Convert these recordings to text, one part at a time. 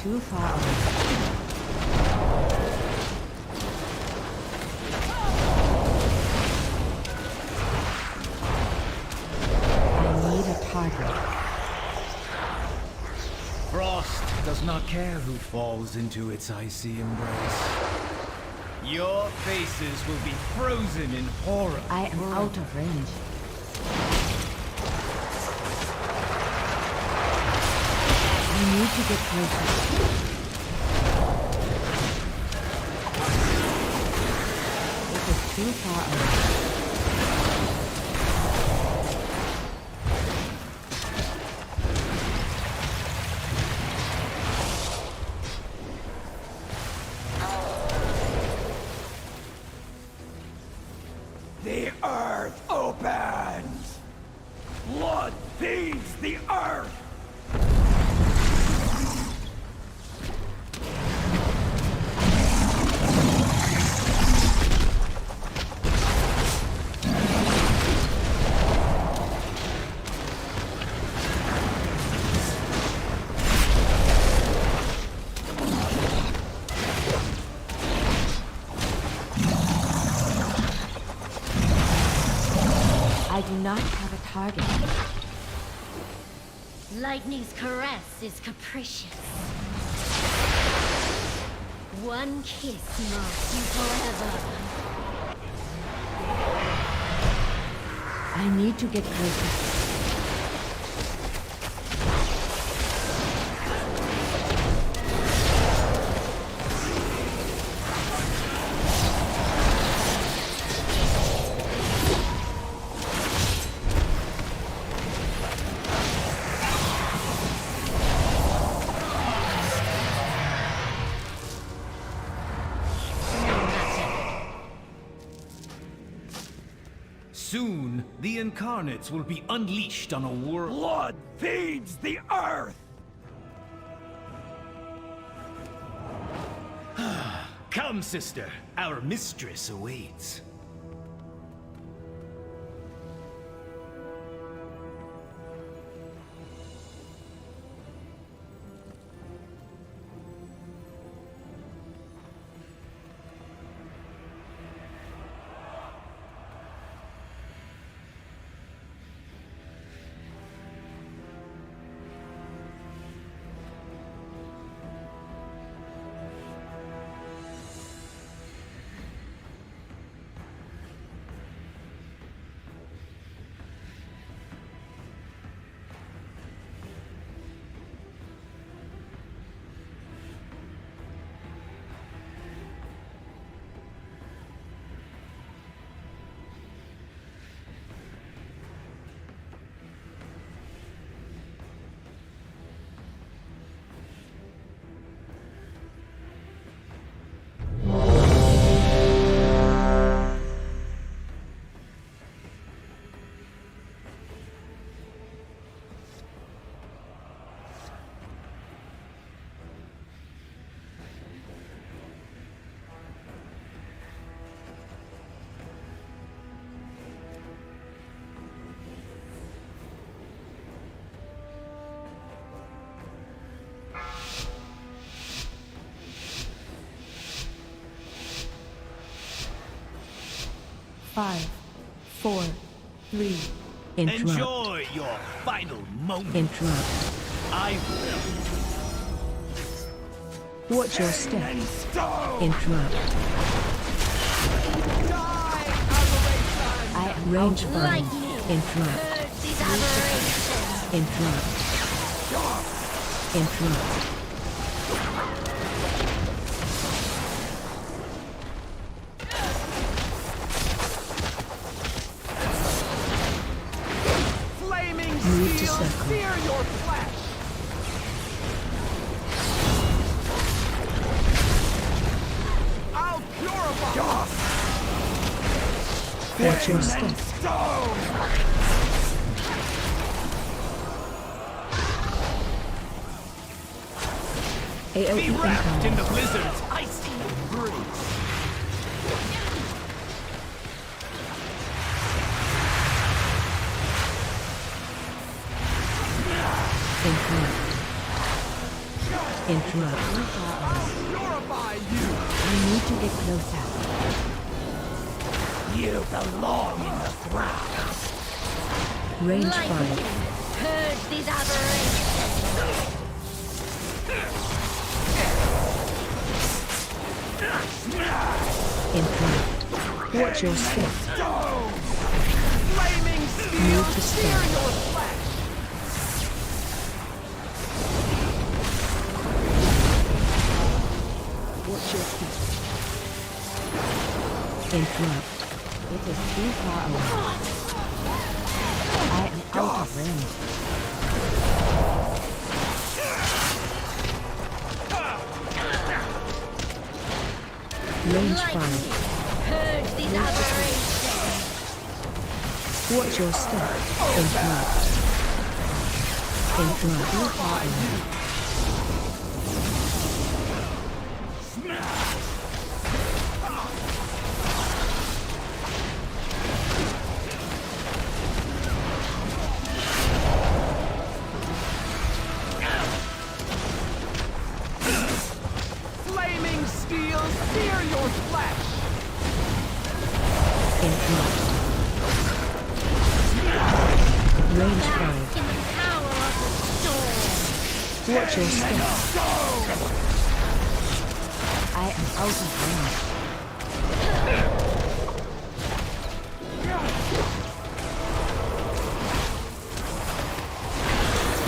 too far away. I need a target. Frost does not care who falls into its icy embrace. Your faces will be frozen in horror. I am out of range. I need to get closer. This is too far away. The earth opens! Blood feeds the earth! I do not have a target. Lightning's caress is capricious. One kiss marks you forever. I need to get closer. Soon, the Incarnates will be unleashed on a world. Blood feeds the earth! Come, sister. Our mistress awaits. Five, four, three. Interrupt. Enjoy your final moment. Interrupt. I will. Watch your step. And stone! Interrupt. I am range bind. Lightning Interrupt. purge these aberrations. Interrupt. Interrupt. Flaming Move to steel, circle. sear your flesh! I'll purify! Watch your And step. stone! AOE Be wrapped in incoming. the blizzard's icy embrace. Interrupt. Interrupt. Purify you! I need to get closer. You belong in the ground. Range 5. Purge these aberrations! Interrupt. Watch your step. Flaming steel, Move to sear step. your flesh! Watch your step. Interrupt. It is too far away. I am out of range. Range 5. Purge these aberrations! Watch your step. Interrupt. Interrupt. Too far away. Flaming steel, sear your flesh! Interrupt. Range 5. In the power of the storm! Watch your step. I am out of range.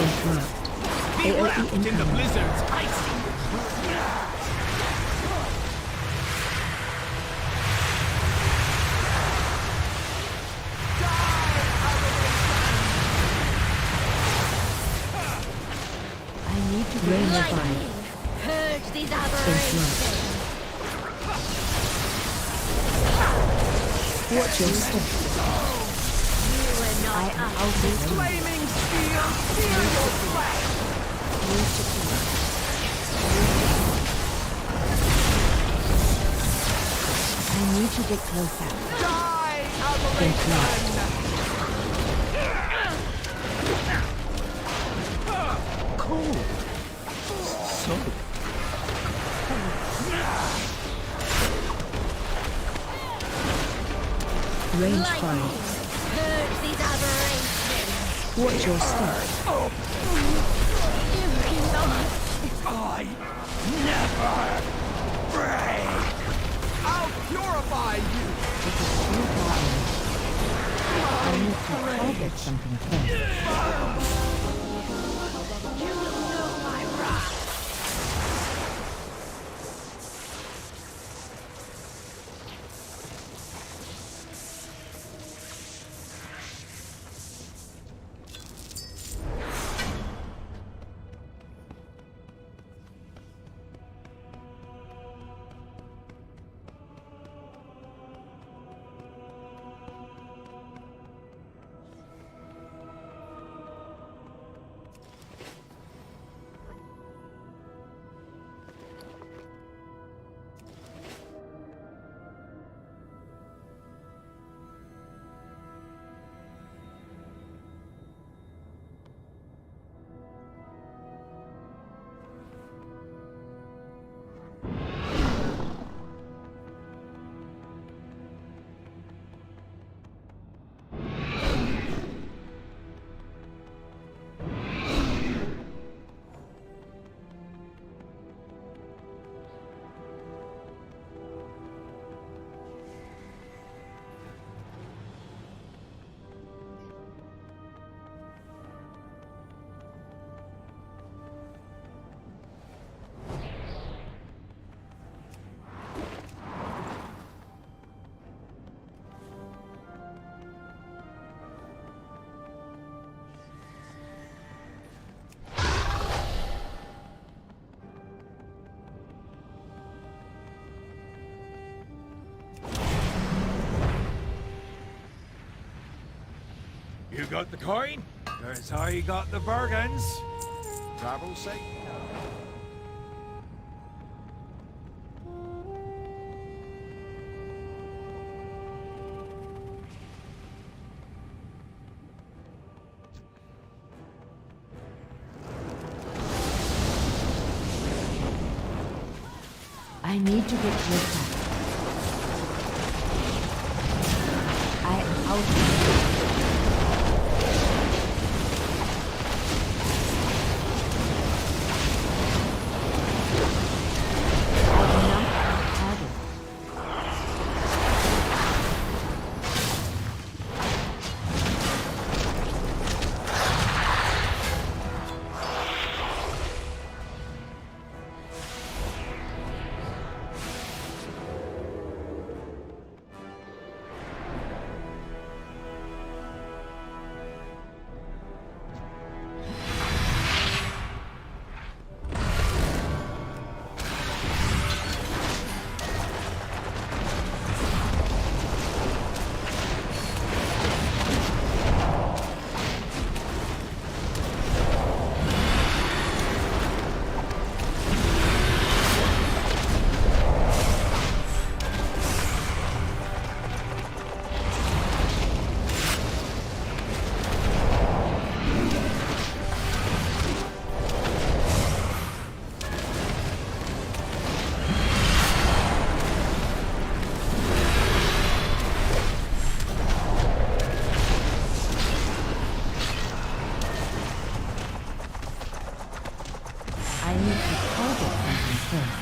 Interrupt. Be AOE wrapped in the incoming. blizzard's icy. I need to range 5. Purge these aberrations! Watch your step. You were I not am us. out of range. Flaming steel, sear your flesh! Move to keep. I need to get closer. Die, Interrupt. aberration! Cold. So Range 5. Purge these aberrations! Watch your step. You cannot! I never break! I'll purify you! It is too far away. I need to target something first. You will know my wrath! you got the coin? That's how you got the bargains. Travel safe. I need to get closer. I am out of range. I am not on target. I need to target something first.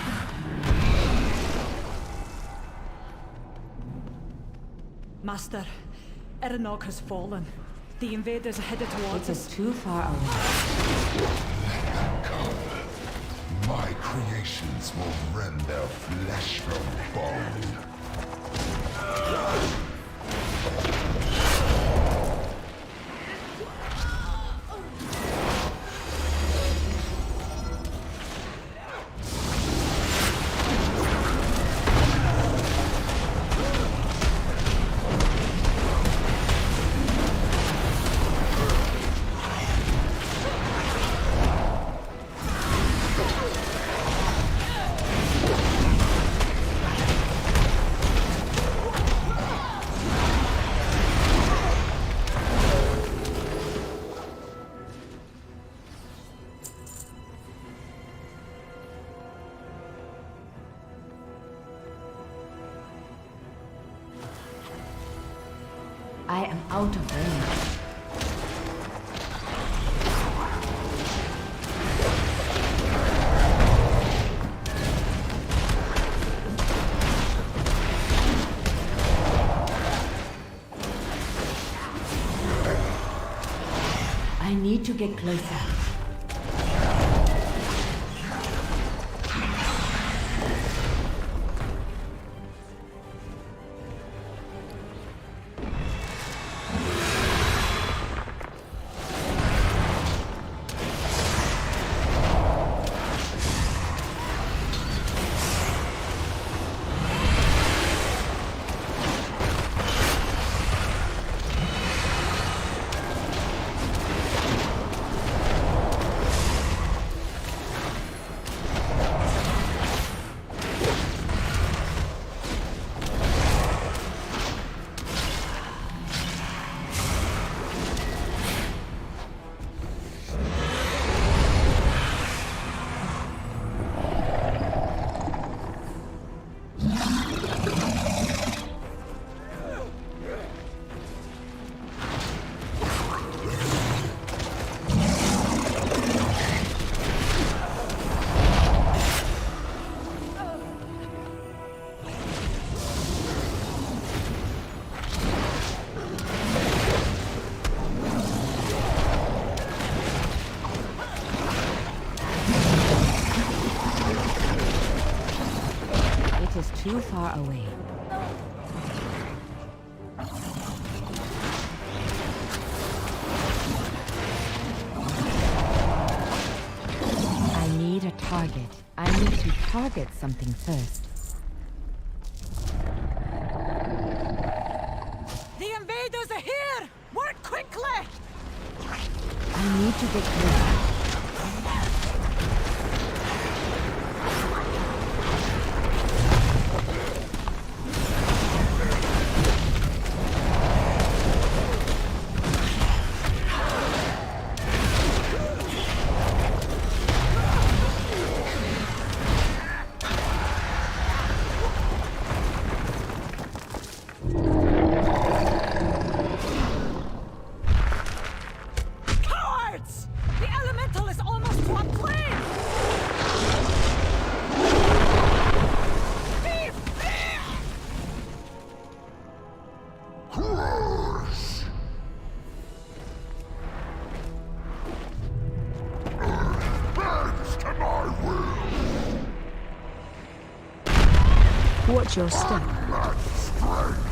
Master, Erenog has fallen. The invaders are headed towards It us. is too far away. My creations will rend their flesh from bone. I am out of range. I need to get closer. It is too far away. I need a target. I need to target something first. The invaders are here! Work quickly! I need to get closer. I'm clean! Curse! Bends to my will! Watch your step. Unmatched strength!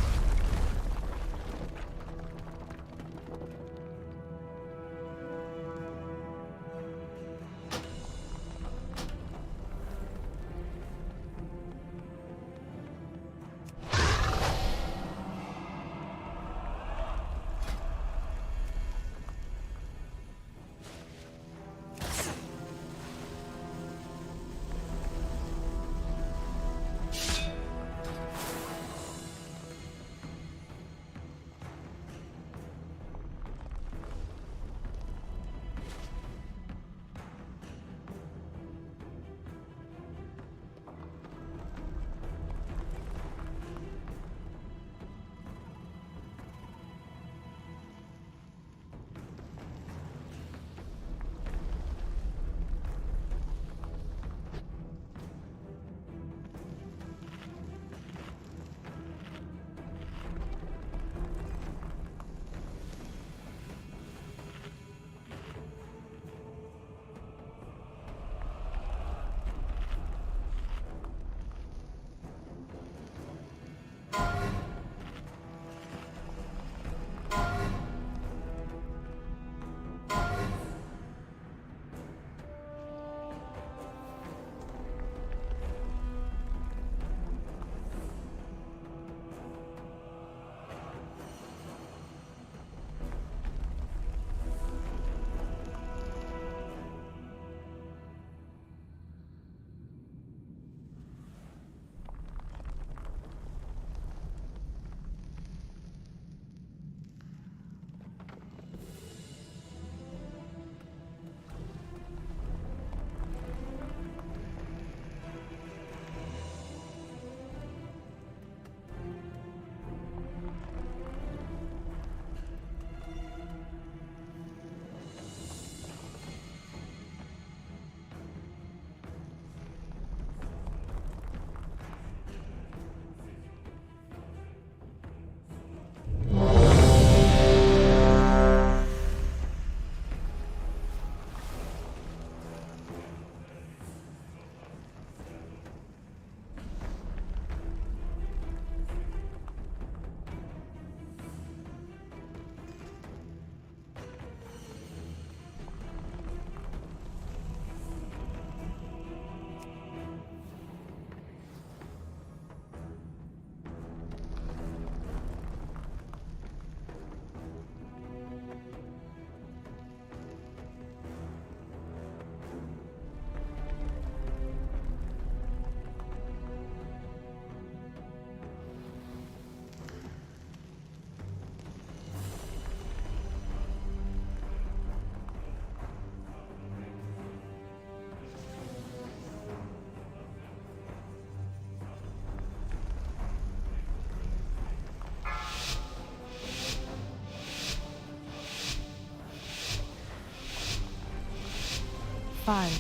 Five,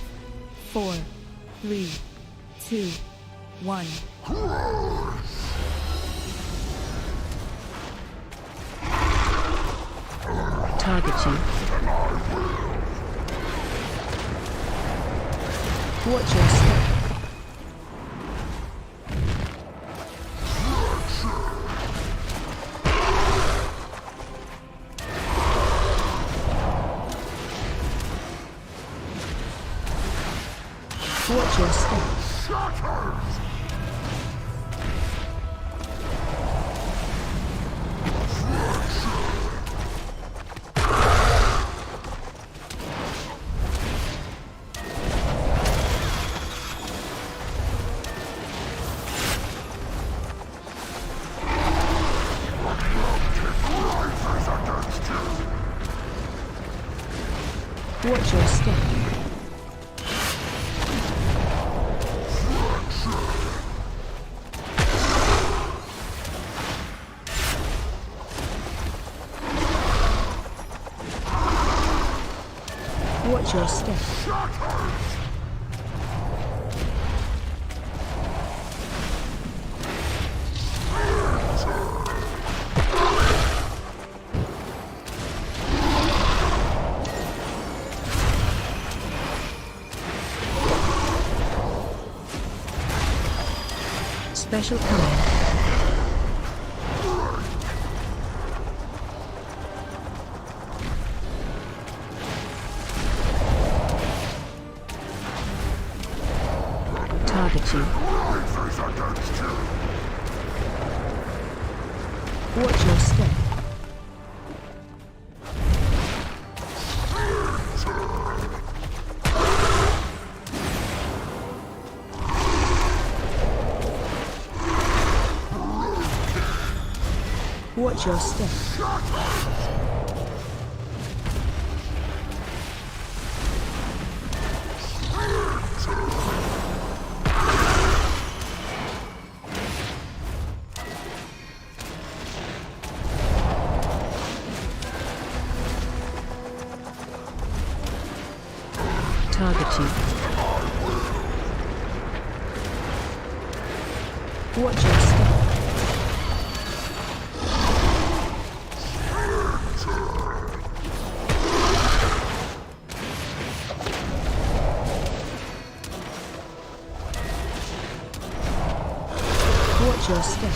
4, 3, 2, 1. Target you. Watch your step. Watch your step. Watch your step. Watch your step. Special command. Target you. Rises against you. Watch your step. Watch your step. Target you. Watch your step. Watch your step.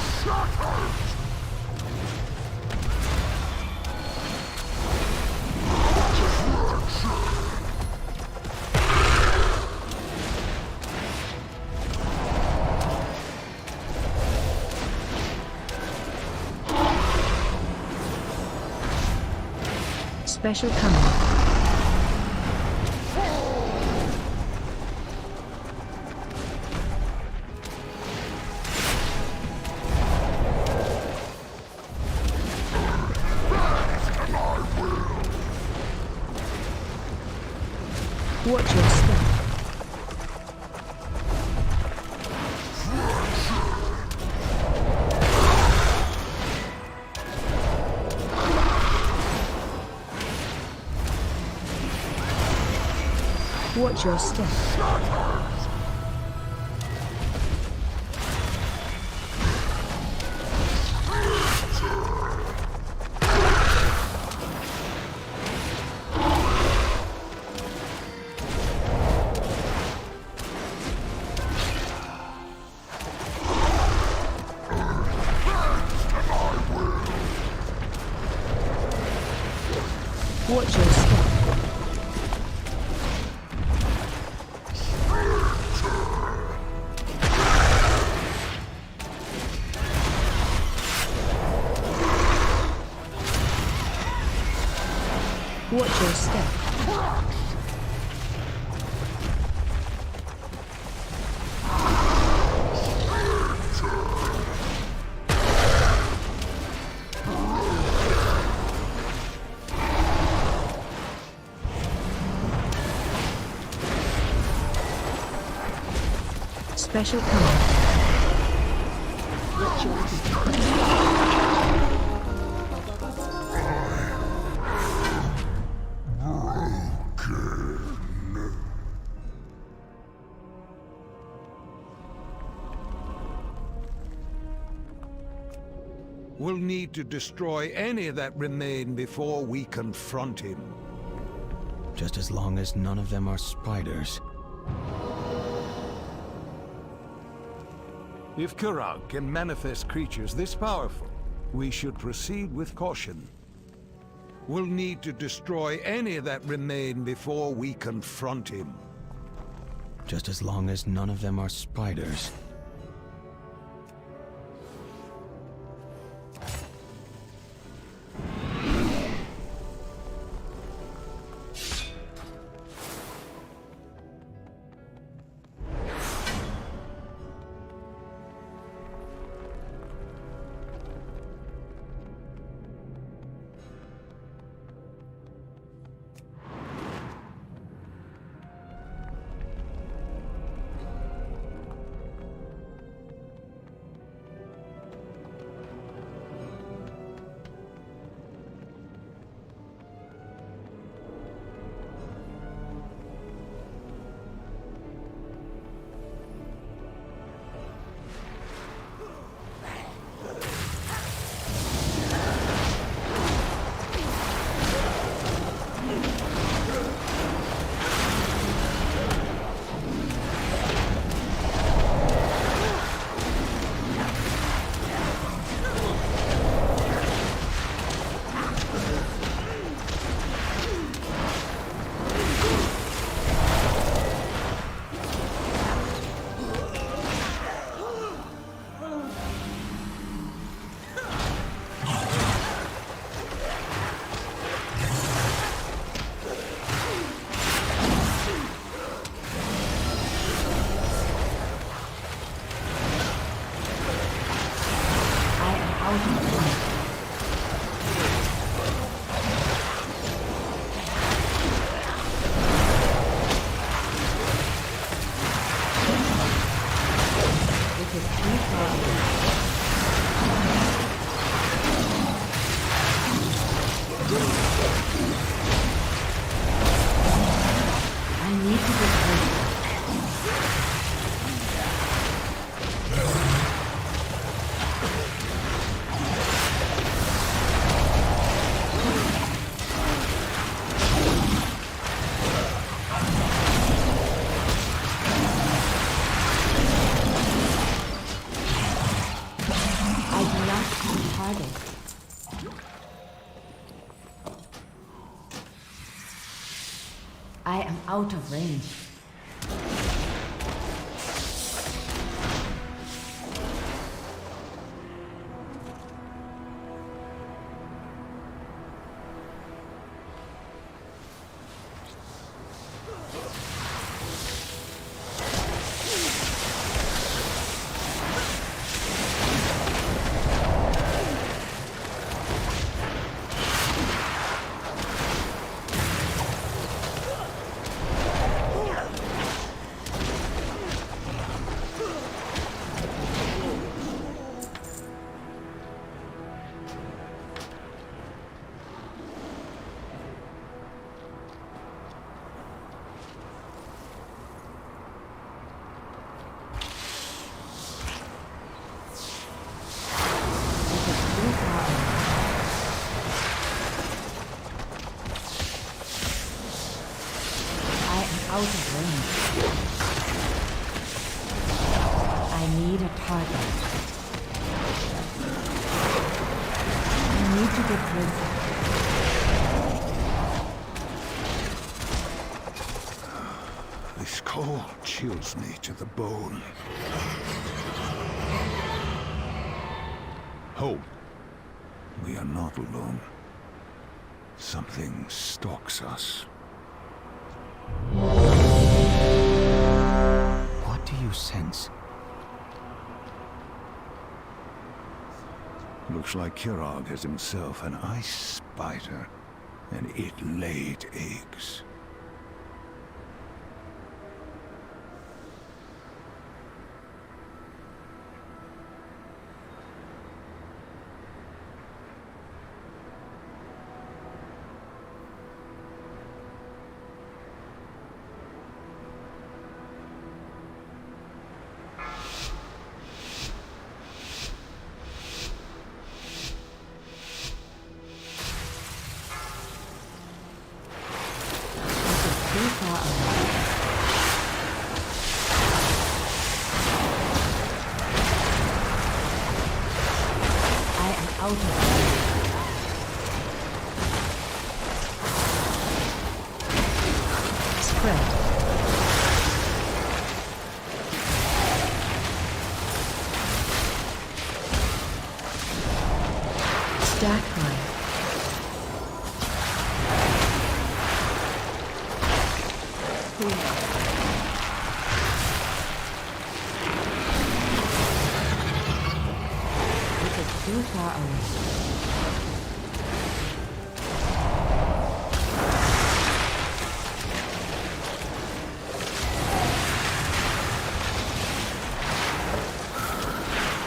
Special command. Watch your step. Watch your step. Watch your step. Watch your step. Special command. Watch your We'll need to destroy any that remain before we confront him. Just as long as none of them are spiders. If Kurag can manifest creatures this powerful, we should proceed with caution. We'll need to destroy any that remain before we confront him. Just as long as none of them are spiders. I am out of range. Out of range. I need a target. I need to get closer. This cold chills me to the bone. Hope. We are not alone. Something stalks us. What do you sense? Looks like Kirog has himself an ice spider, and it laid eggs. Too far away. I am out of range. Spread. Stack high. This is too far away.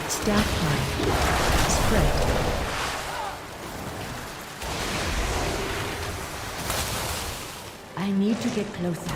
Stack high. Spread. I need to get closer.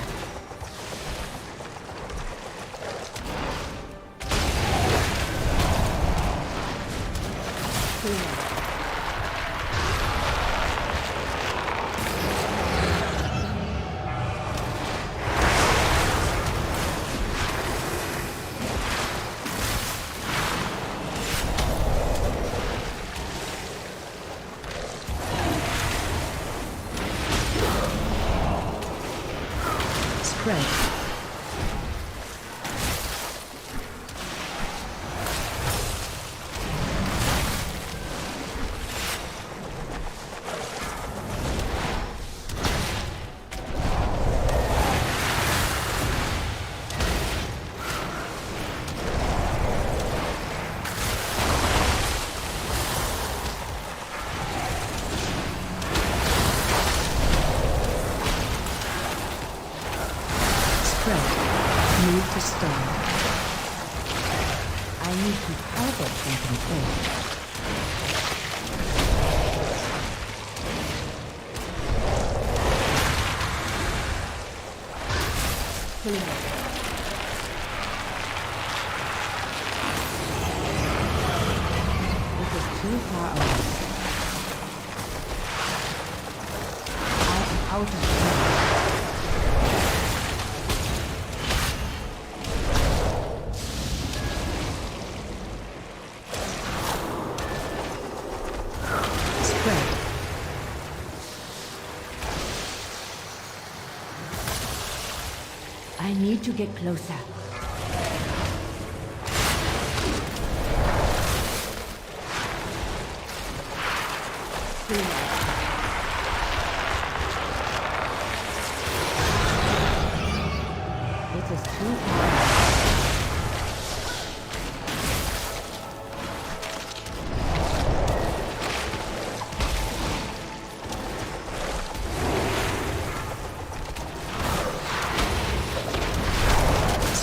Spread. Move to stone. I need to harvest and control. This is too far away. I am out of range. I need to get closer. It is too far.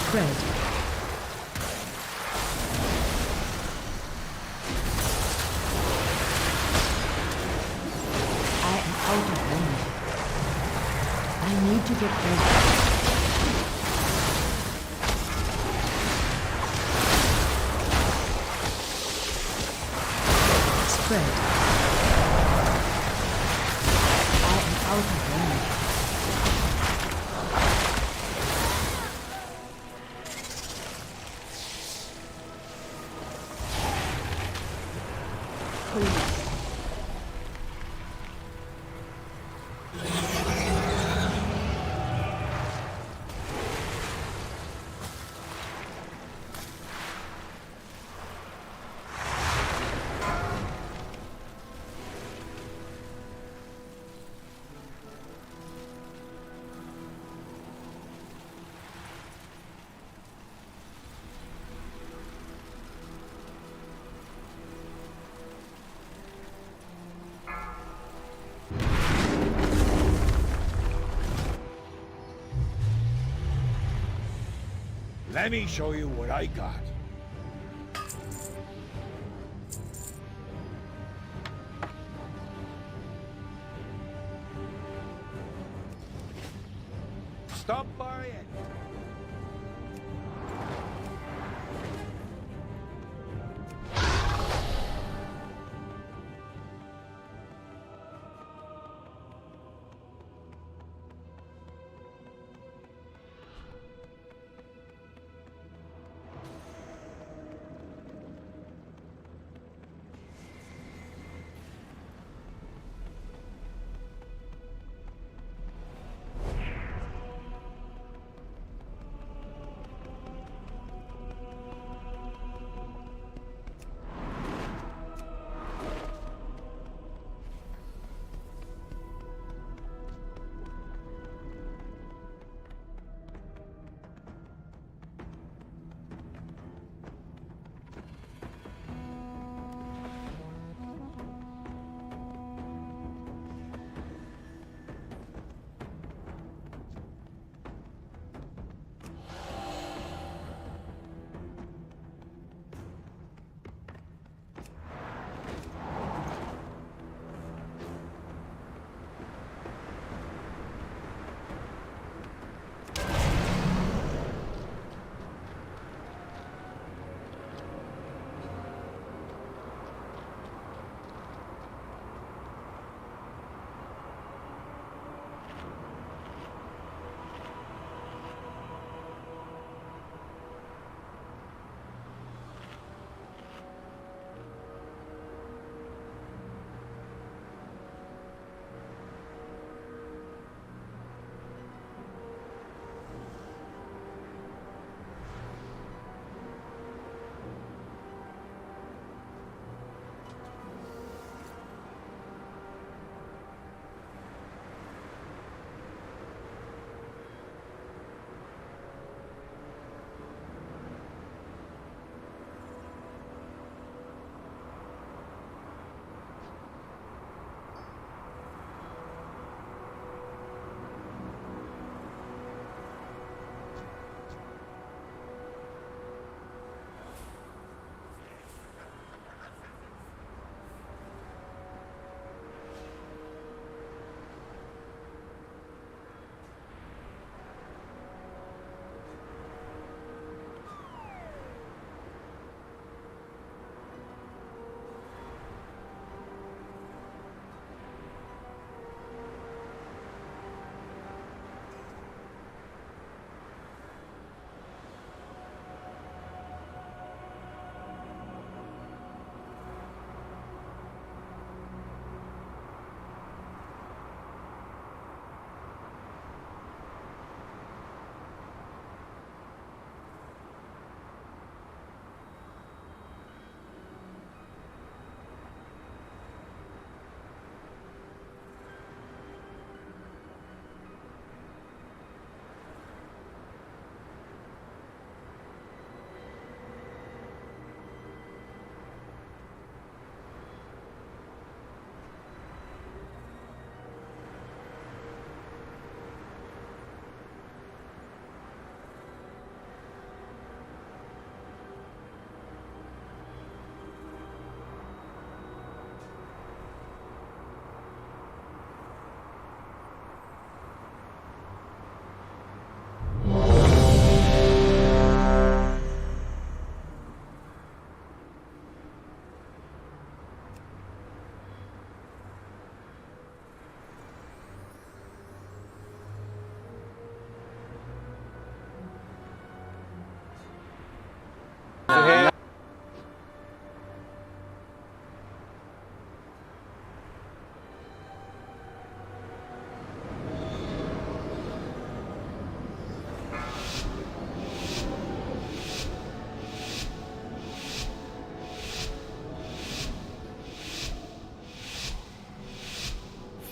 Spread. I am out of range. I need to get closer. Spread. I am out of range. Please. Let me show you what I got. Stop by it.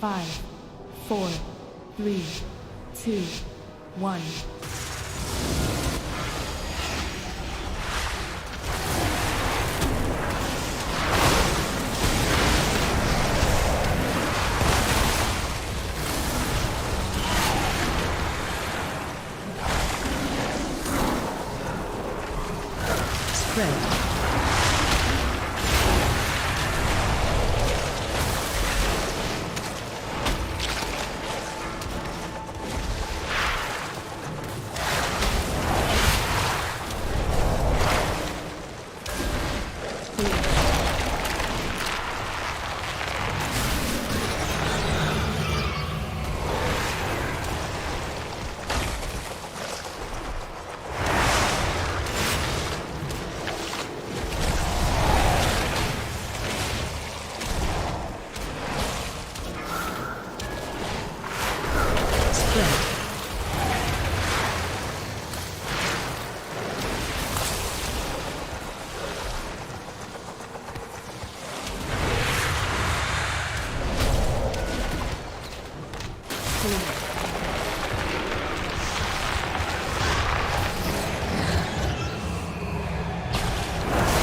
5, 4, 3, 2, 1. Spread.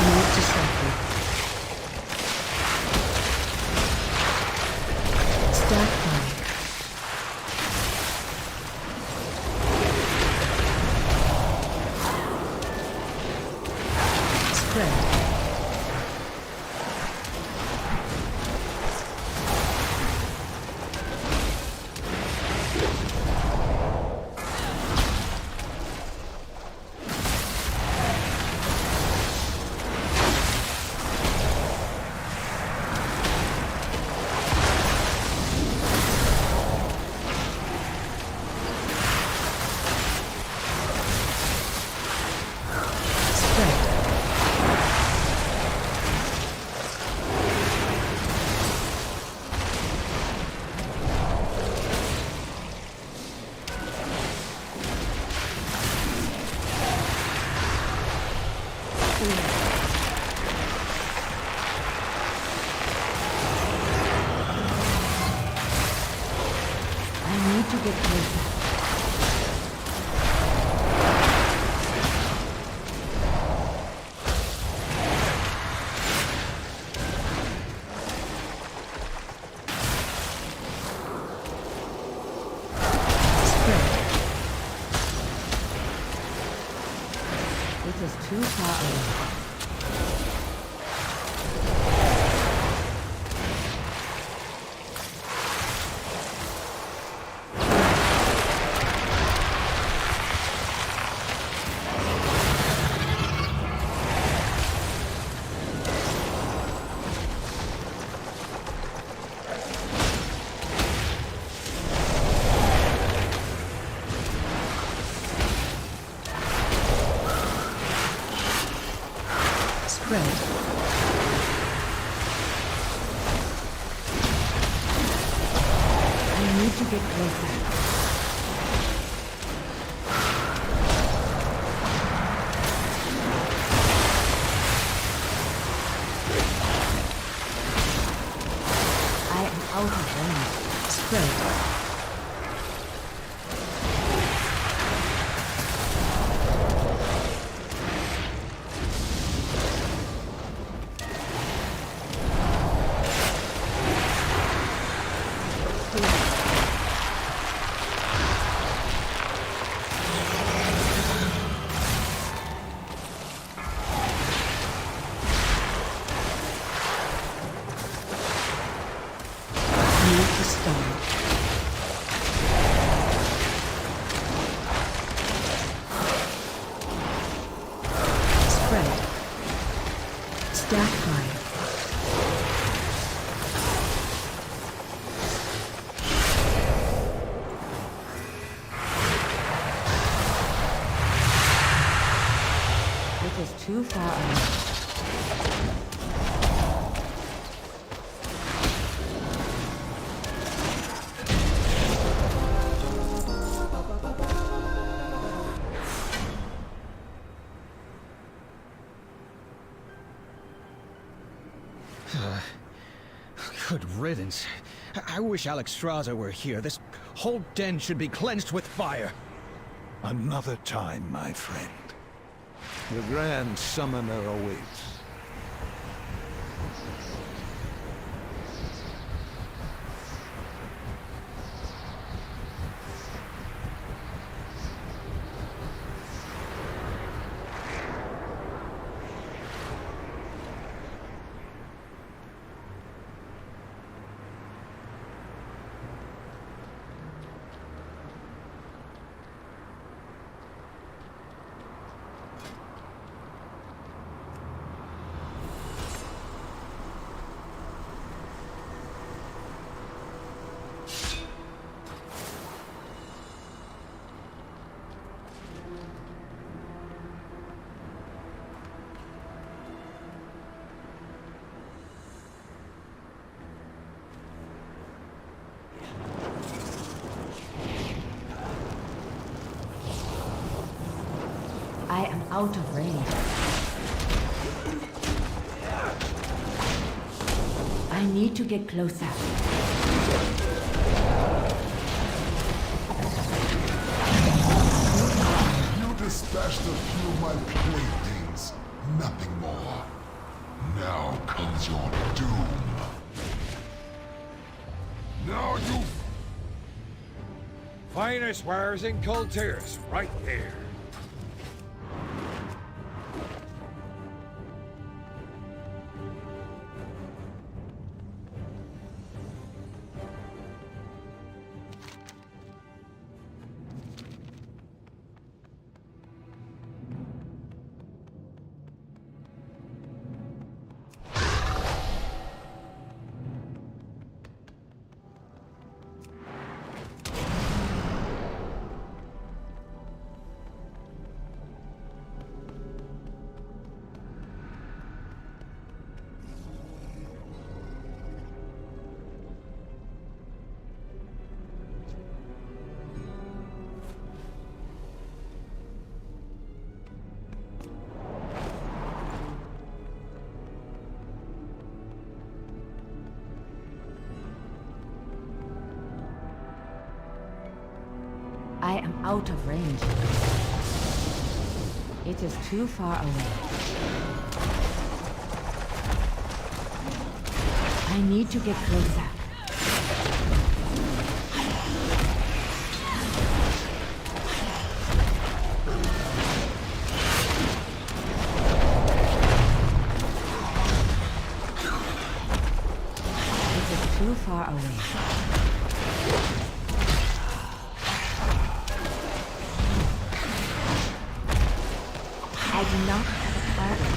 Move to sacred. Stack fire. Spread. I need to get closer. Spread. This is too far away. Spread. I need to get closer. I am out of range. Spread. Need to start. Spread. Stack fire. It is too far away. Good riddance. I wish Alex Strasza were here. This whole den should be cleansed with fire. Another time, my friend. The Grand Summoner awaits. I am out of range. I need to get closer. You dispatched a few of my playthings, nothing more. Now comes your doom. Now you... Finest wares in Kul Tiras, right there. I am out of range. It is too far away. I need to get closer. It is too far away. I do not have a target.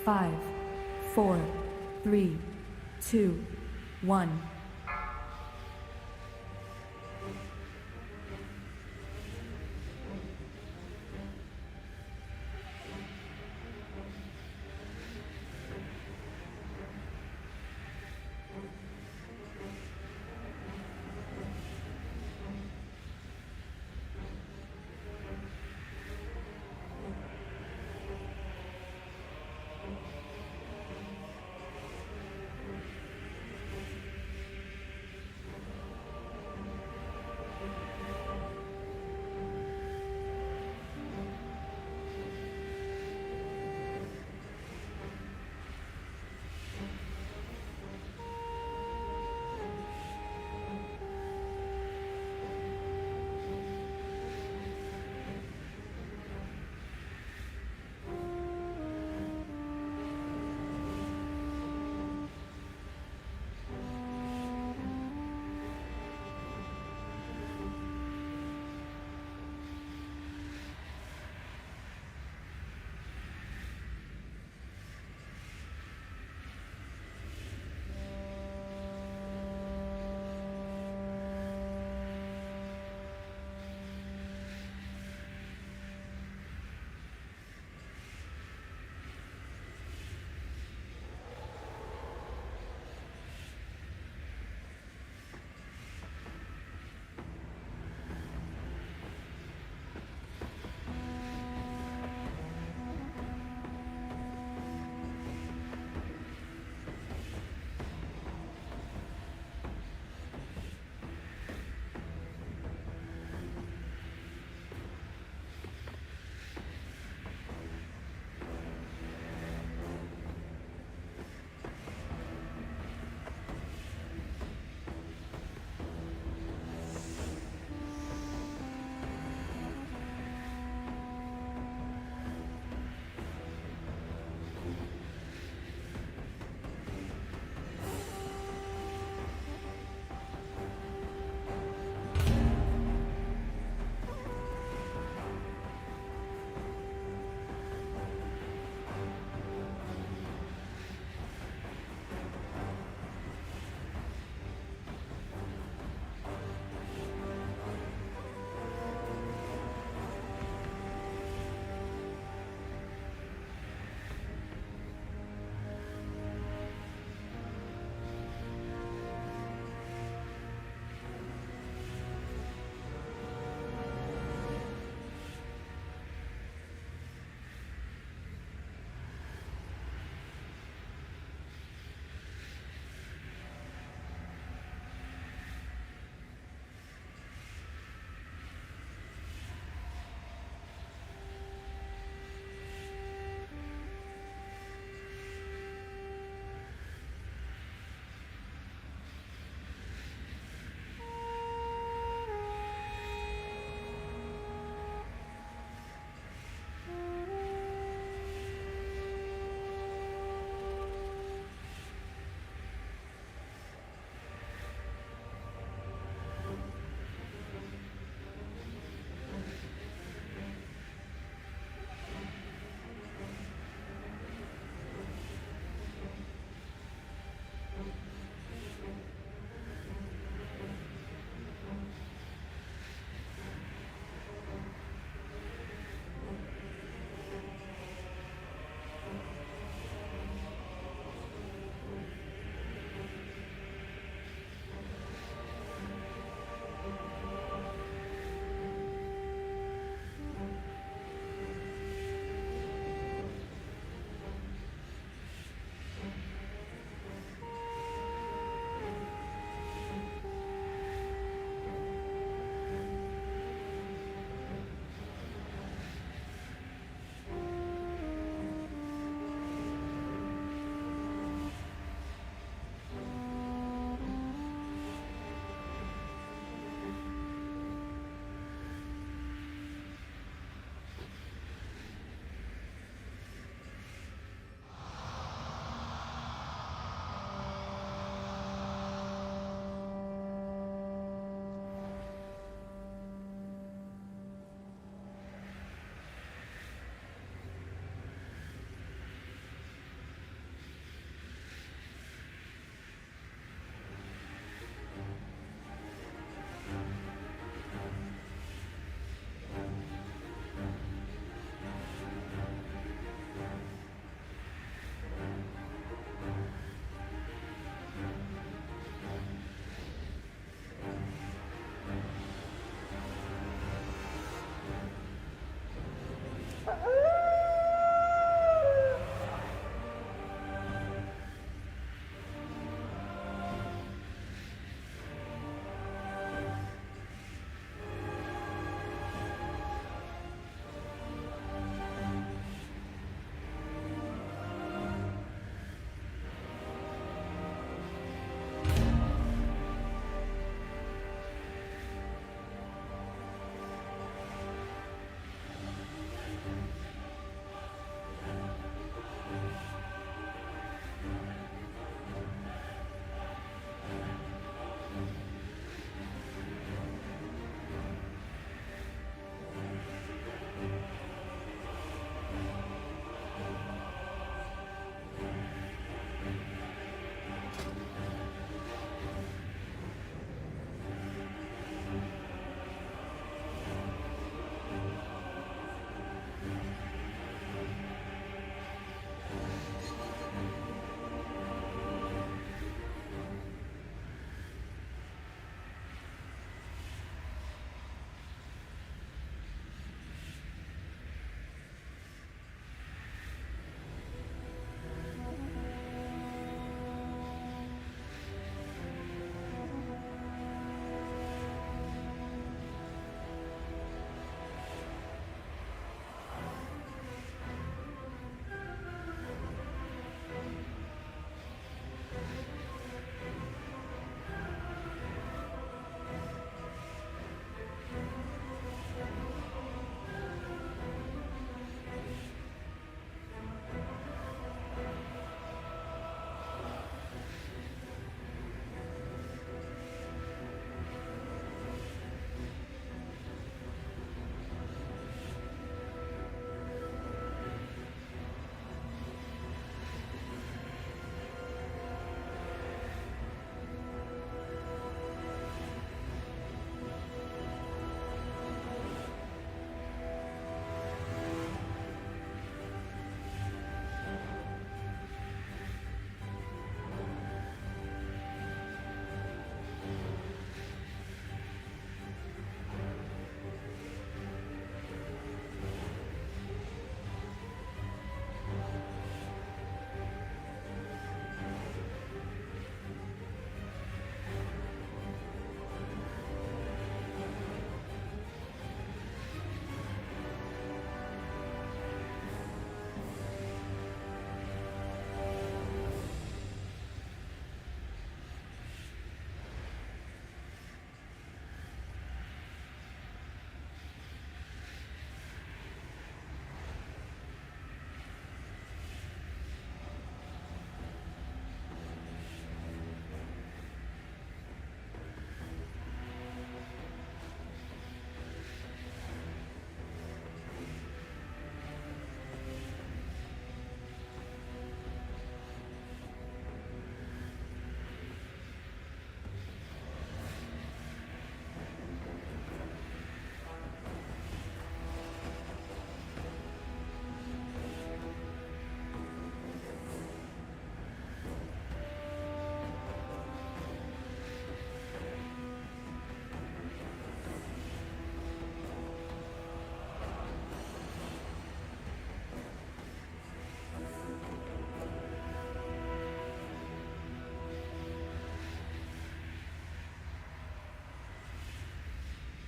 5, 4, 3, 2, 1.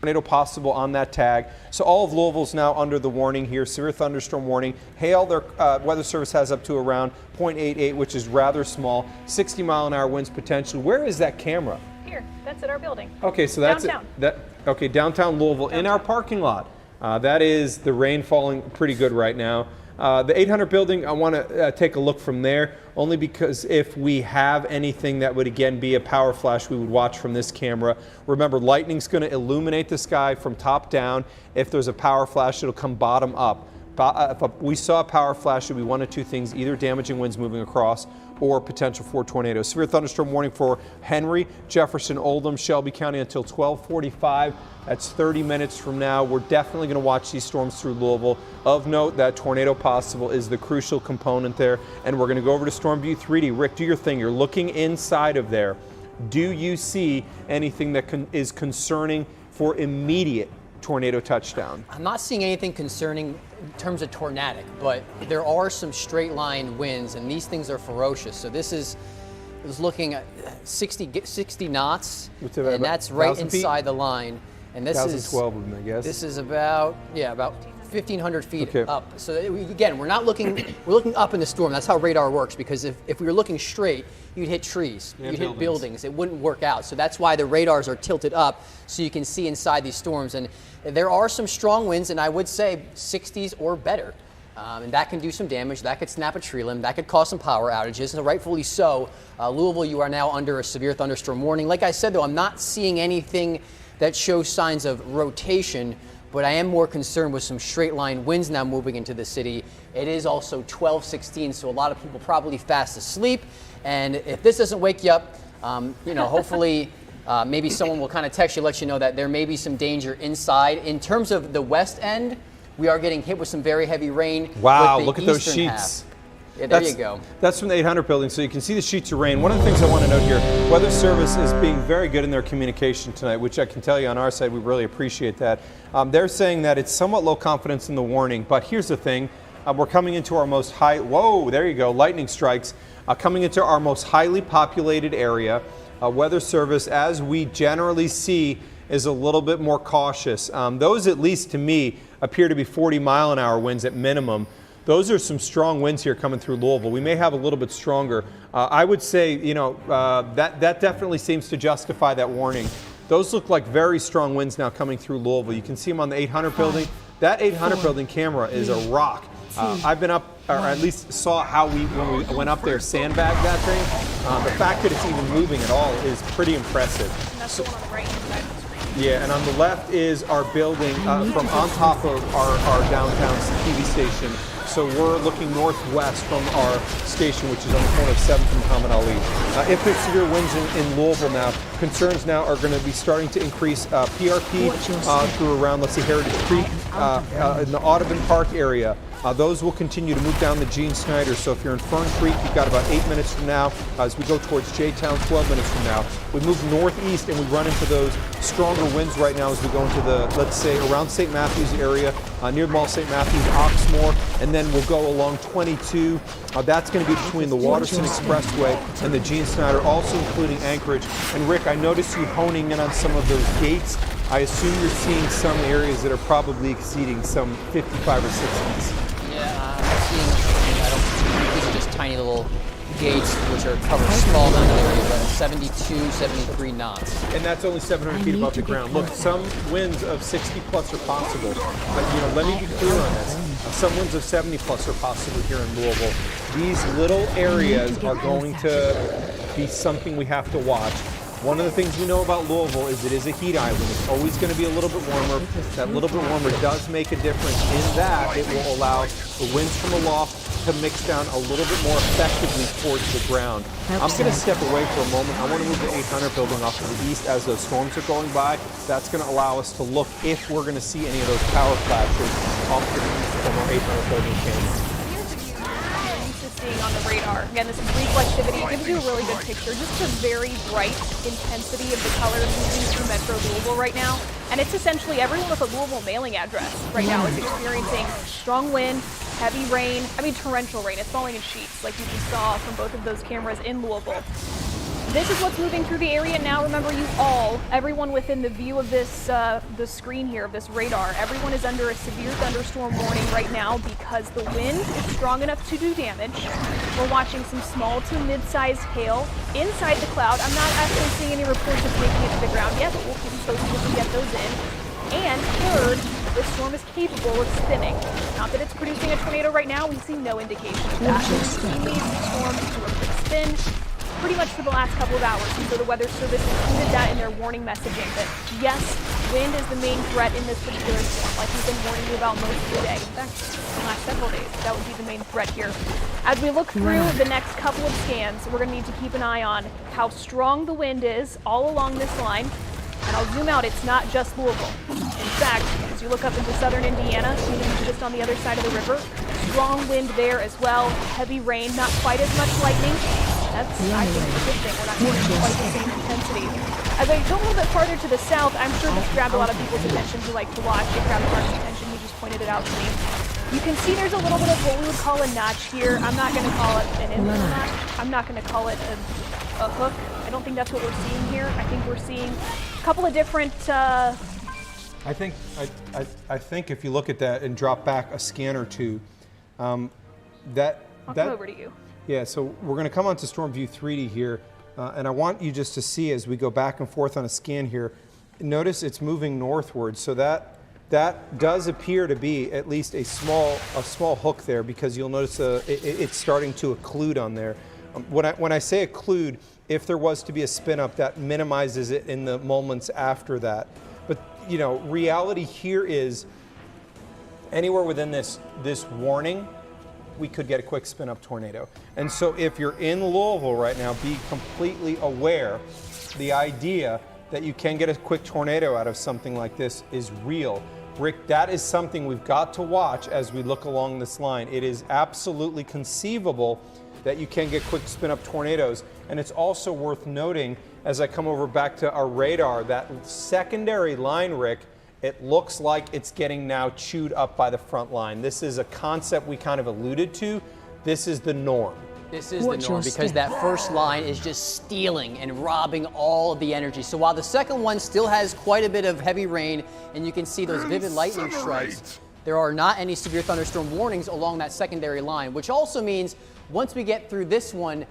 tornado possible on that tag. So all of Louisville's now under the warning here, severe thunderstorm warning. Hail, their weather service has up to around 0.88, which is rather small. 60-mile-an-hour winds potential. Where is that camera? Here, that's at our building. Okay, so that's downtown. Okay, downtown Louisville, in our parking lot. That is the rain falling pretty good right now. The 800 building, I want to take a look from there, only because if we have anything that would again be a power flash, we would watch from this camera. Remember, lightning's going to illuminate the sky from top down. If there's a power flash, it'll come bottom up. If we saw a power flash, it would be one of two things: either damaging winds moving across or potential for tornadoes. Severe thunderstorm warning for Henry, Jefferson, Oldham, Shelby County until 12:45. That's 30 minutes from now. We're definitely going to watch these storms through Louisville. Of note, that tornado possible is the crucial component there. And we're going to go over to Storm View 3D. Rick, do your thing. You're looking inside of there. Do you see anything that is concerning for immediate tornado touchdown? I'm not seeing anything concerning in terms of tornadic, but there are some straight line winds, and these things are ferocious. So this is looking at 60 knots, and that's right inside the line. And this is 1,012 of them, I guess. This is about 1,500 feet up. So again, we're looking up in the storm. That's how radar works, because if we were looking straight, you'd hit trees, you'd hit buildings. It wouldn't work out. So that's why the radars are tilted up, so you can see inside these storms. And there are some strong winds, and I would say 60s or better. And that can do some damage. That could snap a tree limb. That could cause some power outages, and rightfully so. Louisville, you are now under a severe thunderstorm warning. Like I said, though, I'm not seeing anything that shows signs of rotation, but I am more concerned with some straight line winds now moving into the city. It is also 12:16, so a lot of people probably fast asleep. And if this doesn't wake you up, hopefully maybe someone will kind of text you, let you know that there may be some danger inside. In terms of the west end, we are getting hit with some very heavy rain. Wow, look at those sheets. Yeah, there you go. That's from the 800 building, so you can see the sheets of rain. One of the things I want to note here, Weather Service is being very good in their communication tonight, which I can tell you on our side, we really appreciate that. They're saying that it's somewhat low confidence in the warning, but here's the thing. We're coming into our most whoa, there you go, lightning strikes. Coming into our most highly populated area. Weather Service, as we generally see, is a little bit more cautious. Those, at least to me, appear to be 40-mile-an-hour winds at minimum. Those are some strong winds here coming through Louisville. We may have a little bit stronger. I would say, that definitely seems to justify that warning. Those look like very strong winds now coming through Louisville. You can see them on the 800 building. That 800 building camera is a rock. I've been up, or at least saw how when we went up there, sandbagged that thing. The fact that it's even moving at all is pretty impressive. And that's the one on the right side of the screen. Yeah, and on the left is our building from on top of our downtown TV station. So we're looking northwest from our station, which is on the corner of 7th and Muhammad Ali. If there's severe winds in Louisville now, concerns now are going to be starting to increase PRP through around, let's say, Heritage Creek, in the Audubon Park area. Those will continue to move down the Gene Snyder. So if you're in Fern Creek, you've got about 8 minutes from now. As we go towards J-Town, 12 minutes from now. We move northeast and we run into those stronger winds right now as we go into the, let's say, around St. Matthews area, near Mall St. Matthews, Oxmoor, and then we'll go along 22. That's going to be between the Waterston Expressway and the Gene Snyder, also including Anchorage. And Rick, I noticed you honing in on some of those gates. I assume you're seeing some areas that are probably exceeding some 55 or 60s. Yeah, I'm seeing, these are just tiny little gates which are covered small amount of area, but 72, 73 knots. And that's only 700 feet above the ground. Look, some winds of 60 plus are possible. But let me be clear on this. Some winds of 70 plus are possible here in Louisville. These little areas are going to be something we have to watch. One of the things we know about Louisville is it is a heat island. It's always going to be a little bit warmer. That little bit warmer does make a difference in that it will allow the winds from aloft to mix down a little bit more effectively towards the ground. I'm going to step away for a moment. I want to move the 800 building off to the east as those storms are going by. That's going to allow us to look if we're going to see any of those power flashes off to the east from our 800 building camera. Seeing on the radar. Again, this is reflectivity. It gives you a really good picture. Just the very bright intensity of the colors moving through Metro Louisville right now. And it's essentially everyone with a Louisville mailing address right now is experiencing strong wind, heavy rain, torrential rain. It's falling in sheets like you just saw from both of those cameras in Louisville. This is what's moving through the area now. Remember, everyone within the view of this, the screen here of this radar, everyone is under a severe thunderstorm warning right now because the wind is strong enough to do damage. We're watching some small to mid-sized hail inside the cloud. I'm not actually seeing any reports of making it to the ground yet, but we'll keep you posted if we get those in. And third, this storm is capable of spinning. Not that it's producing a tornado right now, we see no indication of that. We've seen these storms do a quick spin pretty much for the last couple of hours, and so the Weather Service included that in their warning messaging that yes, wind is the main threat in this particular storm, like we've been warning you about most of the day. In fact, the last several days, that would be the main threat here. As we look through the next couple of scans, we're going to need to keep an eye on how strong the wind is all along this line. And I'll zoom out, it's not just Louisville. In fact, as you look up into southern Indiana, even just on the other side of the river, strong wind there as well, heavy rain, not quite as much lightning. That's, I think, a good thing. We're not seeing quite the same intensity. As I go a little bit farther to the south, I'm sure this grabbed a lot of people's attention who like to watch. It grabbed Mark's attention, he just pointed it out to me. You can see there's a little bit of what we would call a notch here. I'm not going to call it an infill notch. I'm not going to call it a hook. I don't think that's what we're seeing here. I think we're seeing a couple of different... I think if you look at that and drop back a scan or two, I'll come over to you. Yeah, so we're going to come onto Storm View 3D here, and I want you just to see as we go back and forth on a scan here, notice it's moving northward, so that does appear to be at least a small hook there, because you'll notice it's starting to occlude on there. When I say occlude, if there was to be a spin up, that minimizes it in the moments after that. But you know, reality here is anywhere within this warning, we could get a quick spin up tornado. And so if you're in Louisville right now, be completely aware the idea that you can get a quick tornado out of something like this is real. Rick, that is something we've got to watch as we look along this line. It is absolutely conceivable that you can get quick spin up tornadoes. And it's also worth noting, as I come over back to our radar, that secondary line, Rick, it looks like it's getting now chewed up by the front line. This is a concept we kind of alluded to. This is the norm. This is the norm because that first line is just stealing and robbing all of the energy. So while the second one still has quite a bit of heavy rain, and you can see those vivid lightning strikes, there are not any severe thunderstorm warnings along that secondary line, which also means once we get through this one,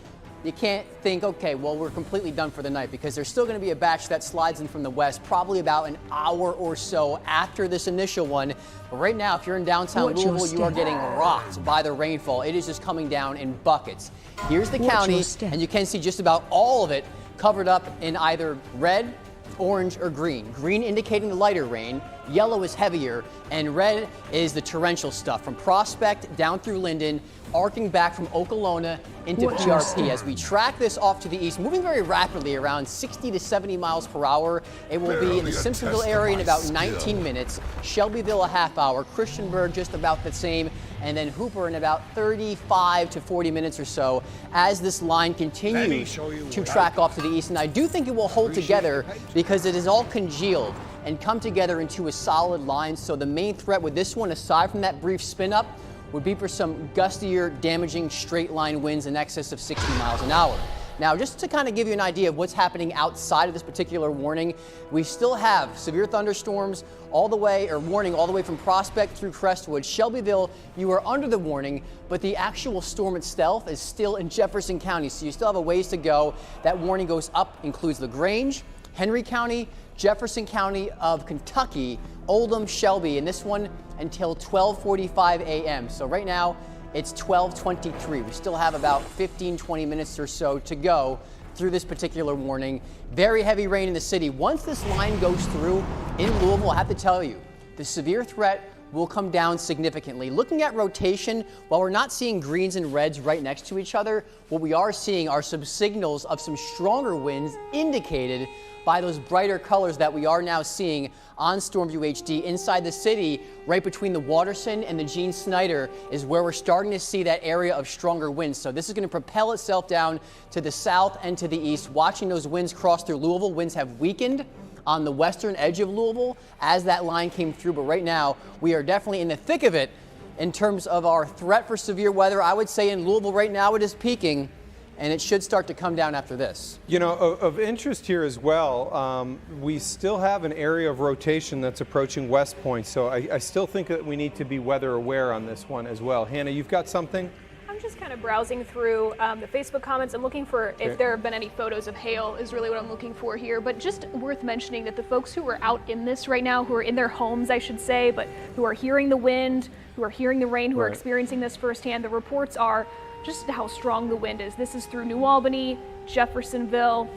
you can't think, okay, well, we're completely done for the night, because there's still going to be a batch that slides in from the west, probably about an hour or so after this initial one. But right now, if you're in downtown Louisville, you are getting rocked by the rainfall. It is just coming down in buckets. Here's the county, and you can see just about all of it covered up in either red, orange, or green. Green indicating the lighter rain, yellow is heavier, and red is the torrential stuff from Prospect down through Linden, arcing back from Okolona into PRP. As we track this off to the east, moving very rapidly around 60 to 70 miles per hour. It will be in the Simpsonville area in about 19 minutes, Shelbyville a half hour, Christiansburg just about the same, and then Hooper in about 35 to 40 minutes or so as this line continues to track off to the east. And I do think it will hold together because it is all congealed and come together into a solid line. So the main threat with this one, aside from that brief spin up, would be for some gustier, damaging straight line winds in excess of 60 miles an hour. Now, just to kind of give you an idea of what's happening outside of this particular warning, we still have severe thunderstorms all the way, or warning all the way from Prospect through Crestwood. Shelbyville, you are under the warning, but the actual storm itself is still in Jefferson County, so you still have a ways to go. That warning goes up, includes LaGrange, Henry County, Jefferson County of Kentucky, Oldham, Shelby, and this one until 12:45 a.m. So right now it's 12:23. We still have about 15-20 minutes or so to go through this particular warning. Very heavy rain in the city. Once this line goes through in Louisville, I have to tell you, the severe threat will come down significantly. Looking at rotation, while we're not seeing greens and reds right next to each other, what we are seeing are some signals of some stronger winds indicated by those brighter colors that we are now seeing on Stormview HD inside the city, right between the Waterson and the Gene Snyder is where we're starting to see that area of stronger winds. So this is going to propel itself down to the south and to the east. Watching those winds cross through Louisville, winds have weakened on the western edge of Louisville as that line came through. But right now, we are definitely in the thick of it in terms of our threat for severe weather. I would say in Louisville right now it is peaking and it should start to come down after this. You know, of interest here as well, we still have an area of rotation that's approaching West Point, so I still think that we need to be weather aware on this one as well. Hannah, you've got something? I'm just kind of browsing through the Facebook comments. I'm looking for if there have been any photos of hail is really what I'm looking for here. But just worth mentioning that the folks who are out in this right now, who are in their homes, I should say, but who are hearing the wind, who are hearing the rain, who are experiencing this firsthand, the reports are just how strong the wind is. This is through New Albany, Jeffersonville.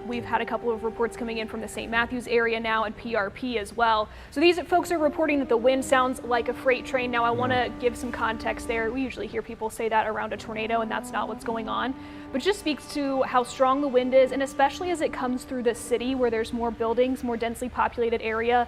We've had a couple of reports coming in from the St. Matthews area now and PRP as well. So these folks are reporting that the wind sounds like a freight train. Now I want to give some context there. We usually hear people say that around a tornado, and that's not what's going on. But it just speaks to how strong the wind is, and especially as it comes through the city where there's more buildings, more densely populated area.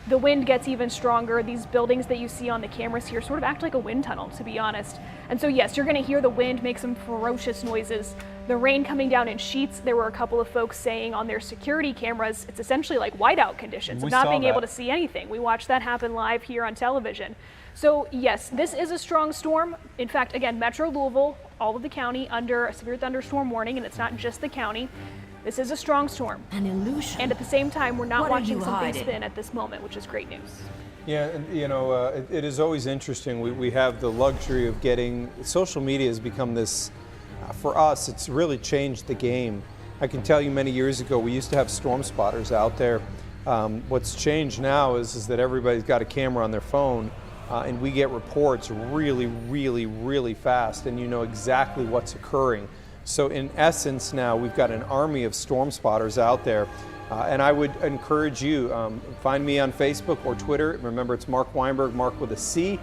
The wind gets even stronger. These buildings that you see on the cameras here sort of act like a wind tunnel, to be honest. And so yes, you're going to hear the wind make some ferocious noises. The rain coming down in sheets. There were a couple of folks saying on their security cameras, it's essentially like whiteout conditions, of not being able to see anything. We watched that happen live here on television. So yes, this is a strong storm. In fact, again, Metro Louisville, all of the county under a severe thunderstorm warning, and it's not just the county. This is a strong storm. An illusion. And at the same time, we're not What watching are you something hiding? spin at this moment, which is great news. Yeah, and you know, it is always interesting. We have the luxury of getting, social media has become this, for us, it's really changed the game. I can tell you many years ago, we used to have storm spotters out there. What's changed now is that everybody's got a camera on their phone, and we get reports really, really, really fast, and you know exactly what's occurring. So in essence now, we've got an army of storm spotters out there. And I would encourage you, find me on Facebook or Twitter. Remember, it's Mark Weinberg, Mark with a C.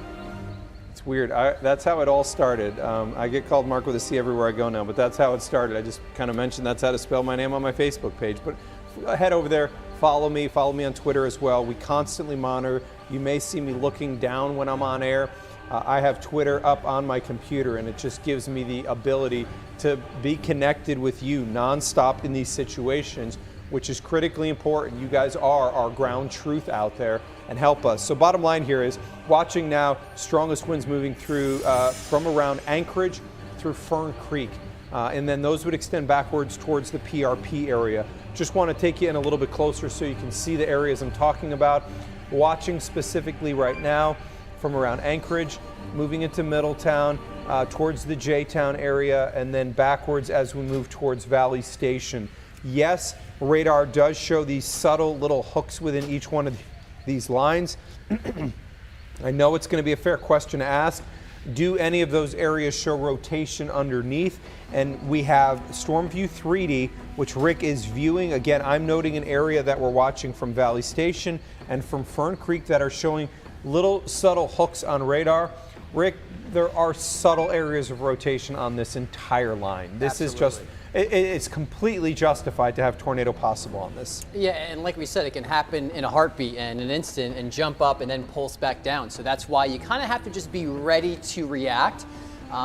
It's weird. That's how it all started. I get called Mark with a C everywhere I go now, but that's how it started. I just kind of mentioned that's how to spell my name on my Facebook page. But head over there, follow me on Twitter as well. We constantly monitor. You may see me looking down when I'm on air. I have Twitter up on my computer, and it just gives me the ability to be connected with you nonstop in these situations, which is critically important. You guys are our ground truth out there and help us. So bottom line here is, watching now, strongest winds moving through from around Anchorage through Fern Creek. And then those would extend backwards towards the PRP area. Just want to take you in a little bit closer so you can see the areas I'm talking about. Watching specifically right now from around Anchorage, moving into Middletown, towards the J-Town area, and then backwards as we move towards Valley Station. Yes, radar does show these subtle little hooks within each one of these lines. I know it's going to be a fair question to ask. Do any of those areas show rotation underneath? And we have StormView 3D, which Rick is viewing. Again, I'm noting an area that we're watching from Valley Station and from Fern Creek that are showing little subtle hooks on radar. Rick, there are subtle areas of rotation on this entire line. This is just, it's completely justified to have tornado possible on this. Yeah, and like we said, it can happen in a heartbeat and an instant and jump up and then pulse back down. So that's why you kind of have to just be ready to react.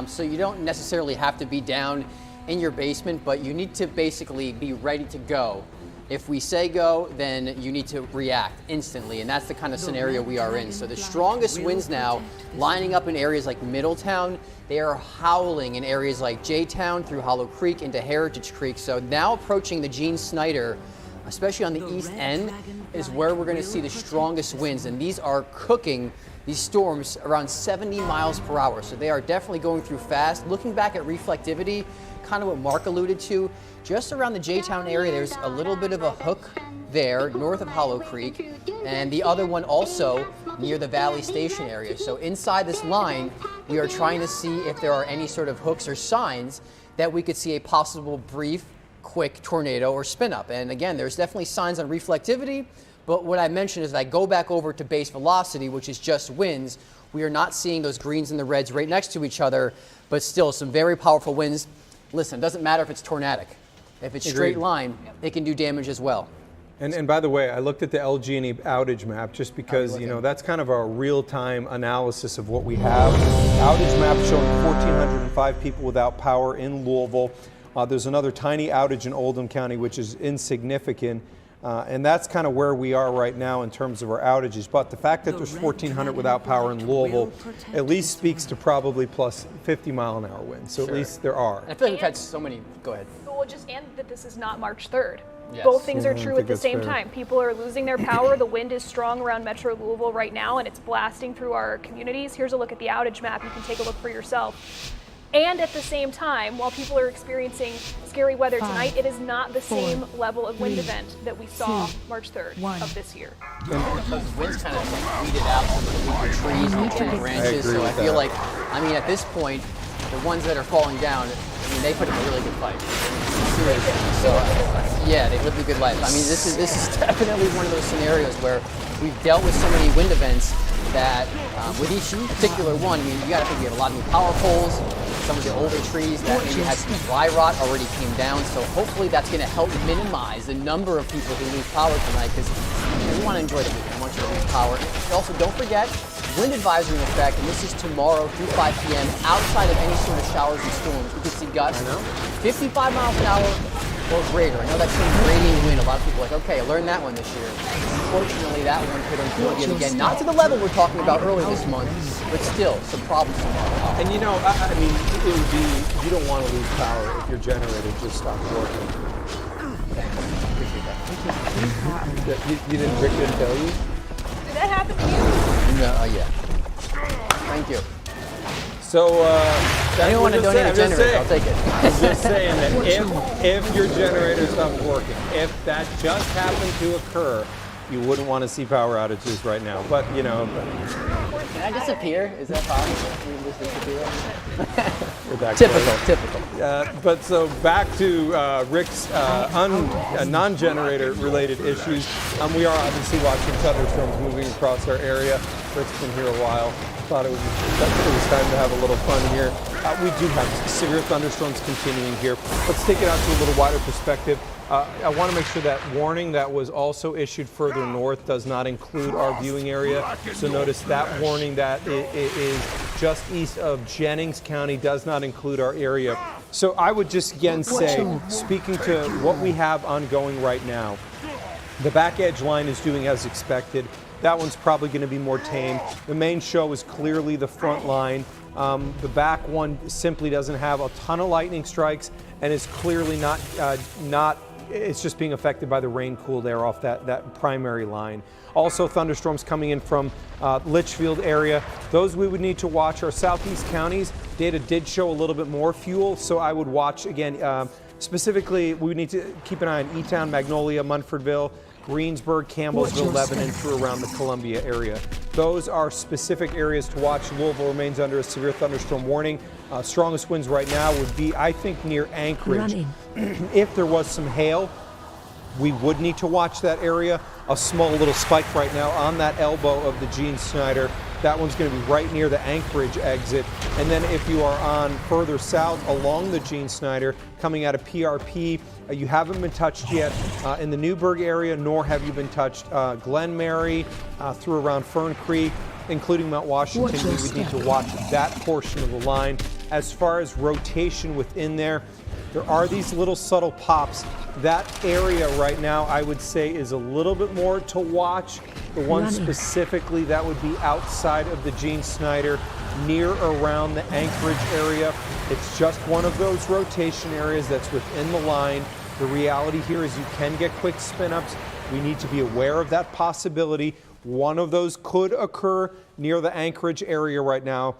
So you don't necessarily have to be down in your basement, but you need to basically be ready to go. If we say go, then you need to react instantly, and that's the kind of scenario we are in. So the strongest winds now lining up in areas like Middletown. They are howling in areas like J-Town through Hollow Creek into Heritage Creek. So now approaching the Gene Snyder, especially on the east end, is where we're going to see the strongest winds, and these are cooking these storms around 70 miles per hour. So they are definitely going through fast. Looking back at reflectivity, kind of what Mark alluded to, just around the J-Town area, there's a little bit of a hook there north of Hollow Creek, and the other one also near the Valley Station area. So inside this line, we are trying to see if there are any sort of hooks or signs that we could see a possible brief, quick tornado or spin up. And again, there's definitely signs on reflectivity, but what I mentioned is that I go back over to base velocity, which is just winds. We are not seeing those greens and the reds right next to each other, but still some very powerful winds. Listen, it doesn't matter if it's tornadic. If it's straight line, it can do damage as well. And by the way, I looked at the LG&E outage map just because, you know, that's kind of our real-time analysis of what we have. Outage map showing 1,405 people without power in Louisville. There's another tiny outage in Oldham County, which is insignificant. And that's kind of where we are right now in terms of our outages. But the fact that there's 1,400 without power in Louisville at least speaks to probably plus 50-mile-an-hour winds. So at least there are. I feel like we've had so many. Go ahead. Well, and that this is not March 3rd. Yes. Both things are I true think at the that's same fair. time. People are losing their power. The wind is strong around Metro Louisville right now, and it's blasting through our communities. Here's a look at the outage map. You can take a look for yourself. And at the same time, while people are experiencing scary weather tonight, it is not the same level of wind event that we saw March 3rd of this year. Those winds kind of like weeded out some of the weaker trees and tree branches. So I feel like, I mean, at this point, the ones that are falling down, I mean, they put up a really good fight. So yeah, they lived a good life. I mean, this is definitely one of those scenarios where we've dealt with so many wind events that with each particular one, I mean, you got to think we have a lot of new power poles. Some of the older trees that maybe had some dry rot already came down. So hopefully that's going to help minimize the number of people who lose power tonight, because we want to enjoy the weekend. I want you to lose power. Also, don't forget, wind advisory in effect, and this is tomorrow through 5 p.m. outside of any sort of showers and storms. We could see gusts 55 miles an hour or greater. I know that's some radiating wind. A lot of people are like, okay, I learned that one this year. Unfortunately, that one could unfold yet again. Not to the level we're talking about earlier this month, but still, some problems tomorrow. And you know, I mean, it would be, you don't want to lose power if your generator just stopped working. Appreciate that. Rick didn't tell you? Did that happen to you? No, yeah. Thank you. So, anyone want to donate a generator, I'll take it. I'm just saying that if your generator stopped working, if that just happened to occur, you wouldn't want to see power outages right now. But, you know. Can I disappear? Is that possible? Can we just disappear? Typical. But so back to Rick's non-generator related issues. We are obviously watching thunderstorms moving across our area. Rick's been here a while. Thought it was time to have a little fun here. We do have severe thunderstorms continuing here. Let's take it out to a little wider perspective. I want to make sure that warning that was also issued further north does not include our viewing area. So notice that warning that is just east of Jennings County does not include our area. So I would just again say, speaking to what we have ongoing right now, the back edge line is doing as expected. That one's probably going to be more tame. The main show is clearly the front line. The back one simply doesn't have a ton of lightning strikes and is clearly not, it's just being affected by the rain cooled air off that primary line. Also thunderstorms coming in from Litchfield area. Those we would need to watch. Our southeast counties, data did show a little bit more fuel, so I would watch again. Specifically, we would need to keep an eye on E-Town, Magnolia, Munfordville, Greensburg, Campbellsville, Lebanon, through around the Columbia area. Those are specific areas to watch. Louisville remains under a severe thunderstorm warning. Strongest winds right now would be, I think, near Anchorage. If there was some hail, we would need to watch that area. A small little spike right now on that elbow of the Gene Snyder. That one's going to be right near the Anchorage exit. And then if you are on further south along the Gene Snyder, coming out of PRP, you haven't been touched yet in the Newburgh area, nor have you been touched Glen Mary through around Fern Creek, including Mount Washington. We would need to watch that portion of the line. As far as rotation within there are these little subtle pops. That area right now, I would say, is a little bit more to watch. The one specifically that would be outside of the Gene Snyder, near around the Anchorage area. It's just one of those rotation areas that's within the line. The reality here is you can get quick spin-ups. We need to be aware of that possibility. One of those could occur near the Anchorage area right now.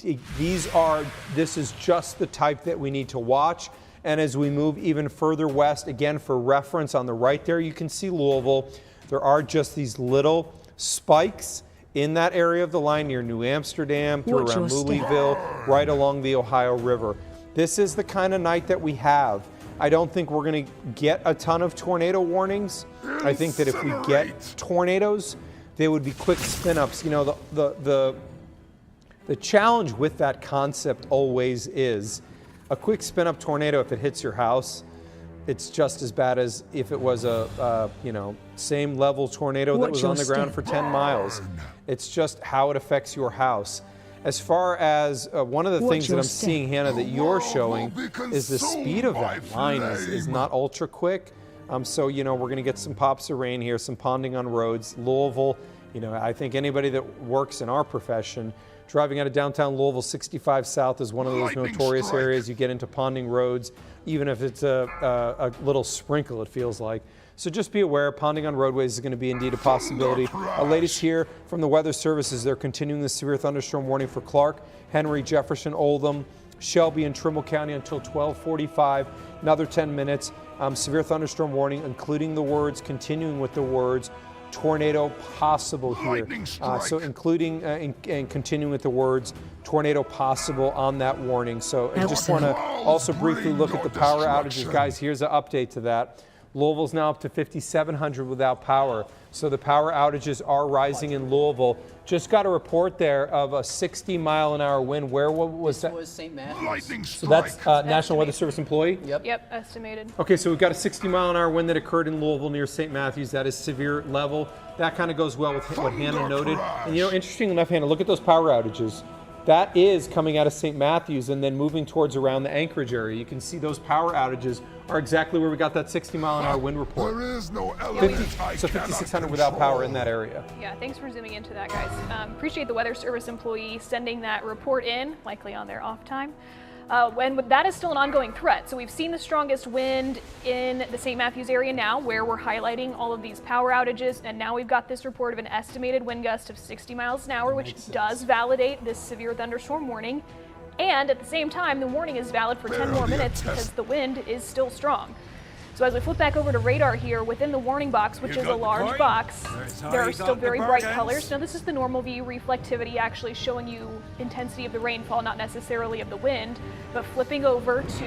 This is just the type that we need to watch. And as we move even further west, again, for reference, on the right there, you can see Louisville. There are just these little spikes in that area of the line near New Amsterdam, through around Louisville, right along the Ohio River. This is the kind of night that we have. I don't think we're going to get a ton of tornado warnings. I think that if we get tornadoes, they would be quick spin-ups. You know, the challenge with that concept always is a quick spin-up tornado. If it hits your house, it's just as bad as if it was a same level tornado that was on the ground for 10 miles. It's just how it affects your house. As far as one of the things that I'm seeing, Hannah, that you're showing is the speed of that line is not ultra quick. So, you know, we're going to get some pops of rain here, some ponding on roads. Louisville, you know, I think anybody that works in our profession, driving out of downtown Louisville, 65 South is one of those notorious areas. You get into ponding roads, even if it's a little sprinkle, it feels like. So just be aware, ponding on roadways is going to be indeed a possibility. Latest here from the Weather Service is they're continuing the severe thunderstorm warning for Clark, Henry, Jefferson, Oldham, Shelby, and Trimble County until 12:45. Another 10 minutes. Severe thunderstorm warning, including the words, continuing with the words, tornado possible here. So including and continuing with the words, tornado possible on that warning. So I just want to also briefly look at the power outages. Guys, here's an update to that. Louisville's now up to 5,700 without power. So the power outages are rising in Louisville. Just got a report there of a 60-mile-an-hour wind. Where was that? This was St. Matthews. So that's National Weather Service employee? Yep, estimated. Okay, so we've got a 60-mile-an-hour wind that occurred in Louisville near St. Matthews. That is severe level. That kind of goes well with what Hannah noted. And you know, interesting enough, Hannah, look at those power outages. That is coming out of St. Matthews and then moving towards around the Anchorage area. You can see those power outages are exactly where we got that 60-mile-an-hour wind report. There is no element. So 5,600 without power in that area. Yeah, thanks for zooming into that, guys. Appreciate the Weather Service employee sending that report in, likely on their off time. When that is still an ongoing threat. So we've seen the strongest wind in the St. Matthews area now, where we're highlighting all of these power outages, and now we've got this report of an estimated wind gust of 60 miles an hour, which does validate this severe thunderstorm warning. And at the same time, the warning is valid for 10 more minutes because the wind is still strong. So as we flip back over to radar here, within the warning box, which is a large box, there are still very bright colors. Now this is the normal view reflectivity, actually showing you intensity of the rainfall, not necessarily of the wind. But flipping over to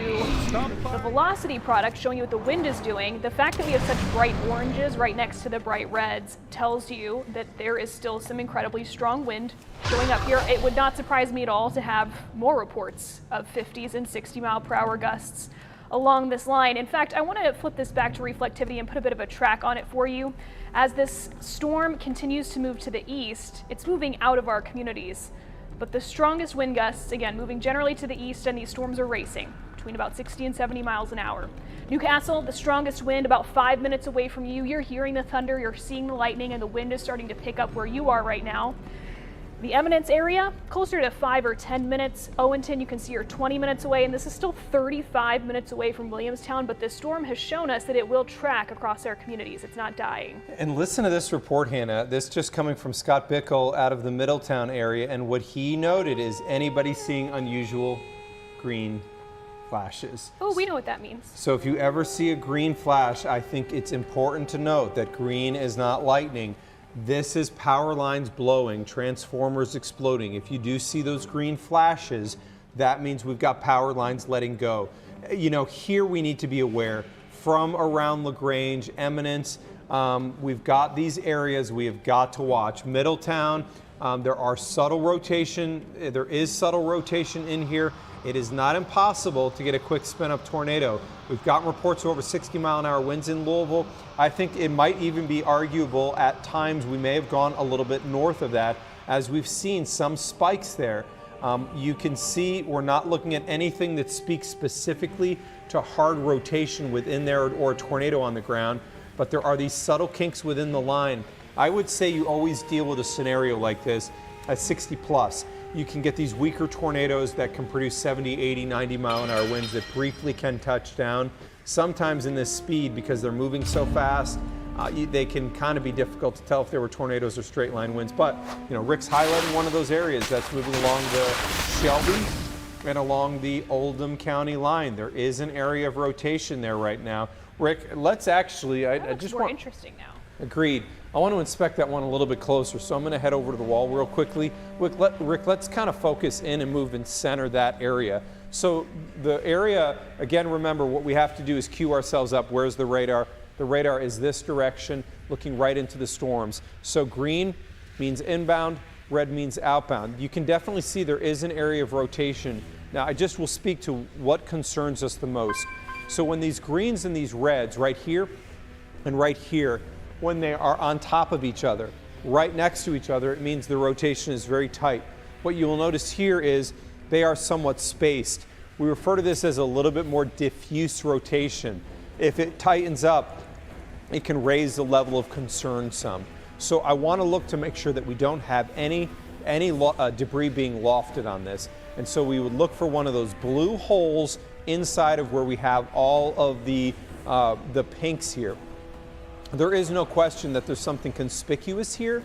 the velocity product, showing you what the wind is doing, the fact that we have such bright oranges right next to the bright reds tells you that there is still some incredibly strong wind showing up here. It would not surprise me at all to have more reports of 50s and 60-mile-per-hour gusts along this line. In fact, I want to flip this back to reflectivity and put a bit of a track on it for you. As this storm continues to move to the east, it's moving out of our communities. But the strongest wind gusts, again, moving generally to the east, and these storms are racing between about 60 and 70 miles an hour. Newcastle, the strongest wind about 5 minutes away from you. You're hearing the thunder, you're seeing the lightning, and the wind is starting to pick up where you are right now. The Eminence area, closer to 5 or 10 minutes. Owenton, you can see you're 20 minutes away, and this is still 35 minutes away from Williamstown, but this storm has shown us that it will track across our communities. It's not dying. And listen to this report, Hannah. This just coming from Scott Bickle out of the Middletown area, and what he noted is anybody seeing unusual green flashes. Oh, we know what that means. So if you ever see a green flash, I think it's important to note that green is not lightning. This is power lines blowing, transformers exploding. If you do see those green flashes, that means we've got power lines letting go. You know, here we need to be aware from around LaGrange, Eminence, we've got these areas we have got to watch. Middletown, there is subtle rotation in here. It is not impossible to get a quick spin-up tornado. We've got reports of over 60-mile-an-hour winds in Louisville. I think it might even be arguable at times we may have gone a little bit north of that, as we've seen some spikes there. You can see we're not looking at anything that speaks specifically to hard rotation within there or a tornado on the ground, but there are these subtle kinks within the line. I would say you always deal with a scenario like this at 60 plus. You can get these weaker tornadoes that can produce 70, 80, 90-mile-an-hour winds that briefly can touch down. Sometimes in this speed, because they're moving so fast, they can kind of be difficult to tell if they were tornadoes or straight line winds. But, you know, Rick's highlighting one of those areas that's moving along the Shelby and along the Oldham County line. There is an area of rotation there right now. Rick, let's actually, I just want... interesting now. Agreed. I want to inspect that one a little bit closer, so I'm going to head over to the wall real quickly. Rick, let's kind of focus in and move and center that area. So the area, again, remember what we have to do is cue ourselves up. Where's the radar? The radar is this direction, looking right into the storms. So green means inbound, red means outbound. You can definitely see there is an area of rotation. Now, I just will speak to what concerns us the most. So when these greens and these reds right here and right here, when they are on top of each other, right next to each other, it means the rotation is very tight. What you will notice here is they are somewhat spaced. We refer to this as a little bit more diffuse rotation. If it tightens up, it can raise the level of concern some. So I want to look to make sure that we don't have any debris being lofted on this. And so we would look for one of those blue holes inside of where we have all of the pinks here. There is no question that there's something conspicuous here.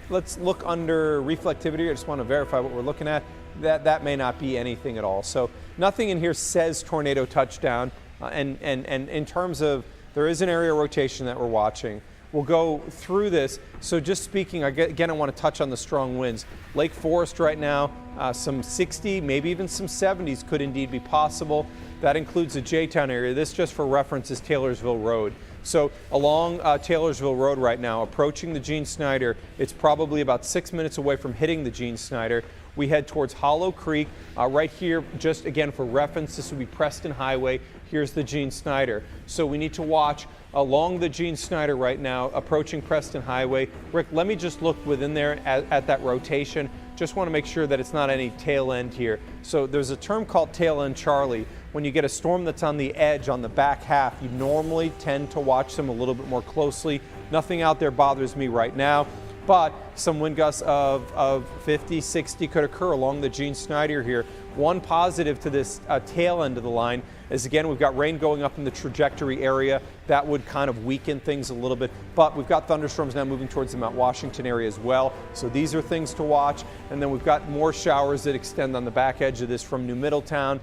Let's look under reflectivity. I just want to verify what we're looking at. That may not be anything at all. So nothing in here says tornado touchdown. And in terms of, there is an area rotation that we're watching. We'll go through this. So just speaking, again, I want to touch on the strong winds. Lake Forest right now, some 60, maybe even some 70s could indeed be possible. That includes the J-Town area. This, just for reference, is Taylorsville Road. So along Taylorsville Road right now, approaching the Gene Snyder, it's probably about 6 minutes away from hitting the Gene Snyder. We head towards Hollow Creek. Right here, just again for reference, this would be Preston Highway. Here's the Gene Snyder. So we need to watch along the Gene Snyder right now, approaching Preston Highway. Rick, let me just look within there at that rotation. Just want to make sure that it's not any tail end here. So there's a term called tail end Charlie. When you get a storm that's on the edge, on the back half, you normally tend to watch them a little bit more closely. Nothing out there bothers me right now, but some wind gusts of 50, 60 could occur along the Gene Snyder here. One positive to this tail end of the line is, again, we've got rain going up in the trajectory area. That would kind of weaken things a little bit, but we've got thunderstorms now moving towards the Mount Washington area as well. So these are things to watch. And then we've got more showers that extend on the back edge of this from New Middletown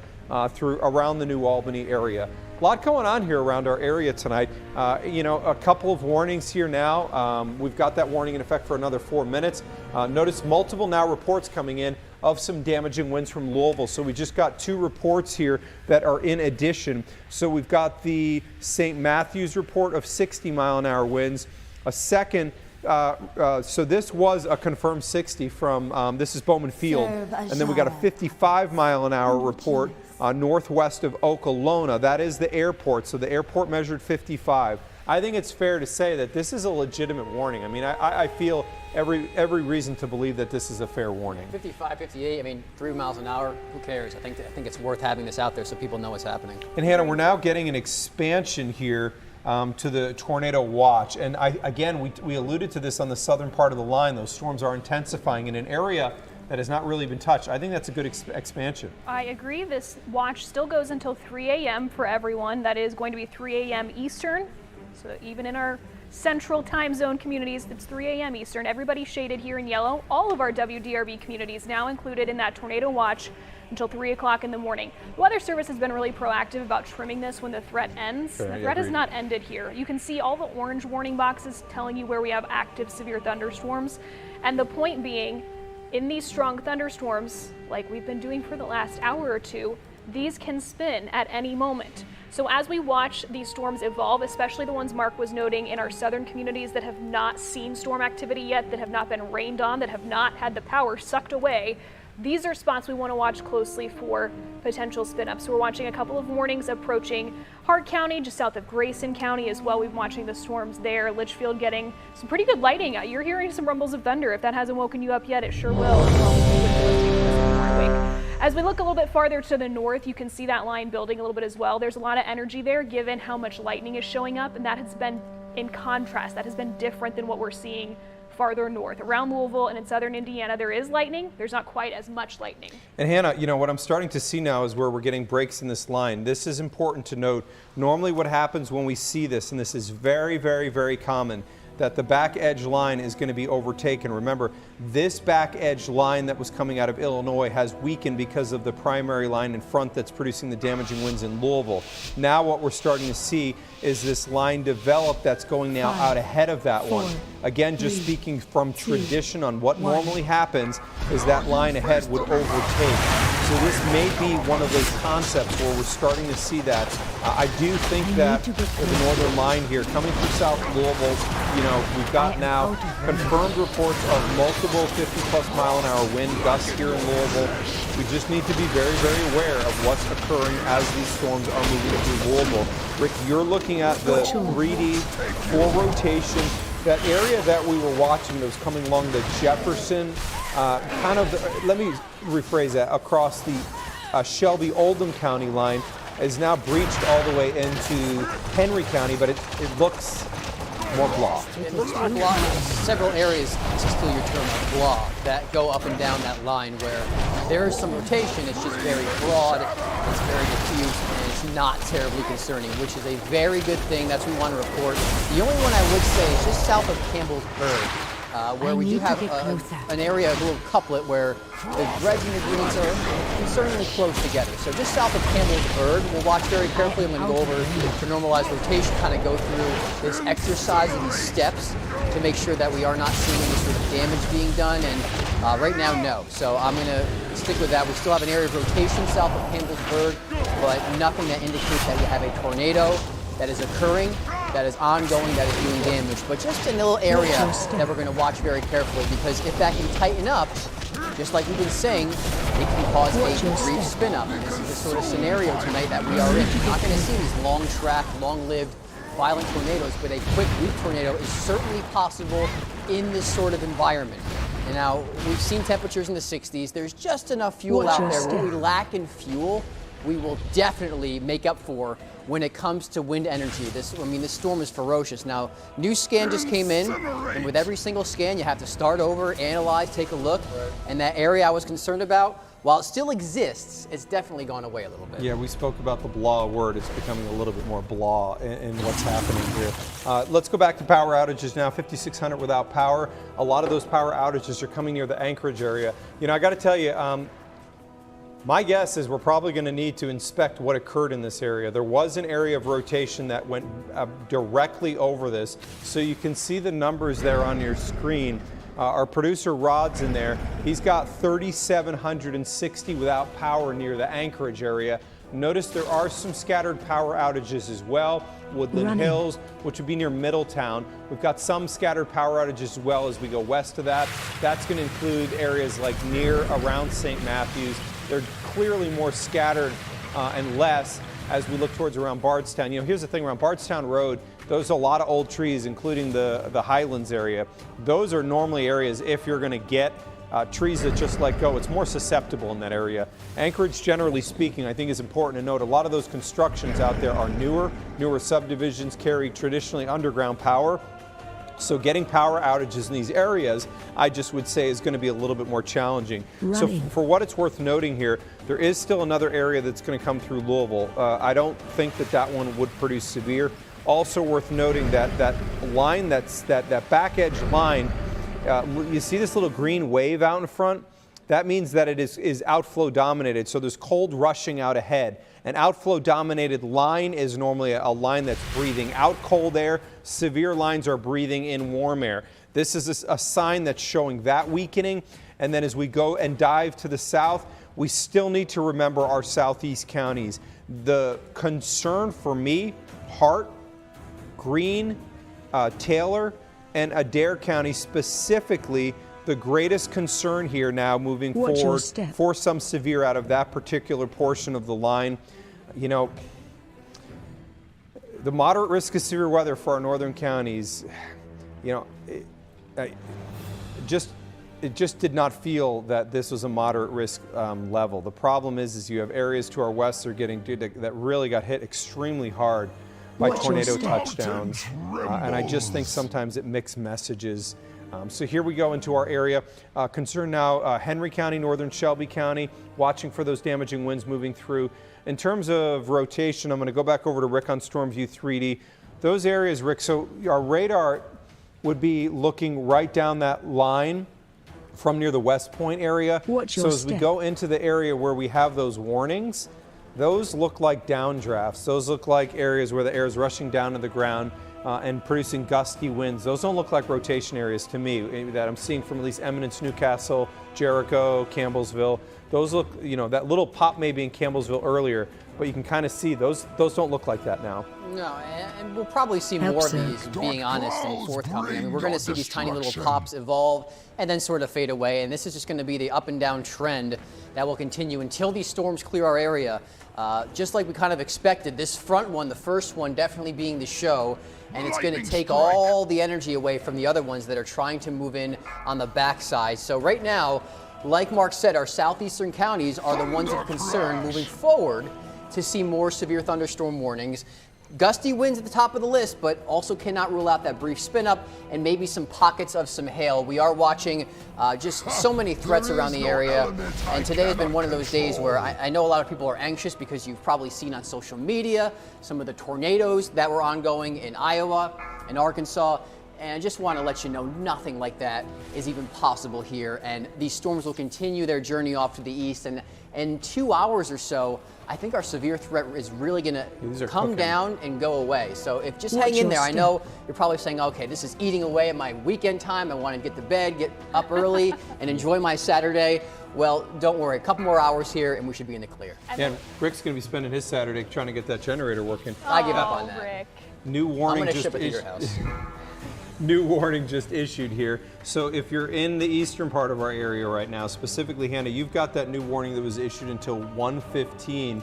through around the New Albany area. A lot going on here around our area tonight. A couple of warnings here now. We've got that warning in effect for another 4 minutes. Notice multiple now reports coming in of some damaging winds from Louisville. So we just got 2 reports here that are in addition. So we've got the St. Matthews report of 60-mile-an-hour winds. A second, so this was a confirmed 60 from, this is Bowman Field. And then we got a 55-mile-an-hour report northwest of Okolona. That is the airport. So the airport measured 55. I think it's fair to say that this is a legitimate warning. I mean, I feel every reason to believe that this is a fair warning. 55, 58, I mean, 3 miles an hour, who cares? I think it's worth having this out there so people know what's happening. And Hannah, we're now getting an expansion here to the tornado watch. And we alluded to this on the southern part of the line. Those storms are intensifying in an area that has not really been touched. I think that's a good expansion. I agree. This watch still goes until 3 a.m. for everyone. That is going to be 3 a.m. Eastern. So even in our central time zone communities, it's 3 a.m. Eastern. Everybody shaded here in yellow. All of our WDRB communities now included in that tornado watch until 3 o'clock in the morning. The Weather Service has been really proactive about trimming this when the threat ends. The threat has not ended here. You can see all the orange warning boxes telling you where we have active severe thunderstorms. And the point being, in these strong thunderstorms, like we've been doing for the last hour or two, these can spin at any moment. So as we watch these storms evolve, especially the ones Mark was noting in our southern communities that have not seen storm activity yet, that have not been rained on, that have not had the power sucked away, these are spots we want to watch closely for potential spin-ups. So we're watching a couple of warnings approaching Hart County, just south of Grayson County as well. We've been watching the storms there. Litchfield getting some pretty good lighting. You're hearing some rumbles of thunder. If that hasn't woken you up yet, it sure will. As we look a little bit farther to the north, you can see that line building a little bit as well. There's a lot of energy there given how much lightning is showing up, and that has been in contrast. That has been different than what we're seeing farther north. Around Louisville and in southern Indiana, there is lightning. There's not quite as much lightning. And Hannah, what I'm starting to see now is where we're getting breaks in this line. This is important to note. Normally what happens when we see this, and this is very, very, very common, that the back edge line is going to be overtaken. Remember, this back edge line that was coming out of Illinois has weakened because of the primary line in front that's producing the damaging winds in Louisville. Now what we're starting to see is this line develop that's going now out ahead of that one. Again, just speaking from tradition on what normally happens is that line ahead would overtake. So this may be one of those concepts where we're starting to see that. I do think that with the northern line here coming through South Louisville, we've got now confirmed reports of multiple 50-plus mile-an-hour wind gusts here in Louisville. We just need to be very, very aware of what's occurring as these storms are moving through Louisville. Rick, you're looking at the 3D 4 rotation. That area that we were watching that was coming along the Jefferson, let me rephrase that, across the Shelby-Oldham County line, is now breached all the way into Henry County, but it looks more blah. It looks more blah. Several areas, to steal your term, of blah, that go up and down that line where there is some rotation. It's just very broad, it's very diffuse, and it's not terribly concerning, which is a very good thing. That's what we want to report. The only one I would say is just south of Campbellsburg, where we do have an area, a little couplet, where the reds and the greens are concerningly close together. So just south of Campbellsburg, we'll watch very carefully. I'm going to go over to normalize rotation, kind of go through this exercise and these steps to make sure that we are not seeing any sort of damage being done. And right now, no. So I'm going to stick with that. We still have an area of rotation south of Campbellsburg, but nothing that indicates that we have a tornado that is occurring, that is ongoing, that is doing damage. But just a little area that we're going to watch very carefully, because if that can tighten up, just like we've been saying, it can cause a brief spin up. And this is the sort of scenario tonight that we are in. We're not going to see these long-tracked, long-lived, violent tornadoes, but a quick, weak tornado is certainly possible in this sort of environment. And now, we've seen temperatures in the 60s. There's just enough fuel out there. What we lack in fuel, we will definitely make up for when it comes to wind energy. This storm is ferocious. Now, new scan just came in, and with every single scan, you have to start over, analyze, take a look. And that area I was concerned about, while it still exists, it's definitely gone away a little bit. Yeah, we spoke about the blah word. It's becoming a little bit more blah in what's happening here. Let's go back to power outages now. 5,600 without power. A lot of those power outages are coming near the Anchorage area. You know, I got to tell you, my guess is we're probably going to need to inspect what occurred in this area. There was an area of rotation that went directly over this, so you can see the numbers there on your screen. Our producer Rod's in there. He's got 3,760 without power near the Anchorage area. Notice there are some scattered power outages as well. Woodland Hills, which would be near Middletown. We've got some scattered power outages as well as we go west of that. That's going to include areas like around St. Matthews. They're clearly more scattered and less as we look towards around Bardstown. You know, here's the thing, around Bardstown Road, there's a lot of old trees, including the Highlands area. Those are normally areas, if you're going to get trees that just let go, it's more susceptible in that area. Anchorage, generally speaking, I think is important to note. A lot of those constructions out there are newer subdivisions carry traditionally underground power. So getting power outages in these areas, I just would say, is going to be a little bit more challenging. So for what it's worth noting here, there is still another area that's going to come through Louisville. I don't think that one would produce severe. Also worth noting that line, that back edge line, you see this little green wave out in front? That means that it is outflow dominated. So there's cold rushing out ahead. An outflow dominated line is normally a line that's breathing out cold air. Severe lines are breathing in warm air. This is a sign that's showing that weakening. And then as we go and dive to the south, we still need to remember our southeast counties. The concern for me, Hart, Greene, Taylor, and Adair County specifically, the greatest concern here now moving forward for some severe out of that particular portion of the line. You know, the moderate risk of severe weather for our northern counties, you know, it just did not feel that this was a moderate risk level. The problem is you have areas to our west that really got hit extremely hard by tornado touchdowns. And I just think sometimes it mixed messages. So here we go into our area. Concern now, Henry County, northern Shelby County, watching for those damaging winds moving through. In terms of rotation, I'm going to go back over to Rick on StormView 3D. Those areas, Rick, so our radar would be looking right down that line from near the West Point area. So as we go into the area where we have those warnings, those look like downdrafts. Those look like areas where the air is rushing down to the ground and producing gusty winds. Those don't look like rotation areas to me that I'm seeing from at least Eminence, Newcastle, Jericho, Campbellsville. Those look, you know, that little pop maybe in Campbellsville earlier, but you can kind of see those don't look like that now. No, and we'll probably see more of these, being honest, and forthcoming. I mean, we're going to see these tiny little pops evolve and then sort of fade away, and this is just going to be the up and down trend that will continue until these storms clear our area. Just like we kind of expected, this front one, the first one, definitely being the show, and it's going to take all the energy away from the other ones that are trying to move in on the backside. So right now, like Mark said, our southeastern counties are the ones of concern moving forward. to see more severe thunderstorm warnings. Gusty winds at the top of the list, but also cannot rule out that brief spin up and maybe some pockets of some hail. We are watching just so many threats around the area, and today has been one of those days where I know a lot of people are anxious because you've probably seen on social media some of the tornadoes that were ongoing in Iowa and Arkansas. And I just want to let you know nothing like that is even possible here. And these storms will continue their journey off to the east. And in 2 hours or so, I think our severe threat is really going to come down and go away. So if just hang in there. I know you're probably saying, okay, this is eating away at my weekend time. I want to get to bed, get up early, and enjoy my Saturday. Well, don't worry. A couple more hours here, and we should be in the clear. And Rick's going to be spending his Saturday trying to get that generator working. I give up on that. Rick. New warning. I'm going to ship it to your house. New warning just issued here. So if you're in the eastern part of our area right now, specifically Hannah, you've got that new warning that was issued until 1:15.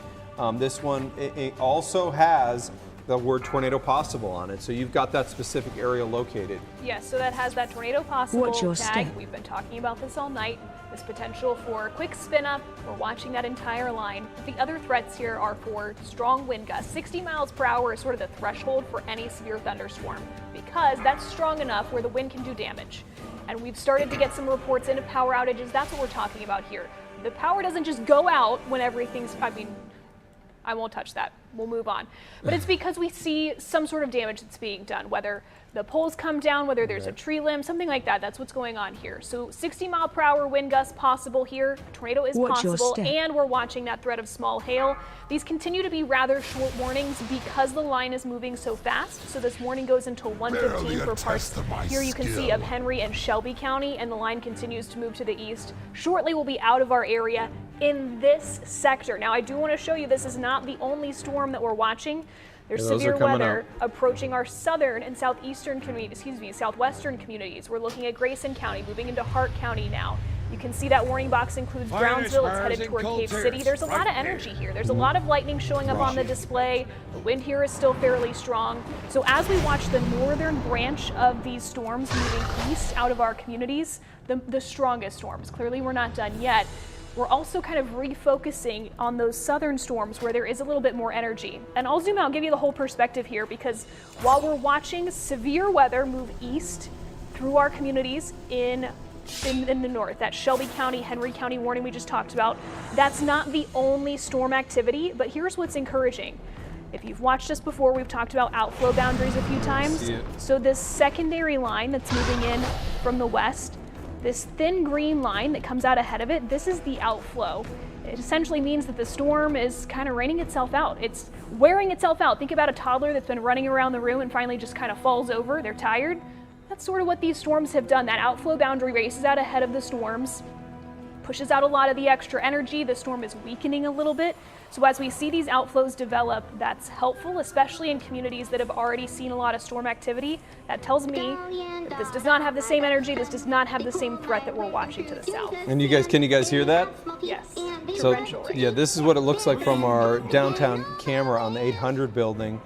This one it also has the word tornado possible on it. So you've got that specific area located. Yes, so that has that tornado possible Watch your tag. step. We've been talking about this all night. This potential for a quick spin up. We're watching that entire line. The other threats here are for strong wind gusts. 60 miles per hour is sort of the threshold for any severe thunderstorm because that's strong enough where the wind can do damage. And we've started to get some reports into power outages. That's what we're talking about here. The power doesn't just go out when everything's, I won't touch that. We'll move on. But it's because we see some sort of damage that's being done, whether the poles come down, whether there's a tree limb, something like that. That's what's going on here. So 60 mile per hour wind gusts possible here. A tornado is possible, and we're watching that threat of small hail. These continue to be rather short warnings because the line is moving so fast. So this warning goes until 1:15 for parts here you can see of Henry and Shelby County, and the line continues to move to the east. Shortly we'll be out of our area in this sector. Now I do want to show you this is not the only storm that we're watching. There's severe weather approaching our southern and southwestern communities. We're looking at Grayson County, moving into Hart County now. You can see that warning box includes Brownsville. It's headed toward Cave City. There's a lot of energy here. There's a lot of lightning showing up on the display. The wind here is still fairly strong. So as we watch the northern branch of these storms moving east out of our communities, the strongest storms, clearly we're not done yet. We're also kind of refocusing on those southern storms where there is a little bit more energy. And I'll zoom out and give you the whole perspective here because while we're watching severe weather move east through our communities in the north, that Shelby County, Henry County warning we just talked about, that's not the only storm activity, but here's what's encouraging. If you've watched us before, we've talked about outflow boundaries a few times. So this secondary line that's moving in from the west, this thin green line that comes out ahead of it, this is the outflow. It essentially means that the storm is kind of raining itself out. It's wearing itself out. Think about a toddler that's been running around the room and finally just kind of falls over. They're tired. That's sort of what these storms have done. That outflow boundary races out ahead of the storms, pushes out a lot of the extra energy. The storm is weakening a little bit. So as we see these outflows develop, that's helpful, especially in communities that have already seen a lot of storm activity. That tells me that this does not have the same energy, this does not have the same threat that we're watching to the south. And can you guys hear that? Yes. So yeah, this is what it looks like from our downtown camera on the 800 building.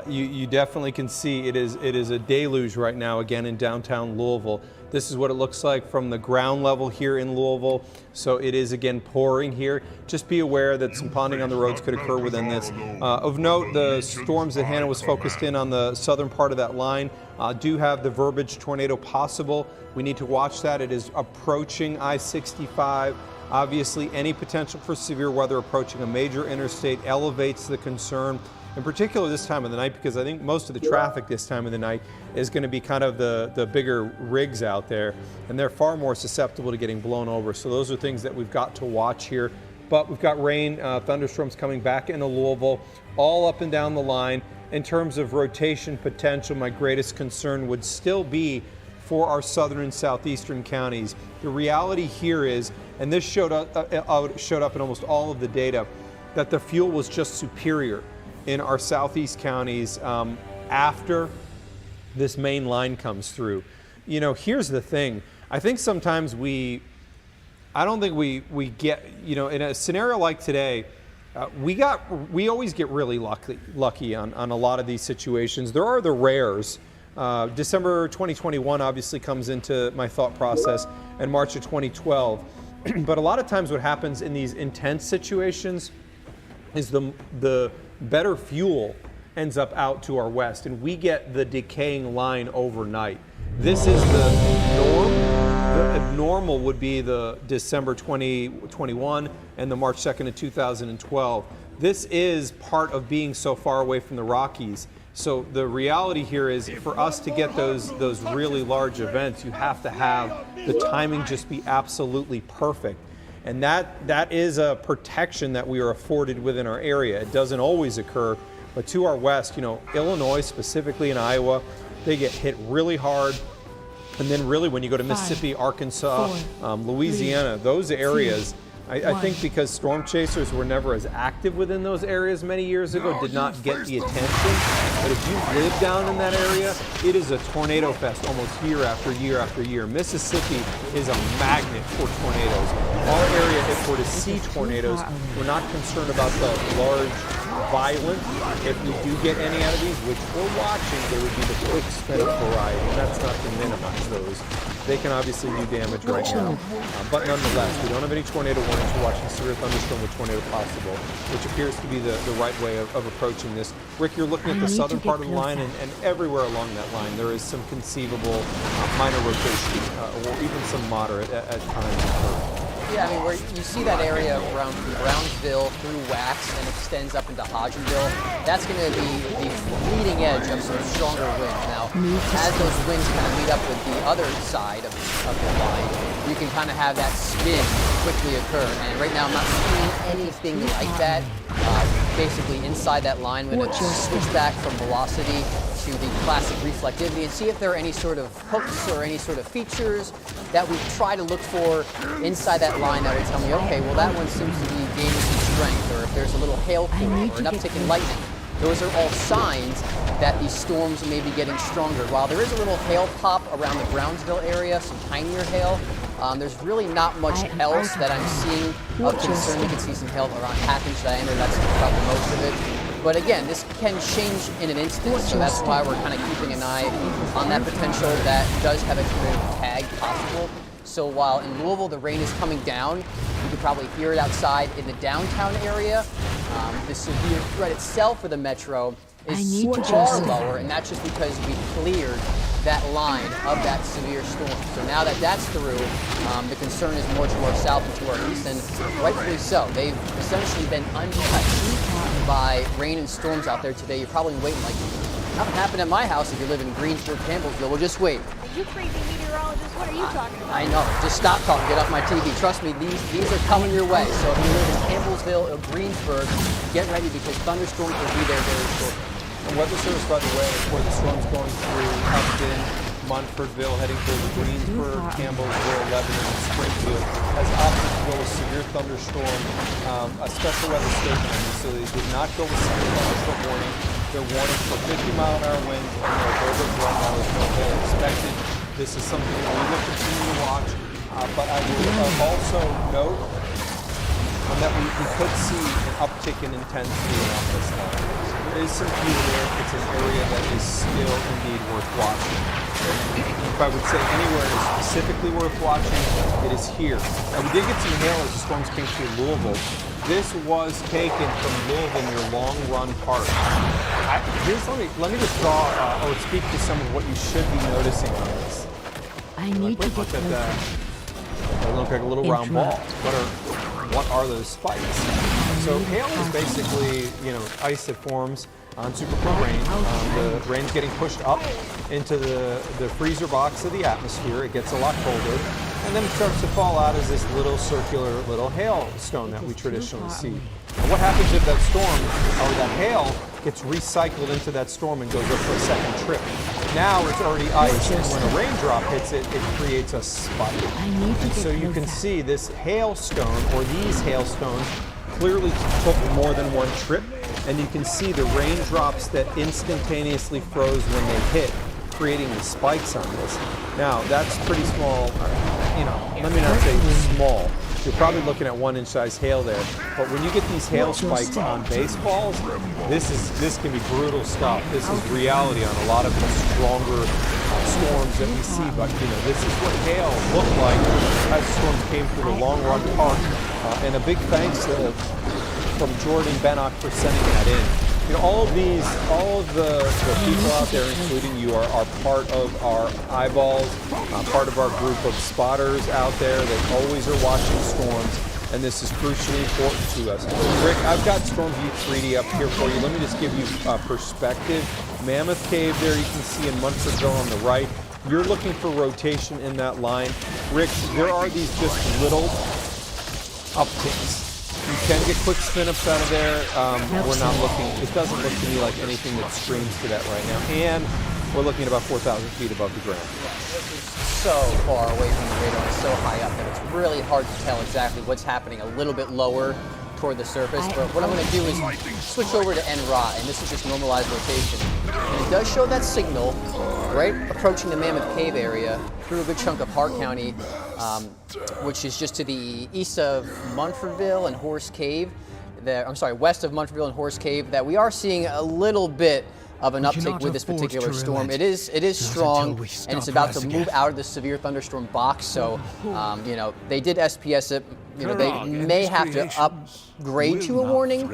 You definitely can see it is a deluge right now again in downtown Louisville. This is what it looks like from the ground level here in Louisville. So it is again pouring here. Just be aware that some ponding on the roads could occur within this. Of note, the storms that Hannah was focused in on the southern part of that line do have the verbiage tornado possible. We need to watch that. It is approaching I-65. Obviously, any potential for severe weather approaching a major interstate elevates the concern. In particular this time of the night, because I think most of the traffic this time of the night is going to be kind of the bigger rigs out there, and they're far more susceptible to getting blown over. So those are things that we've got to watch here. But we've got rain, thunderstorms coming back into Louisville, all up and down the line. In terms of rotation potential, my greatest concern would still be for our southern and southeastern counties. The reality here is, and this showed up in almost all of the data, that the fuel was just superior in our southeast counties after this main line comes through. You know, here's the thing. I think sometimes we get, you know, in a scenario like today, we always get really lucky on a lot of these situations. There are the rares. December 2021 obviously comes into my thought process, and March of 2012. But a lot of times what happens in these intense situations, is the better fuel ends up out to our west, and we get the decaying line overnight. This is the norm. The abnormal would be the December 2021 and the March 2nd of 2012. This is part of being so far away from the Rockies. So the reality here is, for us to get those really large events, you have to have the timing just be absolutely perfect. And that is a protection that we are afforded within our area. It doesn't always occur, but to our west, Illinois, specifically in Iowa, they get hit really hard. And then really when you go to Mississippi, Arkansas, Louisiana, those areas, I think because storm chasers were never as active within those areas many years ago, did not get the attention. But if you live down in that area, it is a tornado fest almost year after year after year. Mississippi is a magnet for tornadoes. Our area, if we're to see tornadoes, we're not concerned about the large, violent. If we do get any out of these, which we're watching, they would be the quick sped up variety, and that's not to minimize those. They can obviously do damage right now, but nonetheless, we don't have any tornado warnings. We're watching severe thunderstorm with tornado possible, which appears to be the right way of approaching this. Rick, you're looking at the southern part of the line, and everywhere along that line there is some conceivable minor rotation, or even some moderate at times. Yeah, I mean, where you see that area around Brownsville through Wax and extends up into Hodgenville, that's going to be the leading edge of some stronger winds. Now, as those winds kind of meet up with the other side of the line, you can kind of have that spin quickly occur. And right now, I'm not seeing anything like that. Basically, inside that line, we're going to switch back from velocity to the classic reflectivity and see if there are any sort of hooks or any sort of features that we try to look for inside that line that would tell me, okay, well, that one seems to be gaining some strength, or if there's a little hail fall or an uptick in lightning. Those are all signs that these storms may be getting stronger. While there is a little hail pop around the Brownsville area, some tinier hail, there's really not much else that I'm seeing of concern. You can see some hail around half-inch diameter. That's probably most of it. But again, this can change in an instant, so that's why we're kind of keeping an eye on that potential that does have a cumulative tag possible. So while in Louisville the rain is coming down, you can probably hear it outside in the downtown area. The severe threat itself for the metro is far lower, and that's just because we cleared that line of that severe storm. So now that that's through, the concern is more to our south and to our east, and rightfully so. They've essentially been untouched by rain and storms out there today. You're probably waiting like, nothing happened at my house if you live in Greensburg, Campbellsville. Well, just wait. You crazy meteorologist, what are you talking about? I know. Just stop talking. Get off my TV. Trust me, these are coming your way. So if you live in Campbellsville or Greensburg, get ready because thunderstorms will be there very shortly. And Weather Service, by the way, where the storm's going through Upton, Munfordville, heading towards Greensburg, Campbellsville, Lebanon, and Springfield, has opted to go with severe thunderstorm, a special weather statement. So they did not go with severe thunderstorm warning. They're warning for 50-mile-an-hour winds, and they're over right now. There's no hail expected. This is something that we will continue to watch. But I will also note that we could see an uptick in intensity on this line. There is some heat there. It's an area that is still indeed worth watching. If I would say anywhere it is specifically worth watching, it is here. Now, we did get some hail as the storms came through Louisville. This was taken from Louisville near Long Run Park. Let me just draw or speak to some of what you should be noticing on this. I need to look at that. They look like a little round ball. What are those spikes? So hail is basically, ice that forms on super cool rain. The rain's getting pushed up into the freezer box of the atmosphere. It gets a lot colder, and then it starts to fall out as this little circular little hailstone that we traditionally see. And what happens if that storm or that hail gets recycled into that storm and goes up for a second trip? Now it's already ice, and when a raindrop hits it, it creates a spike. And so you can see this hailstone, or these hailstones, clearly took more than one trip, and you can see the raindrops that instantaneously froze when they hit, creating the spikes on this. Now, that's pretty small, let me not say small. You're probably looking at 1-inch size hail there. But when you get these hail spikes on baseballs, this can be brutal stuff. This is reality on a lot of the stronger storms that we see. But this is what hail looked like as storms came through the Long Run Park. And a big thanks to from Jordan Bannock for sending that in. You know, all of the people out there, including you, are part of our eyeballs, part of our group of spotters out there that always are watching storms, and this is crucially important to us. Rick, I've got StormView 3D up here for you. Let me just give you perspective. Mammoth Cave there, you can see in Munfordville on the right. You're looking for rotation in that line. Rick, there are these just little upticks. You can get quick spin-ups out of there. We're not looking, it doesn't look to me like anything that screams to that right now. And we're looking at about 4,000 feet above the ground. This is so far away from the radar, so high up that it's really hard to tell exactly what's happening a little bit lower toward the surface. But what I'm going to do is switch over to NROT, and this is just normalized rotation. And it does show that signal right approaching the Mammoth Cave area through a good chunk of Hart County, which is just to the east of Munfordville and Horse Cave. West of Munfordville and Horse Cave. That we are seeing a little bit of an uptick with this particular storm. It is strong, and it's about to move out of the severe thunderstorm box. So, you know, they did SPS it. You know, they may have to upgrade to a warning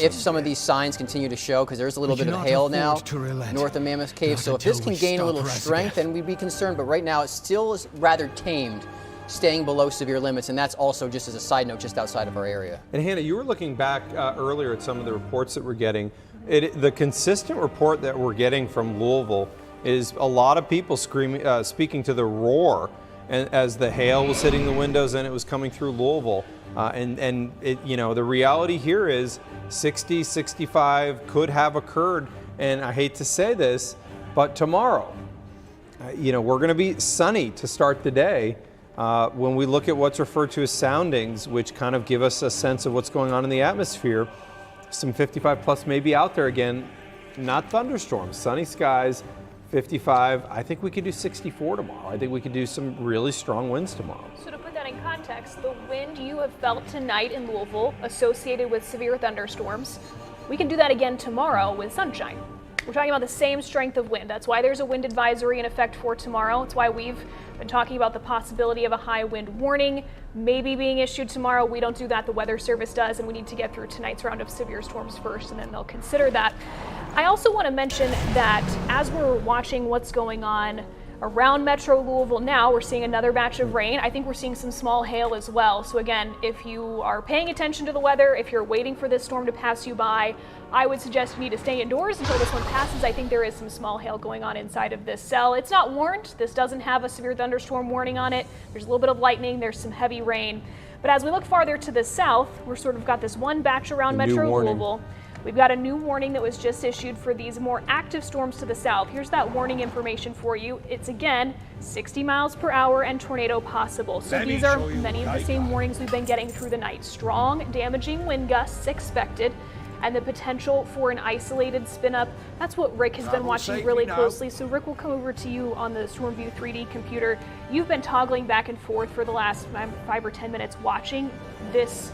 if some of these signs continue to show, because there's a little bit of hail now north of Mammoth Cave. So if this can gain a little strength, then we'd be concerned. But right now, it still is rather tamed, staying below severe limits, and that's also, just as a side note, just outside of our area. And Hannah, you were looking back earlier at some of the reports that we're getting. The consistent report that we're getting from Louisville is a lot of people speaking to the roar, and as the hail was hitting the windows and it was coming through Louisville. And you know, the reality here is 60, 65 could have occurred, and I hate to say this, but tomorrow, you know, we're going to be sunny to start the day. When we look at what's referred to as soundings, which kind of give us a sense of what's going on in the atmosphere, some 55 plus may be out there again, not thunderstorms, sunny skies, 55. I think we could do 64 tomorrow. I think we could do some really strong winds tomorrow. So to put that in context, the wind you have felt tonight in Louisville associated with severe thunderstorms, we can do that again tomorrow with sunshine. We're talking about the same strength of wind. That's why there's a wind advisory in effect for tomorrow. It's why we've been talking about the possibility of a high wind warning maybe being issued tomorrow. We don't do that, the Weather Service does, and we need to get through tonight's round of severe storms first, and then they'll consider that. I also want to mention that as we're watching what's going on around Metro Louisville now, we're seeing another batch of rain. I think we're seeing some small hail as well. So again, if you are paying attention to the weather, if you're waiting for this storm to pass you by, I would suggest you need to stay indoors until this one passes. I think there is some small hail going on inside of this cell. It's not warned. This doesn't have a severe thunderstorm warning on it. There's a little bit of lightning. There's some heavy rain. But as we look farther to the south, we're sort of got this one batch around Metro Louisville. We've got a new warning that was just issued for these more active storms to the south. Here's that warning information for you. It's again 60 miles per hour and tornado possible. So these are many of the same warnings we've been getting through the night. Strong, damaging wind gusts expected, and the potential for an isolated spin up. That's what Rick has been watching really closely. So Rick, will come over to you on the StormView 3D computer. You've been toggling back and forth for the last 5 or 10 minutes watching this.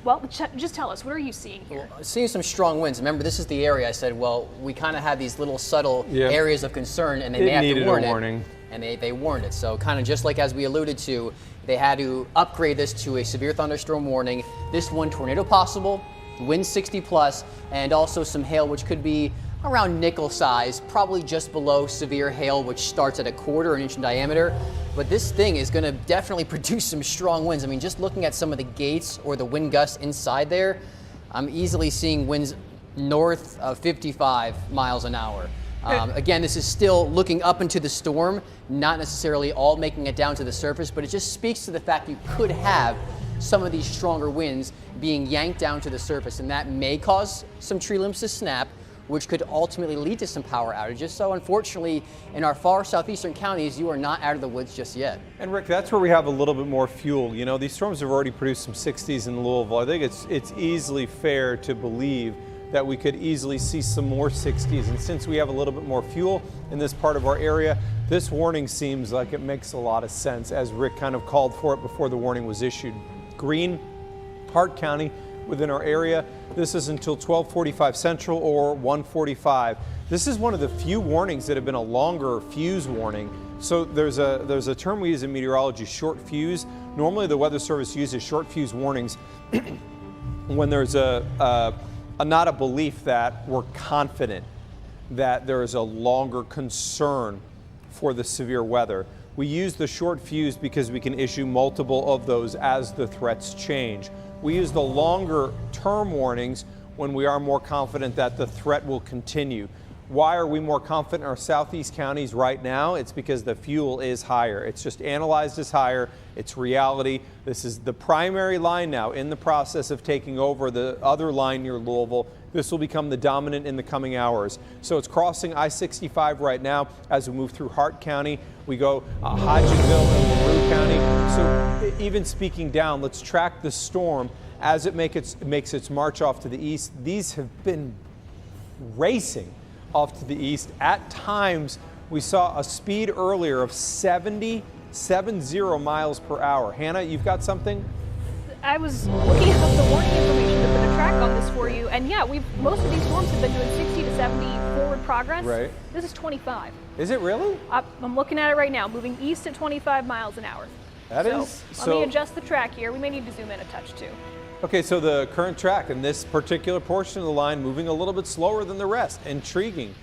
Well, just tell us, what are you seeing here? Well, seeing some strong winds. Remember, this is the area I said, well, we kind of had these little subtle areas of concern, and they may have to warn it. And they warned it. So kind of just like as we alluded to, they had to upgrade this to a severe thunderstorm warning. This one, tornado possible, wind 60 plus, and also some hail, which could be around nickel size, probably just below severe hail, which starts at 1/4 inch in diameter. But this thing is going to definitely produce some strong winds. I mean, just looking at some of the gates or the wind gusts inside there, I'm easily seeing winds north of 55 miles an hour. Again, this is still looking up into the storm, not necessarily all making it down to the surface, but it just speaks to the fact you could have some of these stronger winds being yanked down to the surface, and that may cause some tree limbs to snap, which could ultimately lead to some power outages. So unfortunately, in our far southeastern counties, you are not out of the woods just yet. And Rick, that's where we have a little bit more fuel. You know, these storms have already produced some 60s in Louisville. I think it's easily fair to believe that we could easily see some more 60s. And since we have a little bit more fuel in this part of our area, this warning seems like it makes a lot of sense, as Rick kind of called for it before the warning was issued. Green, Hart County, within our area. This is until 12:45 Central or 1:45. This is one of the few warnings that have been a longer fuse warning. So there's a term we use in meteorology, short fuse. Normally the Weather Service uses short fuse warnings when there's not a belief that we're confident that there is a longer concern for the severe weather. We use the short fuse because we can issue multiple of those as the threats change. We use the longer term warnings when we are more confident that the threat will continue. Why are we more confident in our southeast counties right now? It's because the fuel is higher. It's just analyzed as higher. It's reality. This is the primary line now in the process of taking over the other line near Louisville. This will become the dominant in the coming hours. So it's crossing I-65 right now as we move through Hart County. We go Hodgenville and LaRue County. So even speaking down, let's track the storm as it makes its march off to the east. These have been racing off to the east. At times, we saw a speed earlier of 70 miles per hour. Hannah, you've got something? I was looking up the warning information to put a track on this for you, and yeah, most of these storms have been doing 60 to 70 forward progress. Right. This is 25. Is it really? I'm looking at it right now, moving east at 25 miles an hour. Let me adjust the track here. We may need to zoom in a touch too. Okay, so the current track in this particular portion of the line moving a little bit slower than the rest. Intriguing.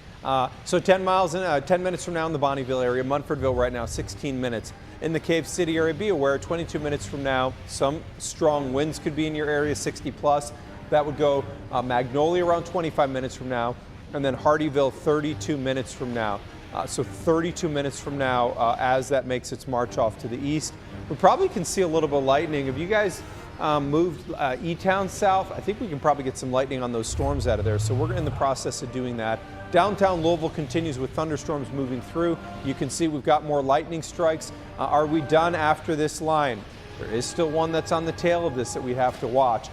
So 10 minutes from now in the Bonneville area, Munfordville right now, 16 minutes. In the Cave City area, be aware, 22 minutes from now, some strong winds could be in your area, 60 plus. That would go Magnolia around 25 minutes from now, and then Hardyville 32 minutes from now. So 32 minutes from now, as that makes its march off to the east. We probably can see a little bit of lightning. If you guys moved E-Town south, I think we can probably get some lightning on those storms out of there. So we're in the process of doing that. Downtown Louisville continues with thunderstorms moving through. You can see we've got more lightning strikes. Are we done after this line? There is still one that's on the tail of this that we have to watch.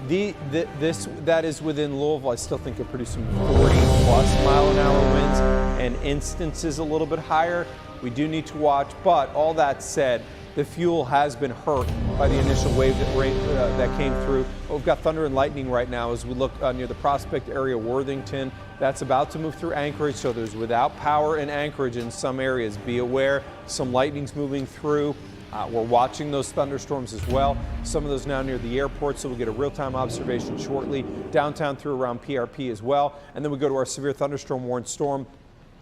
This that is within Louisville, I still think they're producing 40+ mile-an-hour winds, and instances a little bit higher. We do need to watch, but all that said, the fuel has been hurt by the initial wave that came through. We've got thunder and lightning right now as we look near the Prospect area, Worthington. That's about to move through Anchorage, so there's without power in Anchorage in some areas. Be aware, some lightning's moving through. We're watching those thunderstorms as well. Some of those now near the airport, so we'll get a real-time observation shortly. Downtown through around PRP as well. And then we go to our severe thunderstorm warned storm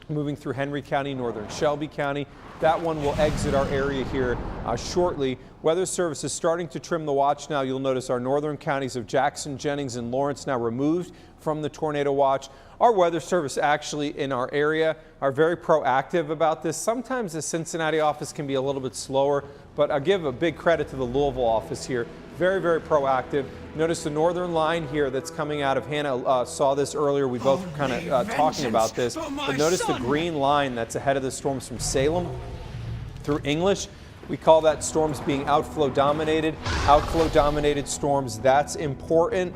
moving through Henry County, northern Shelby County. That one will exit our area here shortly. Weather Service is starting to trim the watch now. You'll notice our northern counties of Jackson, Jennings, and Lawrence now removed from the tornado watch. Our Weather Service actually in our area are very proactive about this. Sometimes the Cincinnati office can be a little bit slower, but I'll give a big credit to the Louisville office here. Very, very proactive. Notice the northern line here that's coming out of Hannah saw this earlier. We both were kind of talking about this. But notice the green line that's ahead of the storms from Salem through English. We call that storms being outflow dominated. Outflow dominated storms, that's important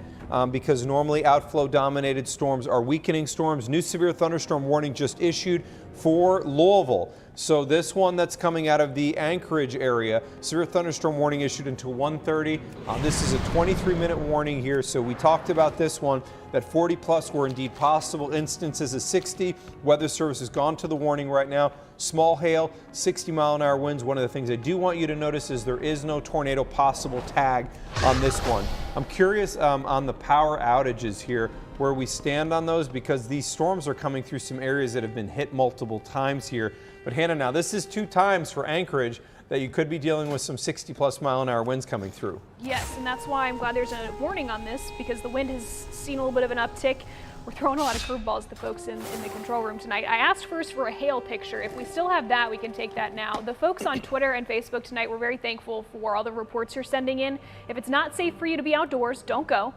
because normally outflow dominated storms are weakening storms. New severe thunderstorm warning just issued for Louisville. So this one that's coming out of the Anchorage area, severe thunderstorm warning issued until 1:30. This is a 23-minute warning here. So we talked about this one, that 40 plus were indeed possible. Instances of 60. Weather Service has gone to the warning right now. Small hail, 60-mile-an-hour winds. One of the things I do want you to notice is there is no tornado possible tag on this one. I'm curious on the power outages here, where we stand on those, because these storms are coming through some areas that have been hit multiple times here. But Hannah, now this is 2 times for Anchorage that you could be dealing with some 60+ mile-an-hour winds coming through. Yes, and that's why I'm glad there's a warning on this, because the wind has seen a little bit of an uptick. We're throwing a lot of curveballs to the folks in the control room tonight. I asked first for a hail picture. If we still have that, we can take that now. The folks on Twitter and Facebook tonight, we're very thankful for all the reports you're sending in. If it's not safe for you to be outdoors, don't go.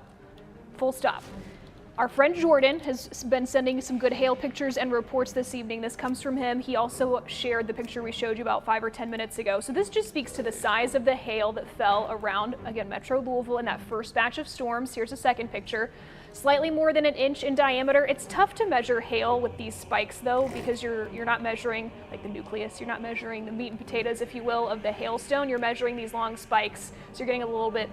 Full stop. Our friend Jordan has been sending some good hail pictures and reports this evening. This comes from him. He also shared the picture we showed you about 5 or 10 minutes ago. So this just speaks to the size of the hail that fell around, again, Metro Louisville in that first batch of storms. Here's a second picture. Slightly more than 1 inch in diameter. It's tough to measure hail with these spikes though, because you're not measuring like the nucleus, you're not measuring the meat and potatoes, if you will, of the hailstone. You're measuring these long spikes, so you're getting a little bit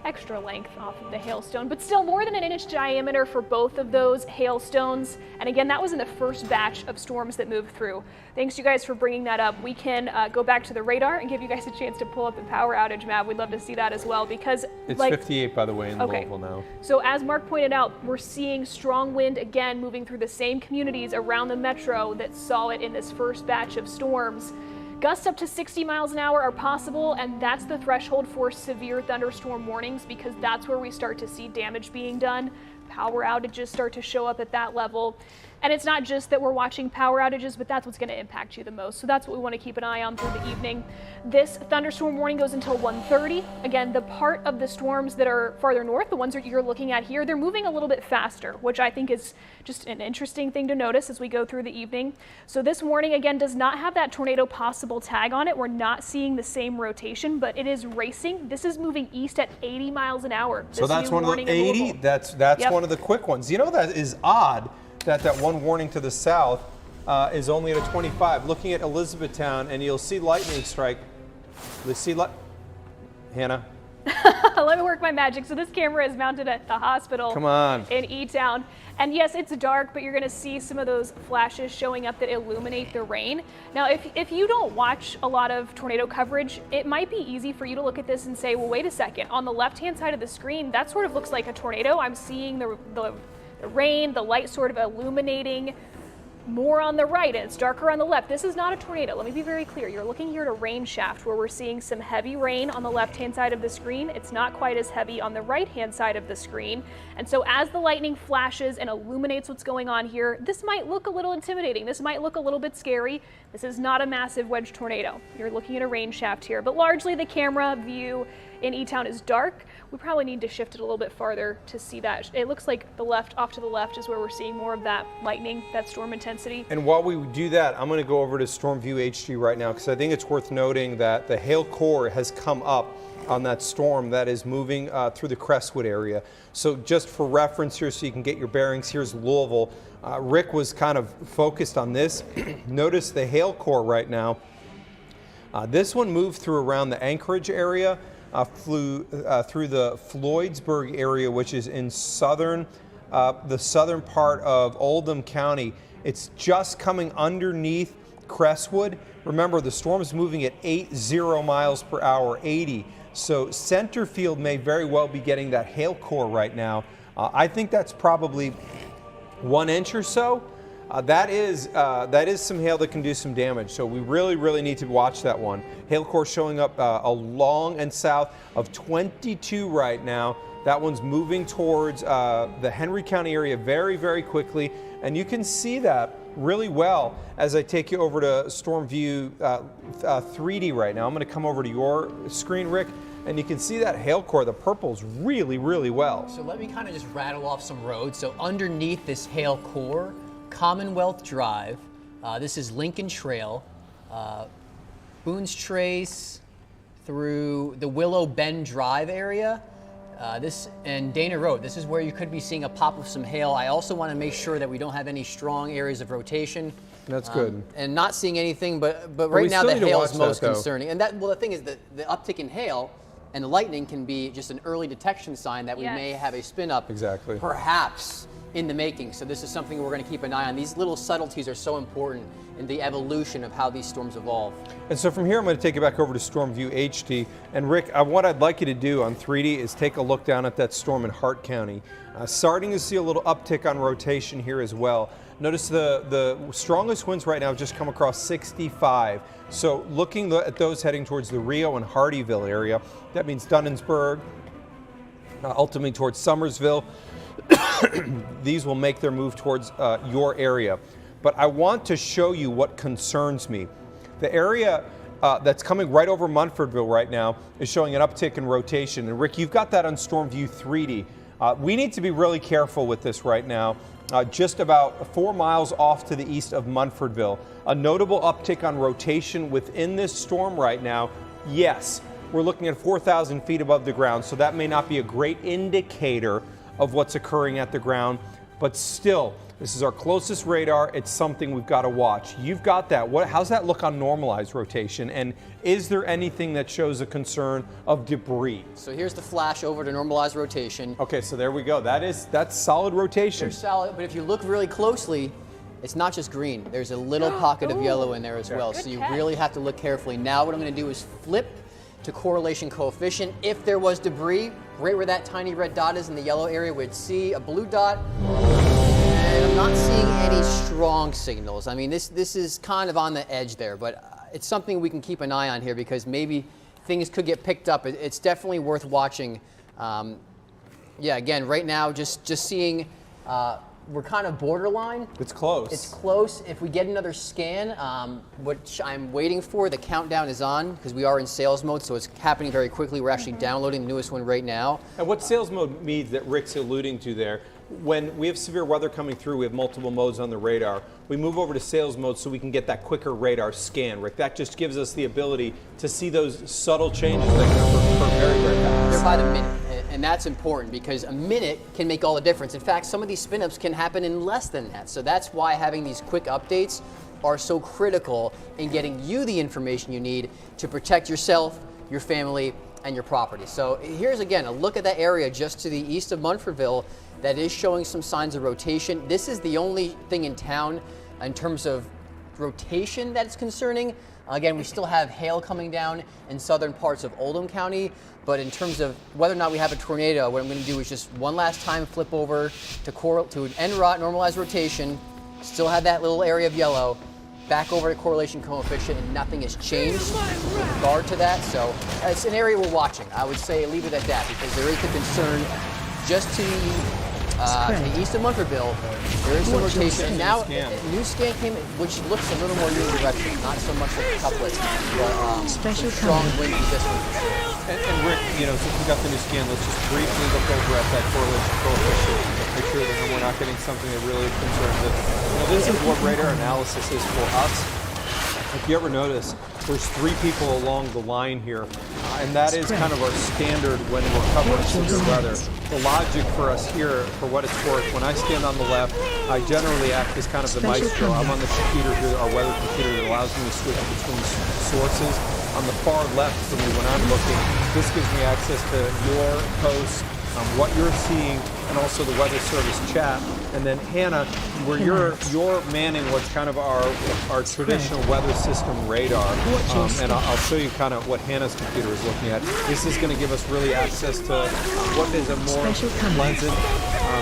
extra length off of the hailstone, but still more than an inch diameter for both of those hailstones. And again, that was in the first batch of storms that moved through. Thanks you guys for bringing that up. We can go back to the radar and give you guys a chance to pull up the power outage map. We'd love to see that as well, because it's 58, by the way, in Louisville now. So as Mark pointed out, we're seeing strong wind again moving through the same communities around the metro that saw it in this first batch of storms. Gusts up to 60 miles an hour are possible, and that's the threshold for severe thunderstorm warnings, because that's where we start to see damage being done. Power outages start to show up at that level. And it's not just that we're watching power outages, but that's what's going to impact you the most. So that's what we want to keep an eye on through the evening. This thunderstorm warning goes until 1:30. Again, the part of the storms that are farther north, the ones that you're looking at here, they're moving a little bit faster, which I think is just an interesting thing to notice as we go through the evening. So this warning, again, does not have that tornado possible tag on it. We're not seeing the same rotation, but it is racing. This is moving east at 80 miles an hour. So that's one of the 80. That's yep. One of the quick ones. You know, that is odd. That one warning to the south is only at a 25. Looking at Elizabethtown, and you'll see lightning strike. Let's see, Hannah. Let me work my magic. So this camera is mounted at the hospital. Come on. In E-Town. And yes, it's dark, but you're going to see some of those flashes showing up that illuminate the rain. Now, if you don't watch a lot of tornado coverage, it might be easy for you to look at this and say, well, wait a second. On the left-hand side of the screen, that sort of looks like a tornado. I'm seeing the rain, the light sort of illuminating more on the right, and it's darker on the left. This is not a tornado. Let me be very clear. You're looking here at a rain shaft where we're seeing some heavy rain on the left-hand side of the screen. It's not quite as heavy on the right-hand side of the screen. And so as the lightning flashes and illuminates what's going on here, this might look a little intimidating. This might look a little bit scary. This is not a massive wedge tornado. You're looking at a rain shaft here, but largely the camera view in E-Town is dark. We probably need to shift it a little bit farther to see that. It looks like off to the left is where we're seeing more of that lightning, that storm intensity. And while we do that, I'm going to go over to StormView HD right now, because I think it's worth noting that the hail core has come up on that storm that is moving through the Crestwood area. So just for reference here, so you can get your bearings, here's Louisville. Rick was kind of focused on this. Notice the hail core right now. This one moved through around the Anchorage area. Flew through the Floydsburg area, which is in the southern part of Oldham County. It's just coming underneath Crestwood. Remember, the storm is moving at 80 miles per hour, 80. So center field may very well be getting that hail core right now. I think that's probably 1 inch or so. That is some hail that can do some damage, so we really need to watch that one. Hail core showing up along and south of 22 right now. That one's moving towards the Henry County area very quickly, and you can see that really well as I take you over to StormView 3D right now. I'm going to come over to your screen, Rick, and you can see that hail core, the purple's really well. So let me kind of just rattle off some roads. So underneath this hail core, Commonwealth Drive, this is Lincoln Trail, Boone's Trace through the Willow Bend Drive area, and Dana Road. This is where you could be seeing a pop of some hail. I also want to make sure that we don't have any strong areas of rotation. That's good. And not seeing anything, but right now the hail is most concerning. And well, the thing is that the uptick in hail and the lightning can be just an early detection sign that we may have a spin up. Exactly. Perhaps in the making. So this is something we're going to keep an eye on. These little subtleties are so important in the evolution of how these storms evolve. And so from here, I'm going to take you back over to StormView HD. And Rick, what I'd like you to do on 3D is take a look down at that storm in Hart County. Starting to see a little uptick on rotation here as well. Notice the strongest winds right now have just come across 65. So looking at those heading towards the Rio and Hardyville area, that means Dunnensburg, ultimately towards Summersville. These will make their move towards your area. But I want to show you what concerns me. The area that's coming right over Munfordville right now is showing an uptick in rotation. And Rick, you've got that on StormView 3D. We need to be really careful with this right now. Just about 4 miles off to the east of Munfordville. A notable uptick on rotation within this storm right now. Yes, we're looking at 4,000 feet above the ground, so that may not be a great indicator of what's occurring at the ground. but still, this is our closest radar. It's something we've got to watch. You've got that. How's that look on normalized rotation? And is there anything that shows a concern of debris? So here's the flash over to normalized rotation. Okay, so there we go. That's solid rotation. They're solid, but if you look really closely, it's not just green. There's a little pocket of yellow in there as well. So you really have to look carefully. Now what I'm going to do is flip to correlation coefficient. If there was debris, right where that tiny red dot is in the yellow area, we'd see a blue dot. And I'm not seeing any strong signals. I mean, this is kind of on the edge there, but it's something we can keep an eye on here because maybe things could get picked up. It's definitely worth watching. Yeah, again, right now, just seeing, we're kind of borderline. It's close. It's close. If we get another scan, which I'm waiting for, the countdown is on because we are in sales mode, so it's happening very quickly. We're actually downloading the newest one right now. And what sales mode means that Rick's alluding to there, when we have severe weather coming through, we have multiple modes on the radar. We move over to sales mode so we can get that quicker radar scan, Rick. That just gives us the ability to see those subtle changes that can occur very, very fast. They're by the minute, and that's important because a minute can make all the difference. In fact, some of these spin-ups can happen in less than that. So that's why having these quick updates are so critical in getting you the information you need to protect yourself, your family, and your property. So here's again a look at that area just to the east of Munfordville that is showing some signs of rotation. This is the only thing in town in terms of rotation that's concerning. Again, we still have hail coming down in southern parts of Oldham County, but in terms of whether or not we have a tornado, what I'm going to do is just one last time flip over to NROT, normalized rotation, still have that little area of yellow, back over to correlation coefficient, and nothing has changed with regard to that. So it's an area we're watching. I would say leave it at that because there is the concern just to the east of Munfordville. There is some rotation. And now a new scan came in, which looks a little more unidirectional, not so much like a couplet, but Special strong wind resistance for sure. And Rick, since we got the new scan, let's just briefly look over at that correlation coefficient to make sure that we're not getting something that really concerns us. This is what radar analysis is for us. If you ever notice, there's 3 people along the line here, and that is kind of our standard when we're covering severe weather. The logic for us here, for what it's worth, when I stand on the left, I generally act as kind of the maestro. I'm on the computer here, our weather computer that allows me to switch between sources. On the far left for me when I'm looking, this gives me access to your posts, what you're seeing, and also the Weather Service chat. And then Hannah, where you're manning what's kind of our traditional weather system radar. And I'll show you kind of what Hannah's computer is looking at. This is going to give us really access to what is a more pleasant,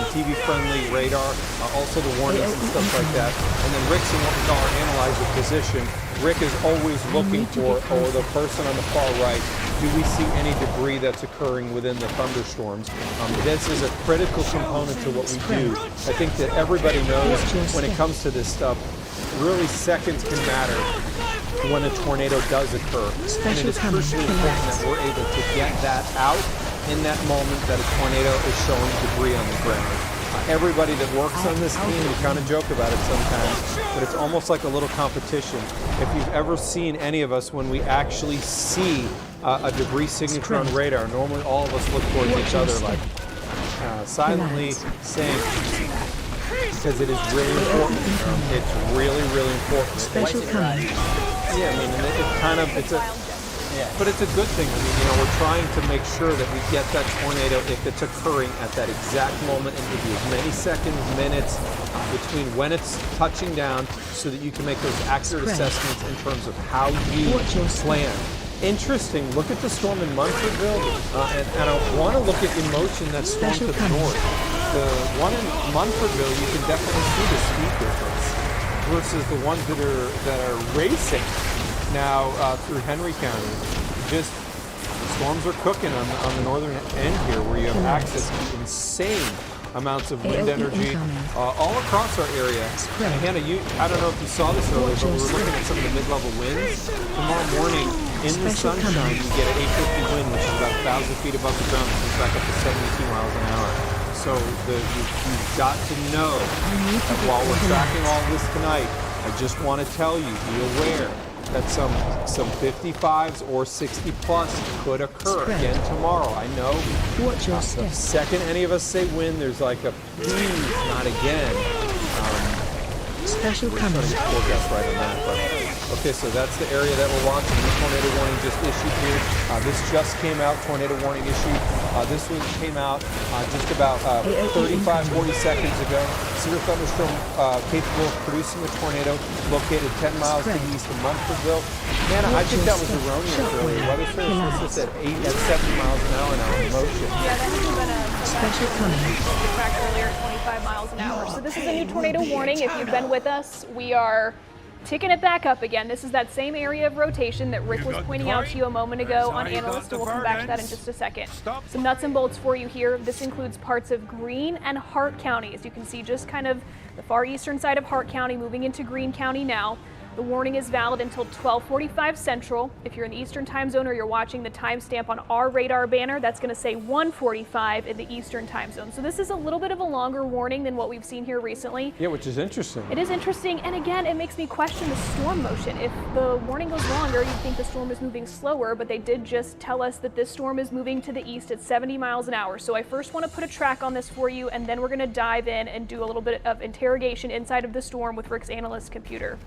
TV-friendly radar, also the warnings and stuff like that. And then Rick's in what we call our analyzer position. Rick is always looking for, or the person on the far right, do we see any debris that's occurring within the thunderstorms? This is a critical component to what we do. I think that everybody knows when it comes to this stuff, really seconds can matter when a tornado does occur. And it is crucially important that we're able to get that out in that moment that a tornado is showing debris on the ground. Everybody that works on this team, we kind of joke about it sometimes, but it's almost like a little competition. If you've ever seen any of us when we actually see a debris signature on radar, normally all of us look towards each other like silently saying, because it is really important. It's really, really important. Yeah, I mean, but it's a good thing. I mean, we're trying to make sure that we get that tornado if it's occurring at that exact moment and give you as many seconds, minutes between when it's touching down so that you can make those accurate assessments in terms of how you plan. Interesting. Look at the storm in Munfordville, and I want to look at in motion that storm to the north. The one in Munfordville, you can definitely see the speed difference versus the ones that are racing now through Henry County. Just storms are cooking on the northern end here, where you have access to insane amounts of wind energy all across our area. And Hannah, I don't know if you saw this earlier, but we were looking at some of the mid-level winds. Tomorrow morning, in the sunshine, you get an 850 wind, which is about 1,000 feet above the ground, which is back up to 72 miles an hour. So you've got to know that while we're tracking all this tonight, I just want to tell you, be aware that some 55s or 60 plus could occur again tomorrow. I know. Watch your The step. second any of us say win, there's like a please not again. Special We're trying to coming. get forecast right on that, but okay, so that's the area that we're watching. The tornado warning just issued here. This just came out. Tornado warning issued. This one came out just about 35, 40 seconds ago. Severe thunderstorm capable of producing a tornado located 10 miles to the east of Munfordville. Nana, I think that was erroneous earlier. Weather service lists us at 70 miles an hour now in motion. Yeah, that hasn't been a Special coming. track earlier at 25 miles an hour. So this is a new tornado warning. If you've been with us, we are ticking it back up again. This is that same area of rotation that Rick was pointing out to you a moment ago on Analyst, and we'll come back to that in just a second. Some nuts and bolts for you here. This includes parts of Greene and Hart County. As you can see, just kind of the far eastern side of Hart County, moving into Greene County now. The warning is valid until 12:45 Central. If you're in the Eastern Time Zone or you're watching the timestamp on our radar banner, that's going to say 1:45 in the Eastern Time Zone. So this is a little bit of a longer warning than what we've seen here recently. Yeah, which is interesting. It is interesting, and again, it makes me question the storm motion. If the warning goes longer, you'd think the storm is moving slower, but they did just tell us that this storm is moving to the east at 70 miles an hour. So I first want to put a track on this for you, and then we're going to dive in and do a little bit of interrogation inside of the storm with Rick's Analyst computer.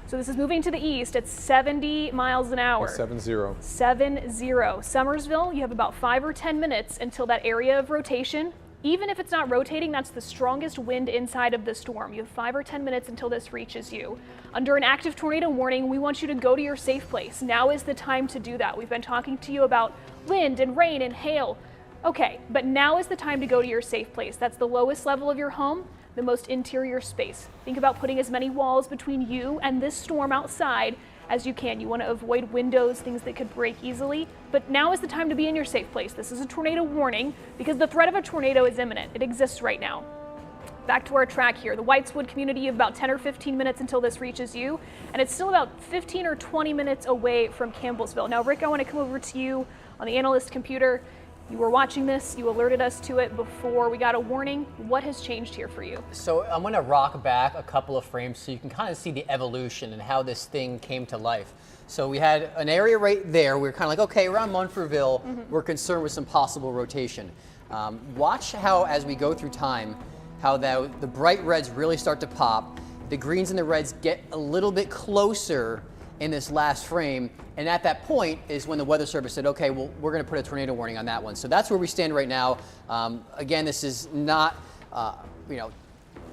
So this is moving to the east at 70 miles an hour. 7-0. 7-0. Summersville, you have about 5 or 10 minutes until that area of rotation. Even if it's not rotating, that's the strongest wind inside of the storm. You have 5 or 10 minutes until this reaches you. Under an active tornado warning, we want you to go to your safe place. Now is the time to do that. We've been talking to you about wind and rain and hail. Okay, but now is the time to go to your safe place. That's the lowest level of your home, the most interior space. Think about putting as many walls between you and this storm outside as you can. You want to avoid windows, things that could break easily, but now is the time to be in your safe place. This is a tornado warning because the threat of a tornado is imminent. It exists right now. Back to our track here. The Whiteswood community, you have about 10 or 15 minutes until this reaches you, and it's still about 15 or 20 minutes away from Campbellsville. Now, Rick, I want to come over to you on the Analyst computer. You were watching this, you alerted us to it before we got a warning. What has changed here for you? So I'm going to rock back a couple of frames so you can kind of see the evolution and how this thing came to life. So we had an area right there. We were kind of like, okay, around Munfordville, we're concerned with some possible rotation. Watch how, as we go through time, how the bright reds really start to pop. The greens and the reds get a little bit closer in this last frame, and at that point is when the Weather Service said, okay, well, we're going to put a tornado warning on that one. So that's where we stand right now. Again, this is not,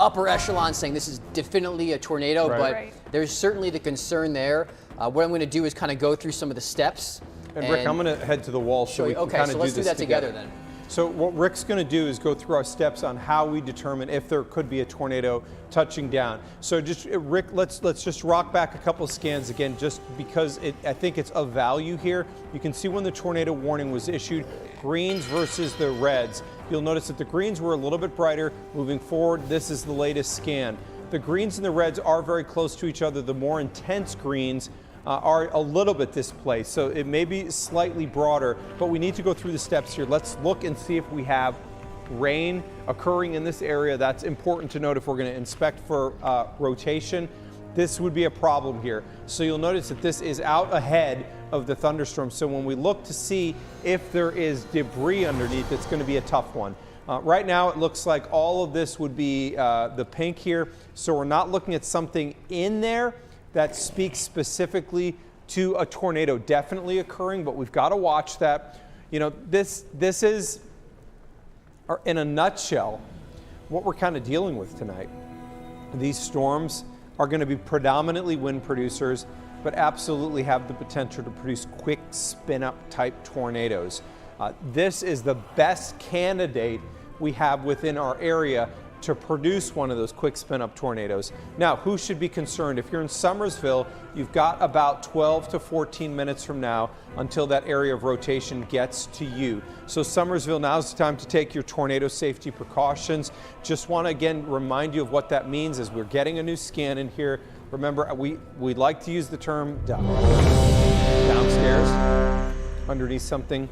upper echelon saying this is definitely a tornado, but there's certainly the concern there. What I'm going to do is kind of go through some of the steps. And Rick, I'm going to head to the wall so we can kind of do this let's do that together then. So what Rick's going to do is go through our steps on how we determine if there could be a tornado touching down. So just Rick, let's just rock back a couple of scans again, just because I think it's of value here. You can see when the tornado warning was issued, greens versus the reds. You'll notice that the greens were a little bit brighter. Moving forward, this is the latest scan. The greens and the reds are very close to each other. The more intense greens are a little bit displaced, so it may be slightly broader, but we need to go through the steps here. Let's look and see if we have rain occurring in this area. That's important to note if we're going to inspect for rotation. This would be a problem here. So you'll notice that this is out ahead of the thunderstorm. So when we look to see if there is debris underneath, it's going to be a tough one. Right now, it looks like all of this would be the pink here. So we're not looking at something in there that speaks specifically to a tornado definitely occurring, but we've got to watch that. You know, this is, in a nutshell, what we're kind of dealing with tonight. These storms are going to be predominantly wind producers, but absolutely have the potential to produce quick spin-up type tornadoes. This is the best candidate we have within our area to produce one of those quick spin-up tornadoes. Now, who should be concerned? If you're in Summersville, you've got about 12 to 14 minutes from now until that area of rotation gets to you. So Summersville, now's the time to take your tornado safety precautions. Just want to again remind you of what that means as we're getting a new scan in here. Remember, we like to use the term downstairs, underneath something,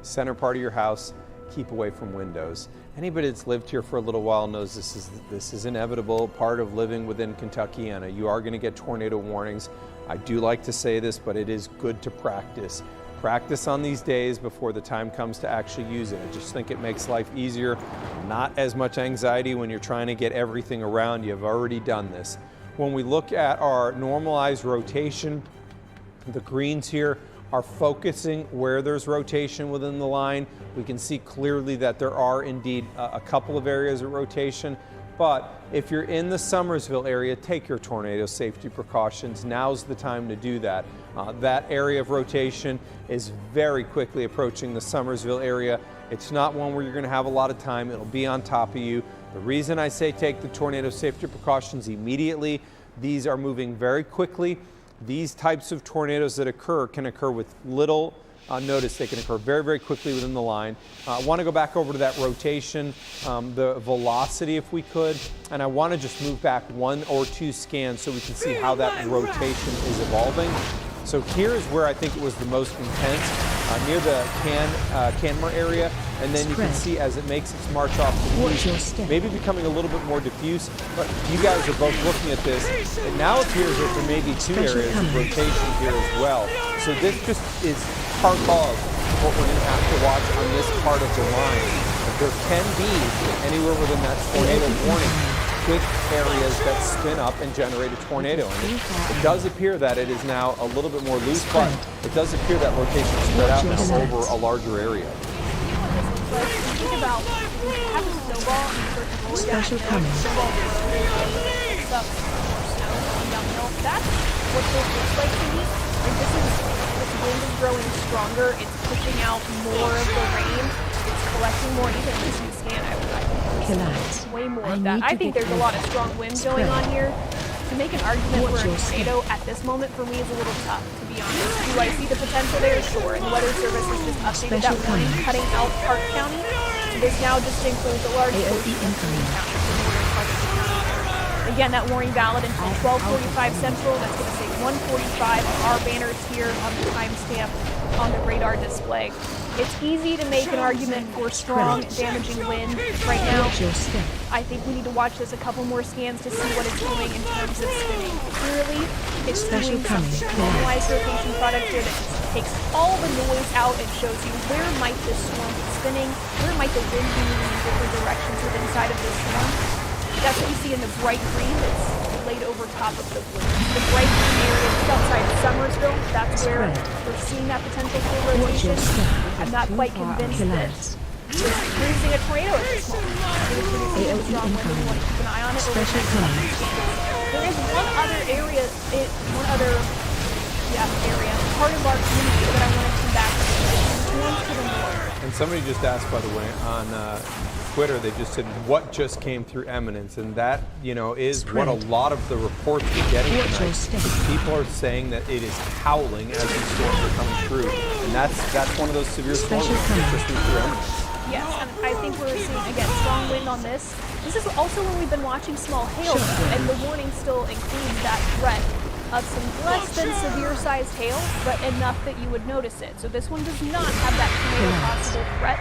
center part of your house. keep away from windows. Anybody that's lived here for a little while knows this is inevitable, part of living within Kentuckiana. You are going to get tornado warnings. I do like to say this, but it is good to practice. Practice on these days before the time comes to actually use it. I just think it makes life easier. Not as much anxiety when you're trying to get everything around. You've already done this. When we look at our normalized rotation, the greens here are focusing where there's rotation within the line. We can see clearly that there are indeed a couple of areas of rotation. But if you're in the Summersville area, take your tornado safety precautions. Now's the time to do that. That area of rotation is very quickly approaching the Summersville area. It's not one where you're going to have a lot of time. It'll be on top of you. The reason I say take the tornado safety precautions immediately, these are moving very quickly. These types of tornadoes that occur can occur with little notice. They can occur very, very quickly within the line. I want to go back over to that rotation, the velocity if we could, and I want to just move back 1 or 2 scans so we can see how that rotation is evolving. So here is where I think it was the most intense, near the Canmore area, and then you can see as it makes its march off the east, maybe becoming a little bit more diffuse, but you guys are both looking at this. It now appears that there may be 2 areas of rotation here as well. So this just is part of what we're going to have to watch on this part of the line. There can be, anywhere within that tornado warning, quick areas that spin up and generate a tornado. And it does appear that it is now a little bit more loose, but it does appear that rotation spread out now over a larger area. Think about having a snowball and Special coming. That's what this looks like to me. Like this wind is growing stronger. It's pushing out more of the rain. It's collecting more. Even in this new scan, I think way more of that. I think there's a lot of strong wind going on here. To make an argument for a tornado at this moment for me is a little tough, to be honest. Do I see the potential there? Sure. And the Weather Service has just updated that warning, cutting out Park County. So this now just includes a large portion of Greene County, the northern part of the county. Again, that warning valid until 12:45 Central. That's going to say 1:45 on our banners here on the timestamp on the radar display. It's easy to make an argument for strong, damaging wind right now. I think we need to watch this a couple more scans to see what it's doing in terms of spinning. Clearly, it's doing some normalized rotation product here that takes all the noise out and shows you where might this storm be spinning, where might the wind be moving in different directions within inside of this storm. That's what you see in the bright green that's laid over top of the blue. The bright green area just outside of Summersville, that's where we're seeing that potential for rotation. I'm not quite convinced that it's producing a tornado at this moment. It's producing a strong wind, and we want to keep an eye on it. There is one other area, part of our community that I want to come back to. It's to the north. And somebody just asked, by the way, on Twitter, they just said, what just came through Eminence? And that, is what a lot of the reports we're getting tonight. People are saying that it is howling as the storms are coming through. And that's one of those severe storms that just went through Eminence. Yes, and I think we're seeing, again, strong wind on this. This is also when we've been watching small hail, and the warning still includes that threat of some less than severe-sized hail, but enough that you would notice it. So this one does not have that tornado possible threat.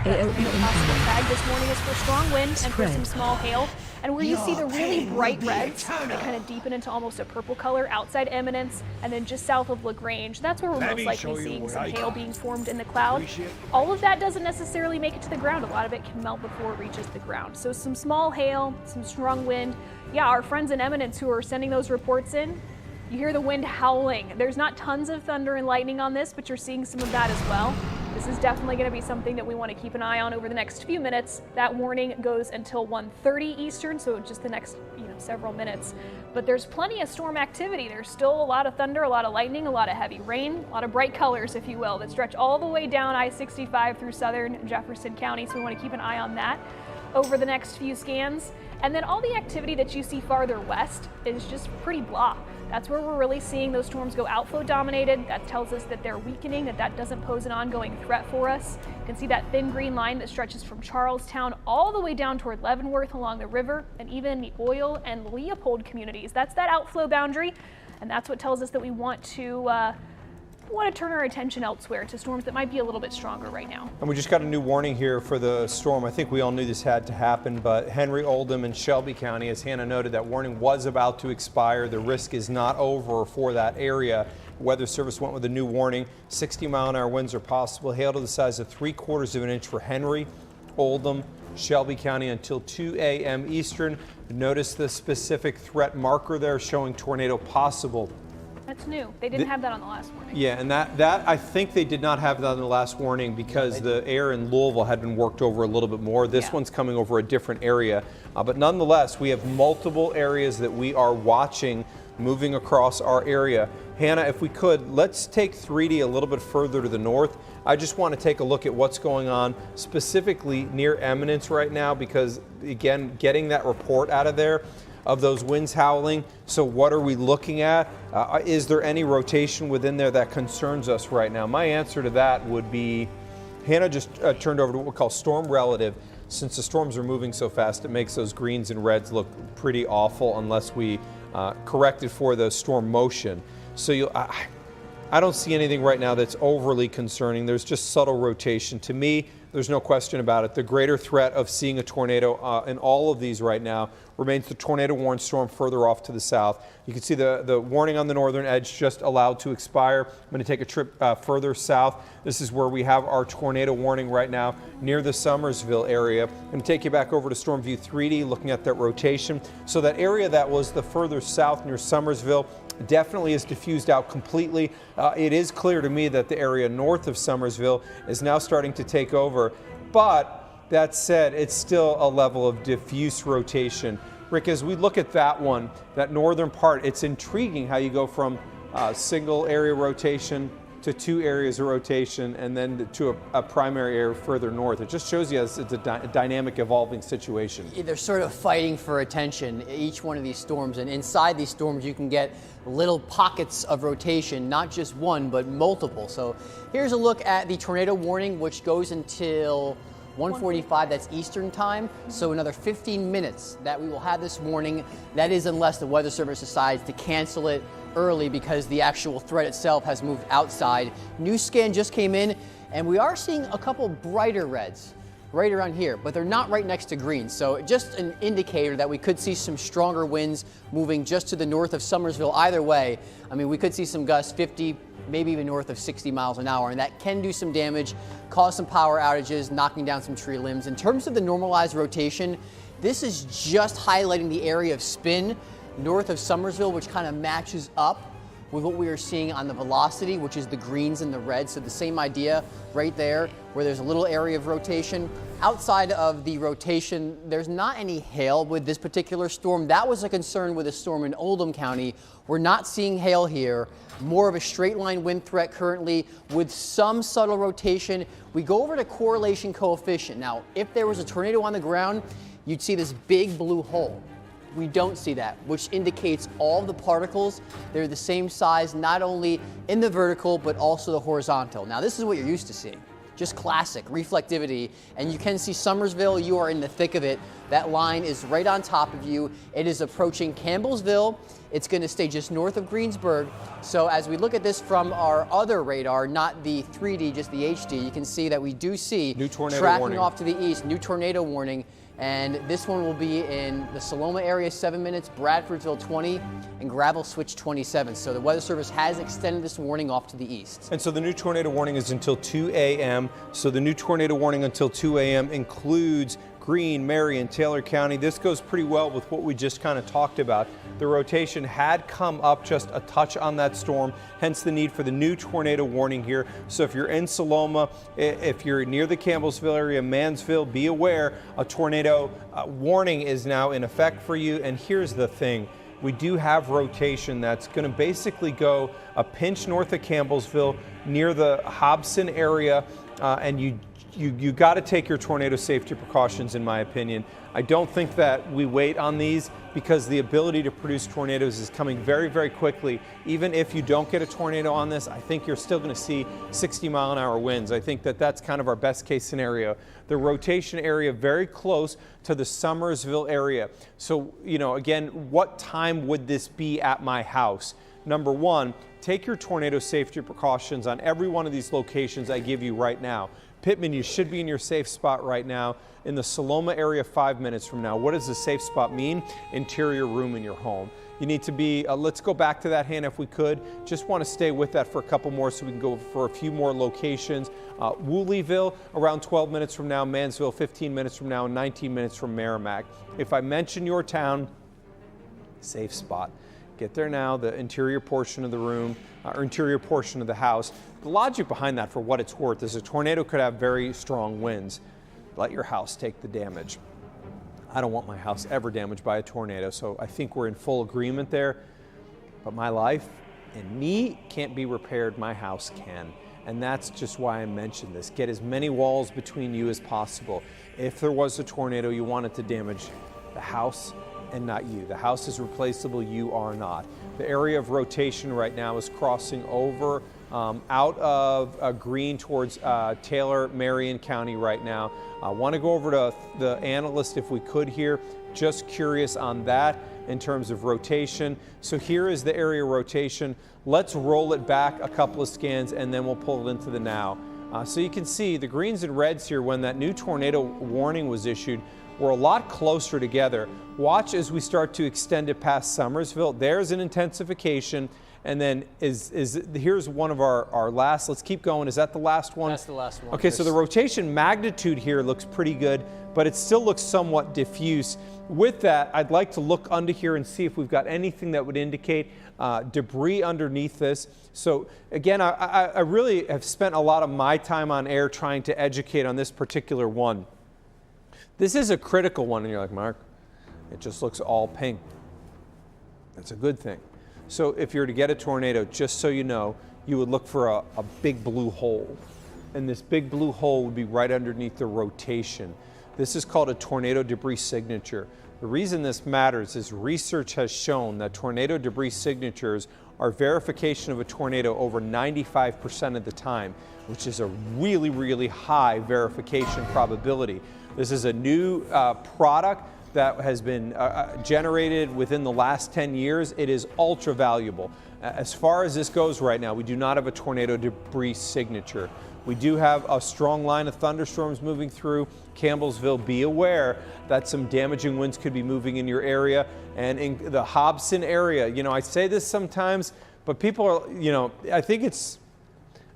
Tag this morning is for strong wind and for some small hail. And where you see the really bright reds, they kind of deepen into almost a purple color outside Eminence, and then just south of LaGrange, that's where we're most likely seeing some hail being formed in the cloud. All of that doesn't necessarily make it to the ground. A lot of it can melt before it reaches the ground. So some small hail, some strong wind. Yeah, our friends in Eminence who are sending those reports in, you hear the wind howling. There's not tons of thunder and lightning on this, but you're seeing some of that as well. This is definitely going to be something that we want to keep an eye on over the next few minutes. That warning goes until 1:30 Eastern, so just the next several minutes. But there's plenty of storm activity. There's still a lot of thunder, a lot of lightning, a lot of heavy rain, a lot of bright colors, if you will, that stretch all the way down I-65 through southern Jefferson County, so we want to keep an eye on that over the next few scans. And then all the activity that you see farther west is just pretty blah. That's where we're really seeing those storms go outflow dominated. That tells us that they're weakening, that doesn't pose an ongoing threat for us. You can see that thin green line that stretches from Charlestown all the way down toward Leavenworth along the river, and even the Oil and Leopold communities. That's that outflow boundary, and that's what tells us that we want to want to turn our attention elsewhere to storms that might be a little bit stronger right now. And we just got a new warning here for the storm. I think we all knew this had to happen, but Henry, Oldham, and Shelby County, as Hannah noted, that warning was about to expire. The risk is not over for that area. Weather Service went with a new warning. 60-mile-an-hour winds are possible. Hail to the size of 3/4 of an inch for Henry, Oldham, Shelby County until 2 a.m. Eastern. Notice the specific threat marker there showing tornado possible. That's new. They didn't have that on the last warning. Yeah, and that I think they did not have that on the last warning because the air in Louisville had been worked over a little bit more. This one's coming over a different area. But nonetheless, we have multiple areas that we are watching moving across our area. Hannah, if we could, let's take 3D a little bit further to the north. I just want to take a look at what's going on specifically near Eminence right now because, again, getting that report out of there of those winds howling. So what are we looking at? Is there any rotation within there that concerns us right now? My answer to that would be, Hannah just turned over to what we call storm relative. Since the storms are moving so fast, it makes those greens and reds look pretty awful unless we correct it for the storm motion. So I don't see anything right now that's overly concerning. There's just subtle rotation. To me, there's no question about it. The greater threat of seeing a tornado in all of these right now remains the tornado warned storm further off to the south. You can see the warning on the northern edge just allowed to expire. I'm going to take a trip further south. This is where we have our tornado warning right now near the Summersville area. I'm going to take you back over to Storm View 3D, looking at that rotation. So that area that was the further south near Summersville definitely is diffused out completely. It is clear to me that the area north of Summersville is now starting to take over, but that said, it's still a level of diffuse rotation. Rick, as we look at that one, that northern part, it's intriguing how you go from single area rotation to 2 areas of rotation and then to a primary area further north. It just shows you it's a dynamic, evolving situation. They're sort of fighting for attention, each one of these storms, and inside these storms you can get little pockets of rotation, not just one, but multiple. So here's a look at the tornado warning, which goes until 1:45, that's Eastern time. So another 15 minutes that we will have this warning. That is unless the Weather Service decides to cancel it early because the actual threat itself has moved outside. New scan just came in, and we are seeing a couple brighter reds right around here, but they're not right next to green. So just an indicator that we could see some stronger winds moving just to the north of Summersville. Either way, I mean, we could see some gusts 50, maybe even north of 60 miles an hour, and that can do some damage, cause some power outages, knocking down some tree limbs. In terms of the normalized rotation, this is just highlighting the area of spin north of Summersville, which kind of matches up with what we are seeing on the velocity, which is the greens and the reds. So the same idea right there, where there's a little area of rotation. Outside of the rotation, there's not any hail with this particular storm. That was a concern with a storm in Oldham County. We're not seeing hail here. More of a straight line wind threat currently with some subtle rotation. We go over to correlation coefficient. Now, if there was a tornado on the ground, you'd see this big blue hole. We don't see that, which indicates all the particles, they're the same size, not only in the vertical, but also the horizontal. Now, this is what you're used to seeing. Just classic reflectivity. And you can see Summersville, you are in the thick of it. That line is right on top of you. It is approaching Campbellsville. It's going to stay just north of Greensburg. So as we look at this from our other radar, not the 3D, just the HD, you can see that we do see new tornado tracking warning off to the east, new tornado warning. And this one will be in the Saloma area, 7 minutes, Bradfordsville 20, and Gravel Switch 27. So the Weather Service has extended this warning off to the east. And so the new tornado warning is until 2 a.m. So the new tornado warning until 2 a.m. includes Greene, Marion, Taylor County. This goes pretty well with what we just kind of talked about. The rotation had come up just a touch on that storm, hence the need for the new tornado warning here. So if you're in Saloma, if you're near the Campbellsville area, Mansfield, be aware a tornado warning is now in effect for you. And here's the thing. We do have rotation that's going to basically go a pinch north of Campbellsville near the Hobson area, and you got to take your tornado safety precautions, in my opinion. I don't think that we wait on these because the ability to produce tornadoes is coming very, very quickly. Even if you don't get a tornado on this, I think you're still going to see 60-mile-an-hour winds. I think that that's kind of our best case scenario. The rotation area very close to the Summersville area. So, you know, again, what time would this be at my house? Number one, take your tornado safety precautions on every one of these locations I give you right now. Pittman, you should be in your safe spot right now. In the Saloma area 5 minutes from now. What does a safe spot mean? Interior room in your home. You need to be, let's go back to that, Hannah, if we could. Just want to stay with that for a couple more so we can go for a few more locations. Woolleyville, around 12 minutes from now. Mansville, 15 minutes from now. 19 minutes from Merrimack. If I mention your town, safe spot. Get there now, the interior portion of the room, or interior portion of the house. The logic behind that, for what it's worth, is a tornado could have very strong winds. Let your house take the damage. I don't want my house ever damaged by a tornado, so I think we're in full agreement there. But my life and me can't be repaired, my house can. And that's just why I mentioned this. Get as many walls between you as possible. If there was a tornado, you want it to damage the house and not you. The house is replaceable, you are not. The area of rotation right now is crossing over out of Greene towards Taylor, Marion County right now. I want to go over to the analyst if we could here. Just curious on that in terms of rotation. So here is the area rotation. Let's roll it back a couple of scans and then we'll pull it into the now. So you can see the greens and reds here when that new tornado warning was issued were a lot closer together. Watch as we start to extend it past Summersville. There's an intensification. And then here's one of our last, let's keep going. Is that the last one? That's the last one. Okay, so the rotation magnitude here looks pretty good, but it still looks somewhat diffuse. With that, I'd like to look under here and see if we've got anything that would indicate debris underneath this. So again, I really have spent a lot of my time on air trying to educate on this particular one. This is a critical one, and you're like, Mark, it just looks all pink. That's a good thing. So if you're to get a tornado, just so you know, you would look for a big blue hole. And this big blue hole would be right underneath the rotation. This is called a tornado debris signature. The reason this matters is research has shown that tornado debris signatures are verification of a tornado over 95% of the time, which is a really, really high verification probability. This is a new product that has been generated within the last 10 years. It is ultra valuable. As far as this goes right now, we do not have a tornado debris signature. We do have a strong line of thunderstorms moving through Campbellsville. Be aware that some damaging winds could be moving in your area and in the Hobson area. You know, I say this sometimes, but people are, you know, I think it's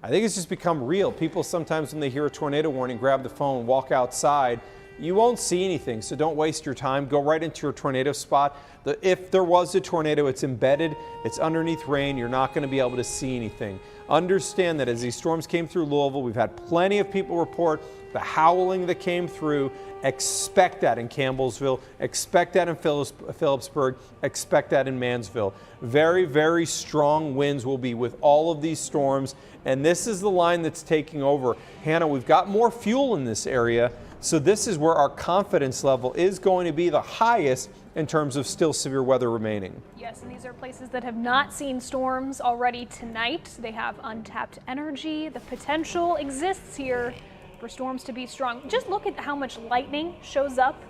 just become real. People sometimes when they hear a tornado warning, grab the phone, walk outside. You won't see anything, so don't waste your time. Go right into your tornado spot. If there was a tornado, it's embedded, it's underneath rain, you're not going to be able to see anything. Understand that as these storms came through Louisville, we've had plenty of people report the howling that came through. Expect that in Campbellsville, expect that in Phillipsburg, expect that in Mansville. Very, very strong winds will be with all of these storms, and this is the line that's taking over. Hannah, we've got more fuel in this area. So this is where our confidence level is going to be the highest in terms of still severe weather remaining. Yes, and these are places that have not seen storms already tonight. They have untapped energy. The potential exists here for storms to be strong. Just look at how much lightning shows up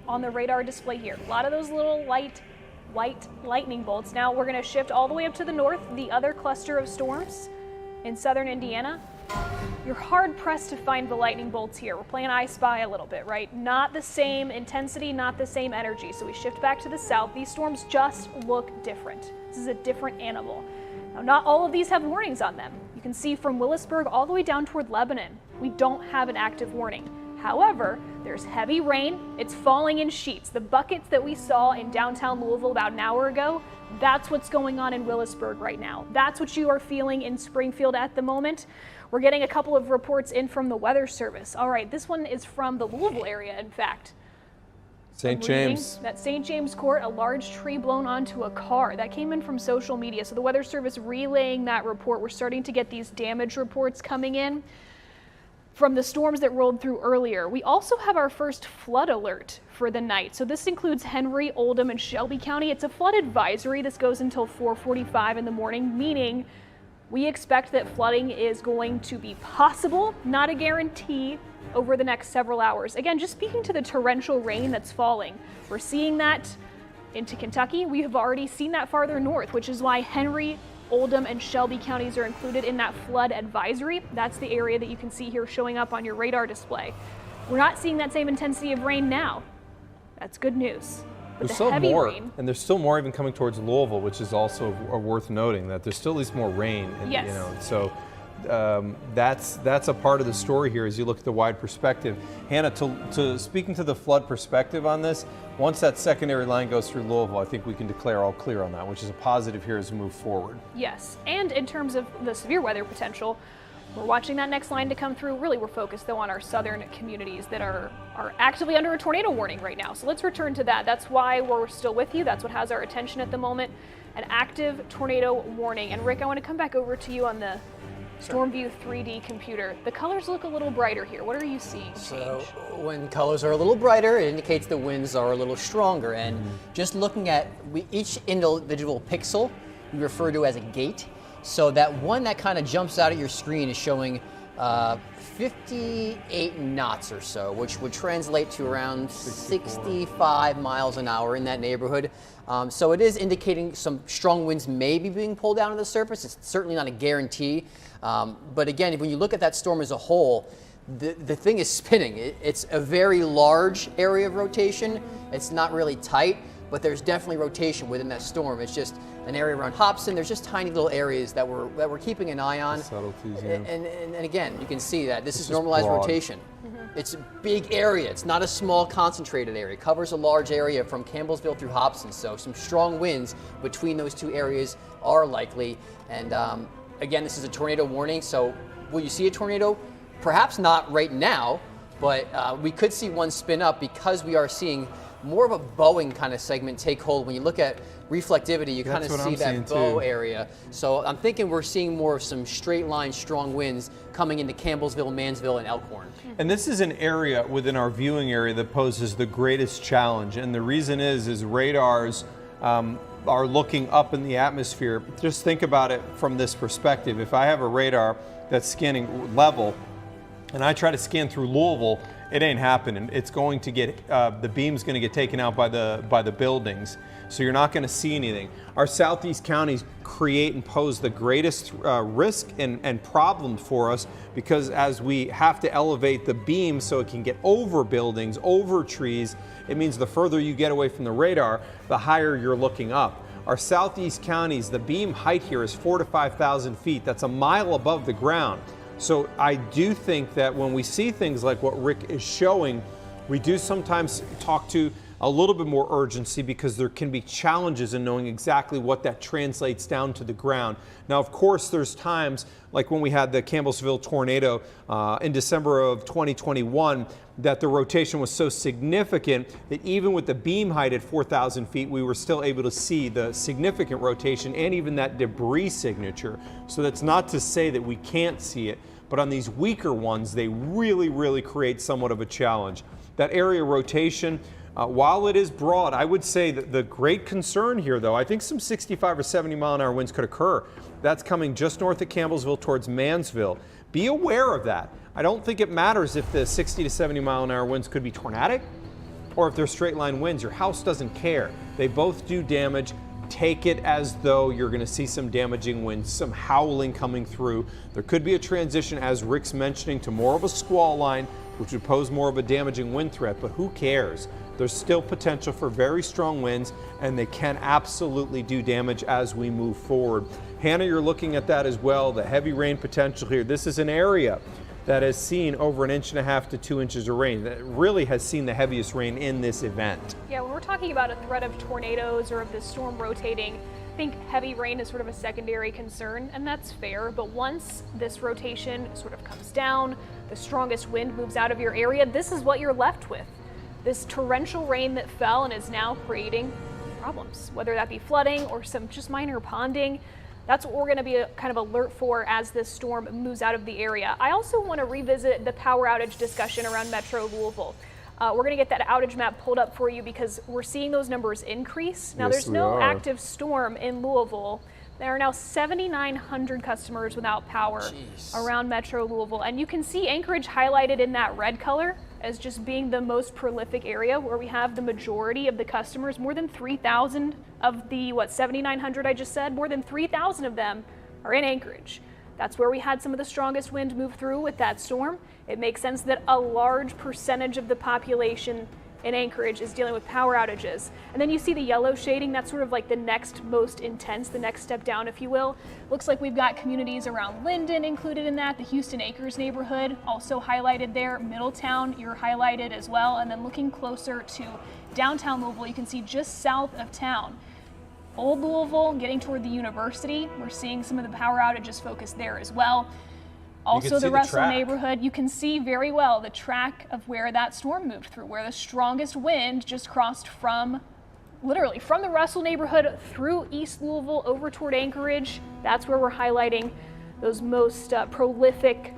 on the radar display here. A lot of those little white lightning bolts. Now we're going to shift all the way up to the north, the other cluster of storms in southern Indiana. You're hard pressed to find the lightning bolts here. We're playing I Spy a little bit, right? Not the same intensity, not the same energy. So we shift back to the south. These storms just look different. This is a different animal. Now, not all of these have warnings on them. You can see from Willisburg all the way down toward Lebanon, we don't have an active warning. However, there's heavy rain. It's falling in sheets. The buckets that we saw in downtown Louisville about an hour ago, that's what's going on in Willisburg right now. That's what you are feeling in Springfield at the moment. We're getting a couple of reports in from the Weather Service. All right, this one is from the Louisville area, in fact. St. James. That St. James Court, a large tree blown onto a car. That came in from social media. So the Weather Service relaying that report. We're starting to get these damage reports coming in from the storms that rolled through earlier. We also have our first flood alert for the night. So this includes Henry, Oldham, and Shelby County. It's a flood advisory. This goes until 4:45 in the morning, meaning we expect that flooding is going to be possible, not a guarantee, over the next several hours. Again, just speaking to the torrential rain that's falling, we're seeing that into Kentucky. We have already seen that farther north, which is why Henry, Oldham, and Shelby counties are included in that flood advisory. That's the area that you can see here showing up on your radar display. We're not seeing that same intensity of rain now. That's good news. But There's the still heavy more, rain, and there's still more even coming towards Louisville, which is also worth noting that there's still at least more rain. And, Yes. You know, so that's a part of the story here as you look at the wide perspective. Hannah, to speaking to the flood perspective on this, once that secondary line goes through Louisville, I think we can declare all clear on that, which is a positive here as we move forward. yes. And in terms of the severe weather potential, we're watching that next line to come through. Really, we're focused though on our southern communities that are actively under a tornado warning right now. So let's return to that. That's why we're still with you. That's what has our attention at the moment. An active tornado warning. And Rick, I want to come back over to you on the StormView 3D computer. The colors look a little brighter here. What are you seeing? So when colors are a little brighter, it indicates the winds are a little stronger. And just looking at each individual pixel, we refer to as a gate. So that one that kind of jumps out at your screen is showing 58 knots or so, which would translate to around 65 miles an hour in that neighborhood. So it is indicating some strong winds may be being pulled down to the surface. It's certainly not a guarantee. But again, when you look at that storm as a whole, the thing is spinning. It's a very large area of rotation. It's not really tight, but there's definitely rotation within that storm. It's just an area around Hobson. There's just tiny little areas that we're keeping an eye on. Subtleties, yeah. And again, you can see that this is normalized broad. rotation. It's a big area. It's not a small concentrated area. It covers a large area from Campbellsville through Hobson. So some strong winds between those two areas are likely. And again, this is a tornado warning. So will you see a tornado? Perhaps not right now, but we could see one spin up because we are seeing more of a bowing kind of segment take hold. When you look at reflectivity, you kind of see that bow area. So I'm thinking we're seeing more of some straight line strong winds coming into Campbellsville, Mansville, and Elkhorn. And this is an area within our viewing area that poses the greatest challenge. And the reason is radars are looking up in the atmosphere. Just think about it from this perspective. If I have a radar that's scanning level and I try to scan through Louisville, it ain't happening. It's going to get, the beam's going to get taken out by the buildings. So you're not going to see anything. Our southeast counties create and pose the greatest risk and problem for us because as we have to elevate the beam so it can get over buildings, over trees, it means the further you get away from the radar, the higher you're looking up. Our southeast counties, the beam height here is 4,000 to 5,000 feet. That's a mile above the ground. So I do think that when we see things like what Rick is showing, we do sometimes talk to a little bit more urgency because there can be challenges in knowing exactly what that translates down to the ground. Now, of course, there's times like when we had the Campbellsville tornado in December of 2021 that the rotation was so significant that even with the beam height at 4,000 feet, we were still able to see the significant rotation and even that debris signature. So that's not to say that we can't see it, but on these weaker ones, they really, really create somewhat of a challenge. That area rotation, while it is broad, I would say that the great concern here, though, I think some 65 or 70 mile an hour winds could occur. That's coming just north of Campbellsville towards Mansville. Be aware of that. I don't think it matters if the 60 to 70 mile an hour winds could be tornadic or if they're straight line winds. Your house doesn't care. They both do damage. Take it as though you're going to see some damaging winds, some howling coming through. There could be a transition, as Rick's mentioning, to more of a squall line, which would pose more of a damaging wind threat, but who cares? There's still potential for very strong winds, and they can absolutely do damage as we move forward. Hannah, you're looking at that as well, the heavy rain potential here. This is an area that has seen over 1.5 inches to 2 inches of rain, that really has seen the heaviest rain in this event. Yeah, when we're talking about a threat of tornadoes or of the storm rotating, I think heavy rain is sort of a secondary concern, and that's fair. But once this rotation sort of comes down, the strongest wind moves out of your area, this is what you're left with. This torrential rain that fell and is now creating problems, whether that be flooding or some just minor ponding. That's what we're going to be kind of alert for as this storm moves out of the area. I also want to revisit the power outage discussion around Metro Louisville. We're going to get that outage map pulled up for you because we're seeing those numbers increase. Now, there's no active storm in Louisville. There are now 7,900 customers without power around Metro Louisville. And you can see Anchorage highlighted in that red color as just being the most prolific area where we have the majority of the customers. More than 3,000 of the, 7,900 I just said, more than 3,000 of them are in Anchorage. That's where we had some of the strongest wind move through with that storm. It makes sense that a large percentage of the population in Anchorage is dealing with power outages. And then you see the yellow shading, that's sort of like the next most intense, the next step down, if you will. Looks like we've got communities around Linden included in that, the Houston Acres neighborhood also highlighted there, Middletown, you're highlighted as well. And then looking closer to downtown Louisville, you can see just south of town, Old Louisville, getting toward the university. We're seeing some of the power outages focused there as well. Also the Russell neighborhood, you can see very well the track of where that storm moved through, where the strongest wind just crossed from, literally from the Russell neighborhood through East Louisville over toward Anchorage. That's where we're highlighting those most prolific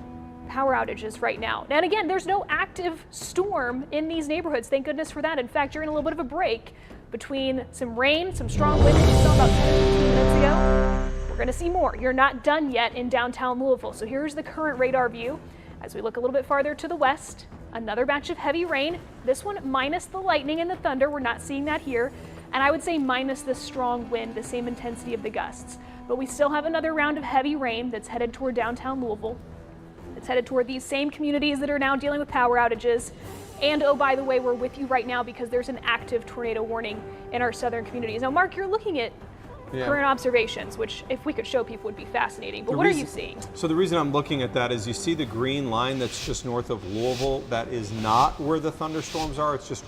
power outages right now. And again, there's no active storm in these neighborhoods. Thank goodness for that. In fact, you're in a little bit of a break between some rain, some strong wind that you saw about 10-15 minutes ago. We're going to see more. You're not done yet in downtown Louisville. So here's the current radar view. As we look a little bit farther to the west, another batch of heavy rain. This one minus the lightning and the thunder. We're not seeing that here. And I would say minus the strong wind, the same intensity of the gusts. But we still have another round of heavy rain that's headed toward downtown Louisville. It's headed toward these same communities that are now dealing with power outages. And oh, by the way, we're with you right now because there's an active tornado warning in our southern communities. Now, Mark, you're looking at current observations, which if we could show people would be fascinating. But what are you seeing? So the reason I'm looking at that is you see the green line that's just north of Louisville. That is not where the thunderstorms are. It's just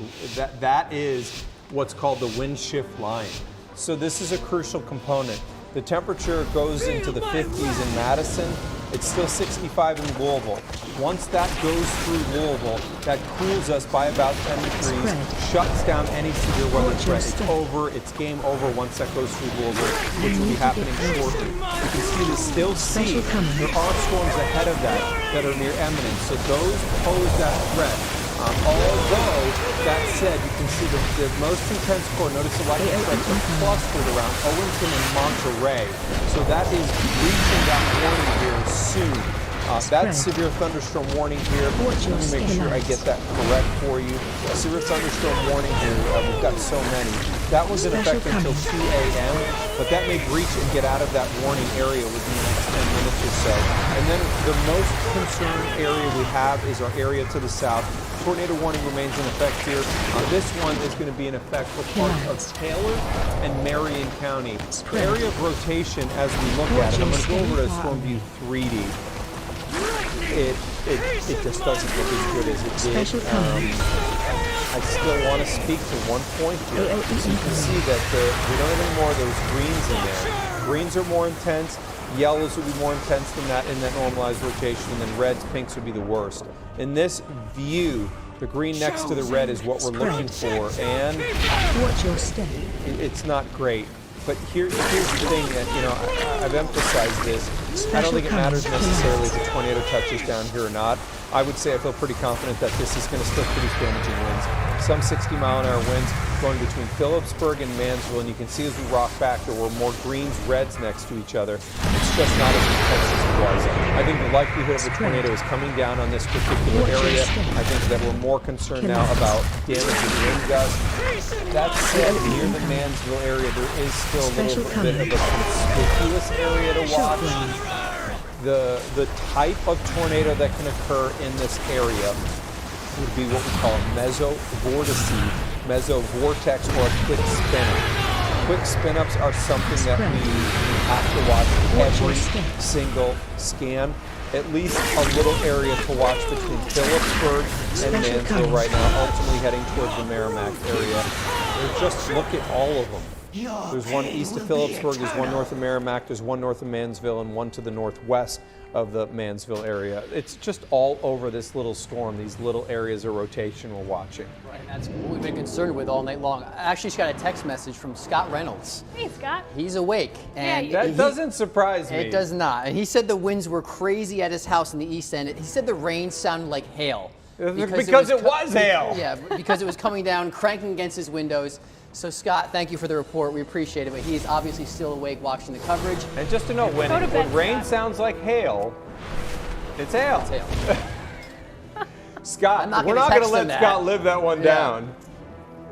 that is what's called the wind shift line. So this is a crucial component. The temperature goes into the 50s in Madison. It's still 65 in Louisville. Once that goes through Louisville, that cools us by about 10 degrees, shuts down any severe weather threat. It's over, it's game over once that goes through Louisville, which will be happening shortly. You can see the still sea. There are storms ahead of that are near imminent, so those pose that threat. Although, that said, you can see the most intense core, notice the lightning strikes are clustered around Owenston and Monterey. So that is reaching that warning here soon. That severe thunderstorm warning here, let me make sure I get that correct for you. Severe thunderstorm warning here, we've got so many. That was in effect until 2 a.m., but that may breach and get out of that warning area within the next 10 minutes or so. And then the most concerned area we have is our area to the south. Tornado warning remains in effect here. This one is going to be in effect for parts of Taylor and Marion County. The area of rotation, as we look at it, I'm going to go over to Storm View 3D. It just doesn't look as good as it did. I still want to speak to one point here. So you can see that we don't have any more of those greens in there. Greens are more intense. Yellows would be more intense than that in that normalized rotation, and then reds, pinks would be the worst. In this view, the green next to the red is what we're looking for, and it's not great. But here's the thing that, I've emphasized this. I don't think it matters necessarily if the tornado touches down here or not. I would say I feel pretty confident that this is going to still produce damaging winds. Some 60-mile-an-hour winds going between Phillipsburg and Mansville, and you can see as we rock back, there were more greens, reds next to each other. It's just not as intense as it was. I think the likelihood of a tornado is coming down on this particular area. I think that we're more concerned now about damaging wind gusts. That said, near the Mansville area, there is still a little bit of a conspicuous area to watch. The type of tornado that can occur in this area would be what we call a mesovortice, mesovortex, or a quick spin-up. Quick spin-ups are something that we have to watch every single scan. At least a little area to watch between Phillipsburg and Mansville right now, ultimately heading towards the Merrimack area. Just look at all of them. There's one east of Phillipsburg, there's one north of Merrimack, there's one north of Mansville, and one to the northwest of the Mansville area. It's just all over this little storm, these little areas of rotation we're watching. Right, and that's what we've been concerned with all night long. I actually just got a text message from Scott Reynolds. Hey, Scott. He's awake. And that doesn't surprise me. It does not. And he said the winds were crazy at his house in the east end. He said the rain sounded like hail. Because it was hail. Yeah, because it was coming down, cranking against his windows. So Scott, thank you for the report. We appreciate it. But he is obviously still awake watching the coverage. And just to know, when rain sounds like hail, it's hail. It's hail. Scott, I'm not we're gonna not going to text let him that. Scott live that one down.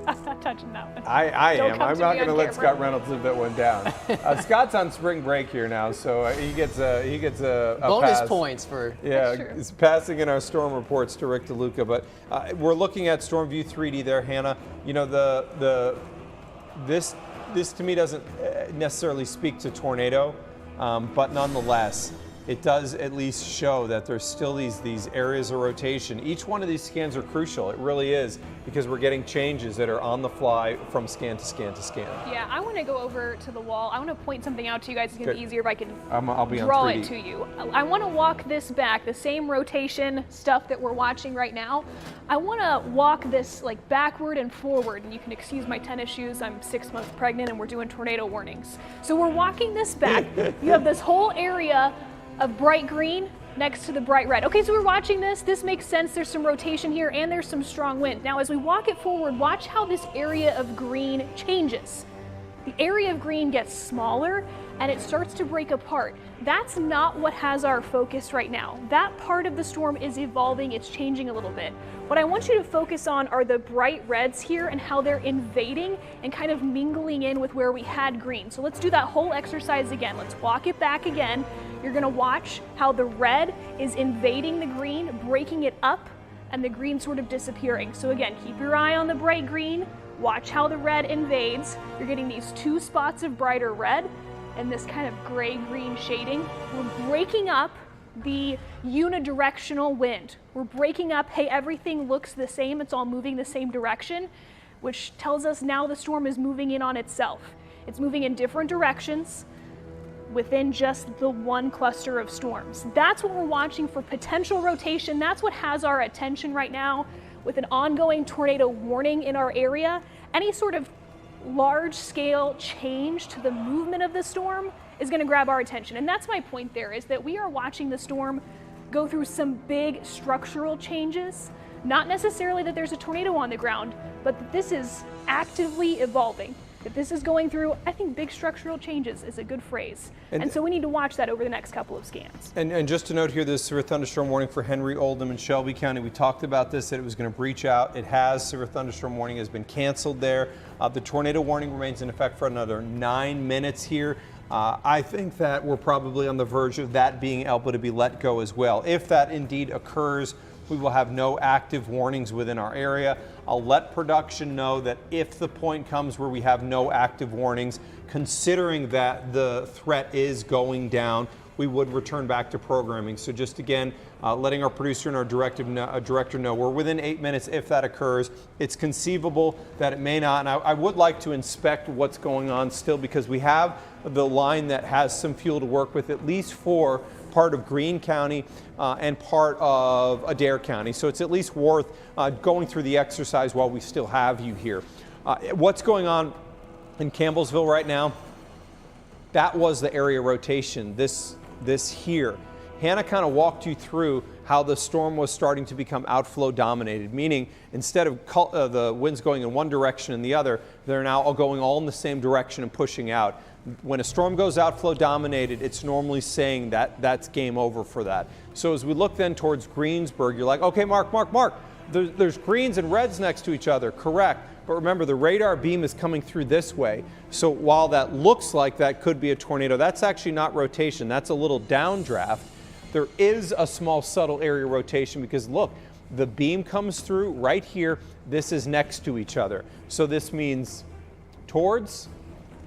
I'm not touching that one. I Don't am. come I'm to not me going to on let camera. Scott Reynolds live that one down. Scott's on spring break here now, so he gets a Bonus pass. points for. Yeah, it's passing in our storm reports to Rick DeLuca. But we're looking at Storm View 3D there, Hannah. You know, this to me doesn't necessarily speak to tornado, but nonetheless, it does at least show that there's still these areas of rotation. Each one of these scans are crucial. It really is, because we're getting changes that are on the fly from scan to scan to scan. Yeah, I want to go over to the wall. I want to point something out to you guys. It's going to be Good. easier if I can I'll be on draw 3D. it to you. I want to walk this back, the same rotation stuff that we're watching right now. I want to walk this like backward and forward, and you can excuse my tennis shoes. I'm 6 months pregnant and we're doing tornado warnings. So we're walking this back. You have this whole area of bright green next to the bright red. Okay, so we're watching this. This makes sense. There's some rotation here and there's some strong wind. Now, as we walk it forward, watch how this area of green changes. The area of green gets smaller and it starts to break apart. That's not what has our focus right now. That part of the storm is evolving, it's changing a little bit. What I want you to focus on are the bright reds here and how they're invading and kind of mingling in with where we had green. So let's do that whole exercise again. Let's walk it back again. You're gonna watch how the red is invading the green, breaking it up, and the green sort of disappearing. So again, keep your eye on the bright green, watch how the red invades. You're getting these two spots of brighter red and this kind of gray-green shading. We're breaking up the unidirectional wind. We're breaking up, hey, everything looks the same, it's all moving the same direction, which tells us now the storm is moving in on itself. It's moving in different directions within just the one cluster of storms. That's what we're watching for potential rotation. That's what has our attention right now with an ongoing tornado warning in our area. Any sort of large-scale change to the movement of the storm is going to grab our attention. And that's my point there, is that we are watching the storm go through some big structural changes. Not necessarily that there's a tornado on the ground, but that this is actively evolving. That this is going through, I think, big structural changes is a good phrase. And so we need to watch that over the next couple of scans. And just to note here, this severe thunderstorm warning for Henry, Oldham, and Shelby County. We talked about this, that it was going to breach out. It has. Severe thunderstorm warning has been canceled there. The tornado warning remains in effect for another 9 minutes here. I think that we're probably on the verge of that being able to be let go as well. If that indeed occurs, we will have no active warnings within our area. I'll let production know that if the point comes where we have no active warnings, considering that the threat is going down, we would return back to programming. So just again, letting our producer and our director know we're within 8 minutes if that occurs. It's conceivable that it may not, and I would like to inspect what's going on still, because we have the line that has some fuel to work with, at least for part of Greene County and part of Adair County. So it's at least worth going through the exercise while we still have you here. What's going on in Campbellsville right now? That was the area rotation, this here. Hannah kind of walked you through how the storm was starting to become outflow dominated, meaning instead of the winds going in one direction and the other, they're now all going all in the same direction and pushing out. When a storm goes outflow dominated, it's normally saying that that's game over for that. So as we look then towards Greensburg, you're like, okay, Mark, there's greens and reds next to each other, correct. But remember, the radar beam is coming through this way. So while that looks like that could be a tornado, that's actually not rotation. That's a little downdraft. There is a small subtle area rotation because look, the beam comes through right here. This is next to each other. So this means towards,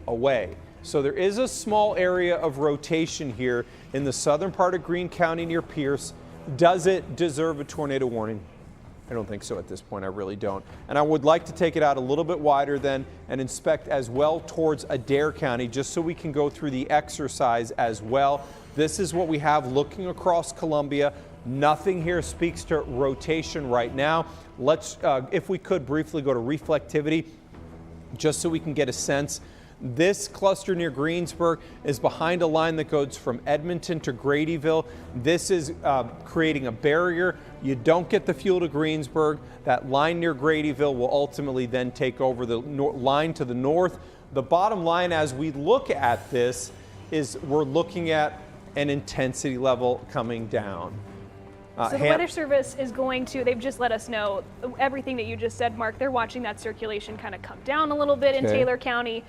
away. So there is a small area of rotation here in the southern part of Greene County near Pierce. Does it deserve a tornado warning? I don't think so at this point, I really don't. And I would like to take it out a little bit wider then and inspect as well towards Adair County, just so we can go through the exercise as well. This is what we have looking across Columbia. Nothing here speaks to rotation right now. Let's, if we could, briefly go to reflectivity, just so we can get a sense. This cluster near Greensburg is behind a line that goes from Edmonton to Gradyville. This is creating a barrier. You don't get the fuel to Greensburg. That line near Gradyville will ultimately then take over the line to the north. The bottom line as we look at this is we're looking at an intensity level coming down. So the Weather Service is going to, they've just let us know everything that you just said, Mark. They're watching that circulation kind of come down a little bit in Taylor County.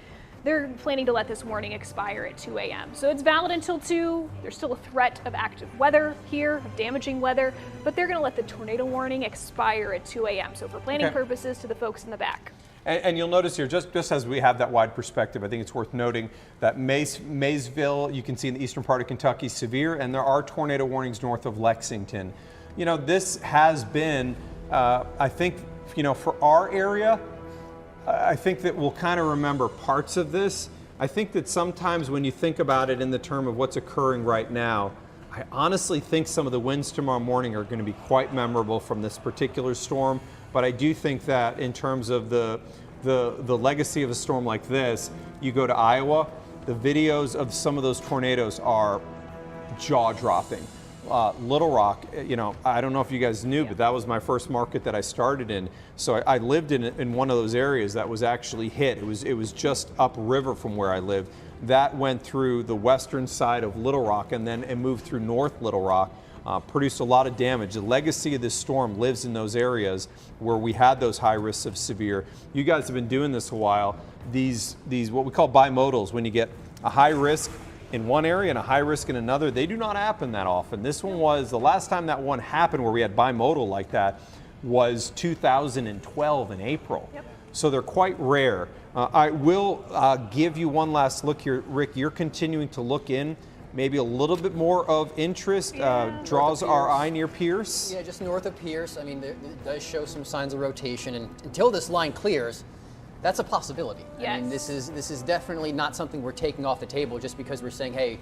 They're planning to let this warning expire at 2 a.m. So it's valid until 2. There's still a threat of active weather here, of damaging weather, but they're going to let the tornado warning expire at 2 a.m. So for planning purposes, to the folks in the back. And you'll notice here, just as we have that wide perspective, I think it's worth noting that Maysville, you can see in the eastern part of Kentucky, severe, and there are tornado warnings north of Lexington. You know, this has been, I think, you know, for our area, I think that we'll kind of remember parts of this. I think that sometimes when you think about it in the term of what's occurring right now, I honestly think some of the winds tomorrow morning are going to be quite memorable from this particular storm. But I do think that in terms of the legacy of a storm like this, you go to Iowa, the videos of some of those tornadoes are jaw-dropping. Little Rock, you know, I don't know if you guys knew, but that was my first market that I started in. So I lived in one of those areas that was actually hit. It was just upriver from where I lived. That went through the western side of Little Rock, and then it moved through North Little Rock. Produced a lot of damage. The legacy of this storm lives in those areas where we had those high risks of severe. You guys have been doing this a while. These what we call bimodals, when you get a high risk in one area and a high risk in another, they do not happen that often. This one was, the last time that one happened where we had bimodal like that was 2012 in April. So they're quite rare. I will give you one last look here. Rick, you're continuing to look in. Maybe a little bit more of interest draws our eye near Pierce. Yeah, just north of Pierce. I mean, it does show some signs of rotation, and until this line clears, that's a possibility. I mean, this is definitely not something we're taking off the table just because we're saying, hey,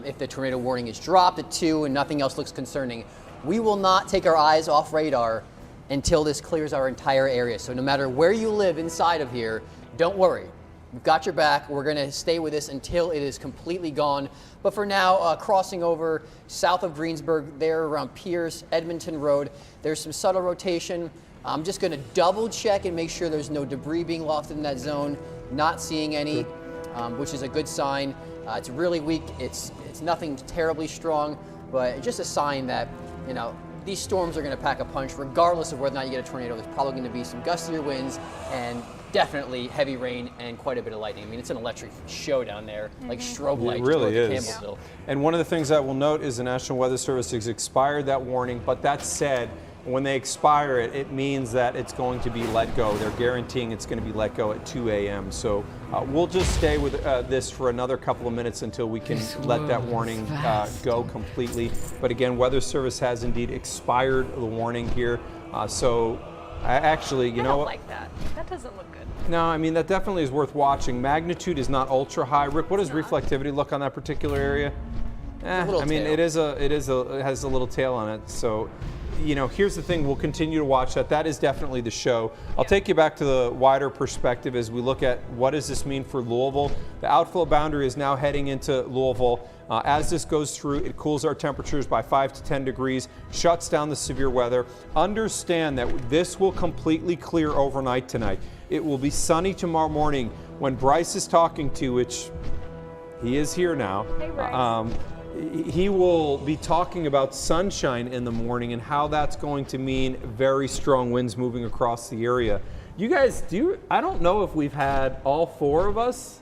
if the tornado warning is dropped at 2 and nothing else looks concerning, we will not take our eyes off radar until this clears our entire area. So no matter where you live inside of here, don't worry. We've got your back. We're going to stay with this until it is completely gone. But for now, crossing over south of Greensburg, there around Pierce, Edmonton Road, there's some subtle rotation. I'm just going to double check and make sure there's no debris being lofted in that zone. Not seeing any, which is a good sign. It's really weak. It's nothing terribly strong, but just a sign that, you know, these storms are going to pack a punch regardless of whether or not you get a tornado. There's probably going to be some gustier winds and definitely heavy rain and quite a bit of lightning. I mean, it's an electric show down there, like strobe lights. It really is. Campbellsville. And one of the things that we'll note is the National Weather Service has expired that warning, but that said, when they expire it, it means that it's going to be let go. They're guaranteeing it's going to be let go at 2 a.m. So we'll just stay with this for another couple of minutes until we can let that warning go completely. But again, Weather Service has indeed expired the warning here. So actually, you know what? I don't like that. That doesn't look good. No, I mean, that definitely is worth watching. Magnitude is not ultra high. Rick, what does reflectivity look on that particular area? I mean, it has a little tail on it. So, you know, here's the thing, we'll continue to watch that. That is definitely the show. I'll take you back to the wider perspective as we look at what does this mean for Louisville. The outflow boundary is now heading into Louisville. As this goes through, it cools our temperatures by 5 to 10 degrees, shuts down the severe weather. Understand that this will completely clear overnight tonight. It will be sunny tomorrow morning when Bryce is talking to, which he is here now. Hey, Bryce. He will be talking about sunshine in the morning and how that's going to mean very strong winds moving across the area. You guys, I don't know if we've had all 4 of us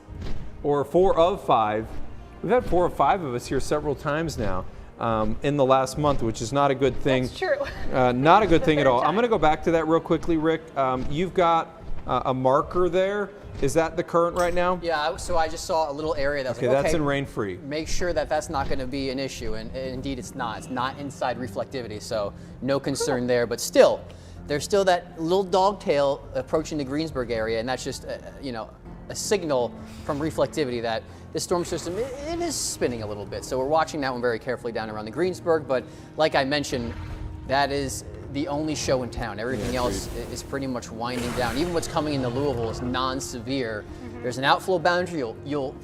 or 4 of 5. We've had 4 or 5 of us here several times now in the last month, which is not a good thing. That's true. Not a good thing at all. I'm going to go back to that real quickly, Rick. You've got a marker there. Is that the current right now? Yeah, so I just saw a little area that's okay, like, that's in rain-free. Make sure that that's not going to be an issue, and indeed it's not. It's not inside reflectivity, so no concern there. But still, there's still that little dog tail approaching the Greensburg area, and that's just you know, a signal from reflectivity that this storm system, it is spinning a little bit. So we're watching that one very carefully down around the Greensburg, but like I mentioned, that is the only show in town. Everything else is pretty much winding down. Even what's coming into Louisville is non-severe. There's an outflow boundary. You'll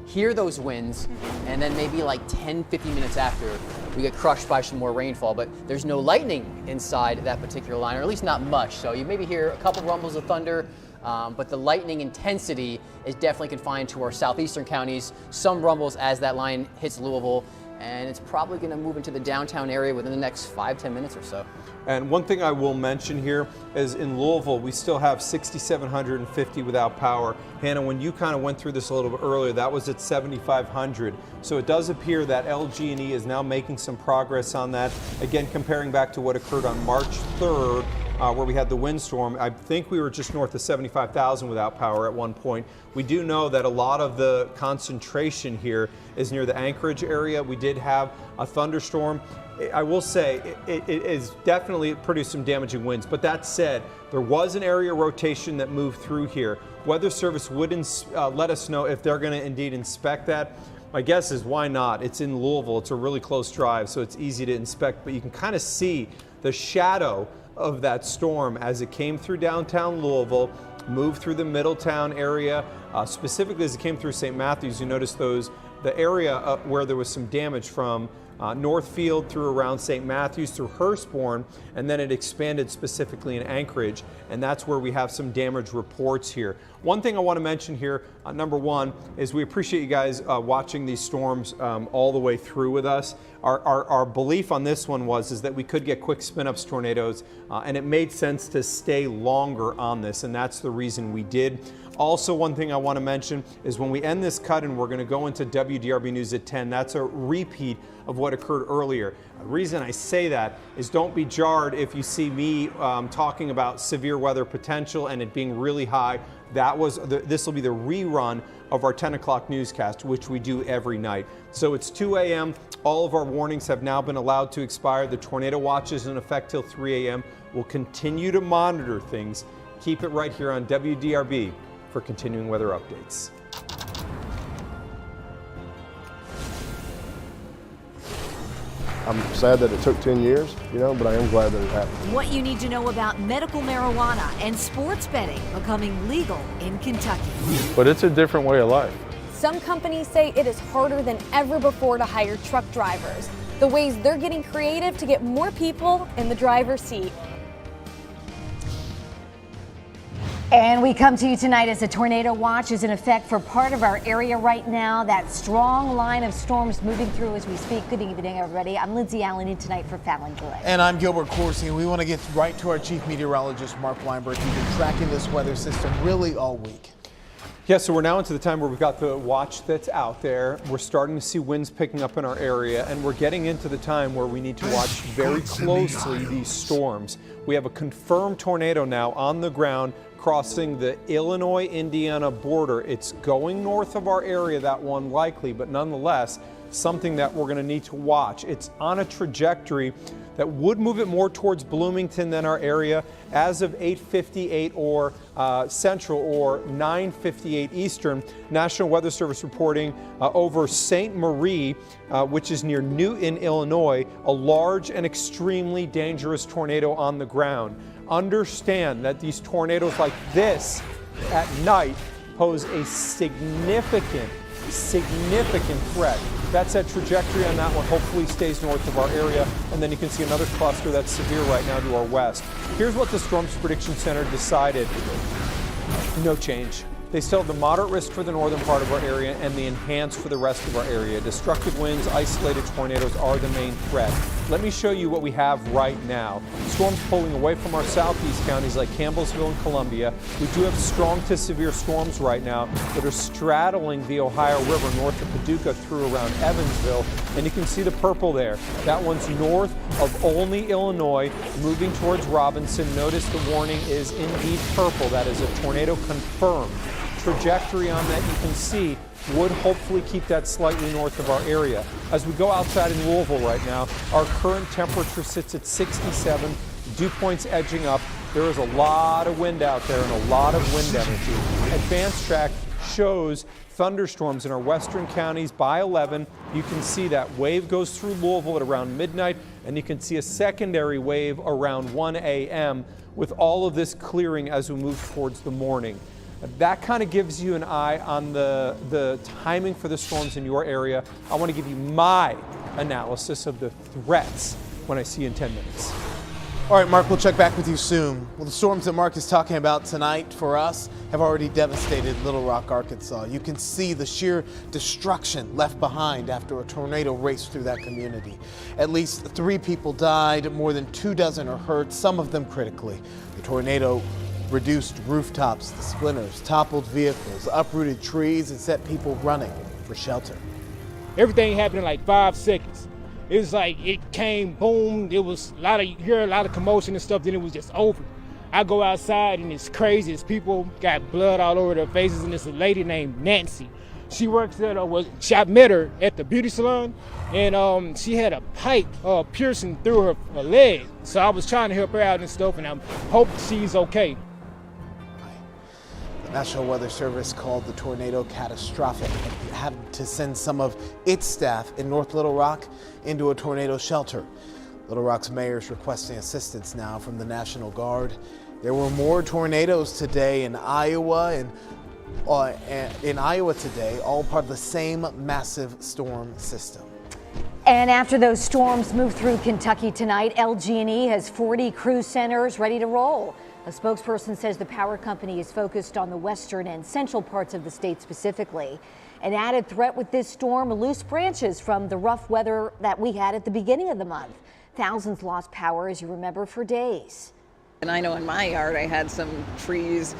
hear those winds, and then maybe like 10, 15 minutes after, we get crushed by some more rainfall. But there's no lightning inside that particular line, or at least not much. So you maybe hear a couple rumbles of thunder, but the lightning intensity is definitely confined to our southeastern counties. Some rumbles as that line hits Louisville, and it's probably going to move into the downtown area within the next 5-10 minutes or so. And one thing I will mention here is in Louisville, we still have 6,750 without power. Hannah, when you kind of went through this a little bit earlier, that was at 7,500. So it does appear that LG&E is now making some progress on that. Again, comparing back to what occurred on March 3rd, where we had the windstorm, I think we were just north of 75,000 without power at one point. We do know that a lot of the concentration here is near the Anchorage area. We did have a thunderstorm. I will say it has definitely produced some damaging winds, but that said, there was an area rotation that moved through here. Weather Service wouldn't let us know if they're going to indeed inspect that. My guess is why not? It's in Louisville. It's a really close drive, so it's easy to inspect, but you can kind of see the shadow of that storm as it came through downtown Louisville, moved through the Middletown area, specifically as it came through St. Matthews. You notice the area where there was some damage from Northfield through around St. Matthews through Hurstbourne, and then it expanded specifically in Anchorage, and that's where we have some damage reports here. One thing I want to mention here, number one, is we appreciate you guys watching these storms all the way through with us. Our belief on this one is that we could get quick spin-ups tornadoes, and it made sense to stay longer on this, and that's the reason we did. Also, one thing I want to mention is when we end this cut and we're going to go into WDRB News at 10, that's a repeat of what occurred earlier. The reason I say that is don't be jarred if you see me talking about severe weather potential and it being really high. This will be the rerun of our 10 o'clock newscast, which we do every night. So it's 2 a.m. All of our warnings have now been allowed to expire. The tornado watch is in effect till 3 a.m. We'll continue to monitor things. Keep it right here on WDRB for continuing weather updates. I'm sad that it took 10 years, but I am glad that it happened. What you need to know about medical marijuana and sports betting becoming legal in Kentucky. But it's a different way of life. Some companies say it is harder than ever before to hire truck drivers. The ways they're getting creative to get more people in the driver's seat. And we come to you tonight as a tornado watch is in effect for part of our area right now. That strong line of storms moving through as we speak. Good evening, everybody. I'm Lindsay Allen in tonight for Fallon Gray. And I'm Gilbert Coursey, and we want to get right to our chief meteorologist, Mark Weinberg, who's been tracking this weather system really all week. Yeah, so we're now into the time where we've got the watch that's out there. We're starting to see winds picking up in our area, and we're getting into the time where we need to watch very closely these storms. We have a confirmed tornado now on the ground crossing the Illinois-Indiana border. It's going north of our area, that one likely, but nonetheless, something that we're going to need to watch. It's on a trajectory that would move it more towards Bloomington than our area. As of 8:58 or Central or 9:58 Eastern, National Weather Service reporting over St. Marie, which is near Newton, Illinois, a large and extremely dangerous tornado on the ground. Understand that these tornadoes like this at night pose a significant threat. That's that trajectory on that one hopefully stays north of our area, and then you can see another cluster that's severe right now to our west. Here's what the Storms Prediction Center decided. No change. They still have the moderate risk for the northern part of our area and the enhanced for the rest of our area. Destructive winds, isolated tornadoes are the main threat. Let me show you what we have right now. Storms pulling away from our southeast counties like Campbellsville and Columbia. We do have strong to severe storms right now that are straddling the Ohio River north of Paducah through around Evansville. And you can see the purple there. That one's north of Olney, Illinois, moving towards Robinson. Notice the warning is indeed purple. That is a tornado confirmed. Trajectory on that you can see would hopefully keep that slightly north of our area. As we go outside in Louisville right now, our current temperature sits at 67, dew points edging up. There is a lot of wind out there and a lot of wind energy. Advanced track shows thunderstorms in our western counties by 11. You can see that wave goes through Louisville at around midnight, and you can see a secondary wave around 1 a.m. with all of this clearing as we move towards the morning. That kind of gives you an eye on the timing for the storms in your area. I want to give you my analysis of the threats when I see you in 10 minutes. All right, Mark, we'll check back with you soon. Well, the storms that Mark is talking about tonight for us have already devastated Little Rock, Arkansas. You can see the sheer destruction left behind after a tornado raced through that community. At least 3 people died, more than 24 are hurt, some of them critically. The tornado reduced rooftops to splinters, toppled vehicles, uprooted trees, and set people running for shelter. Everything happened in like 5 seconds. It was like it came, boom. It was you hear a lot of commotion and stuff. Then it was just over. I go outside and it's crazy. It's people got blood all over their faces, and it's a lady named Nancy. She works at I met her at the beauty salon, and she had a pipe piercing through her leg. So I was trying to help her out and stuff, and I hope she's okay. National Weather Service called the tornado catastrophic and had to send some of its staff in North Little Rock into a tornado shelter. Little Rock's mayor is requesting assistance now from the National Guard. There were more tornadoes today in Iowa in Iowa today, all part of the same massive storm system. And after those storms move through Kentucky tonight, LG&E has 40 crew centers ready to roll. A spokesperson says the power company is focused on the western and central parts of the state specifically. An added threat with this storm, loose branches from the rough weather that we had at the beginning of the month. Thousands lost power, as you remember, for days. And I know in my yard I had some trees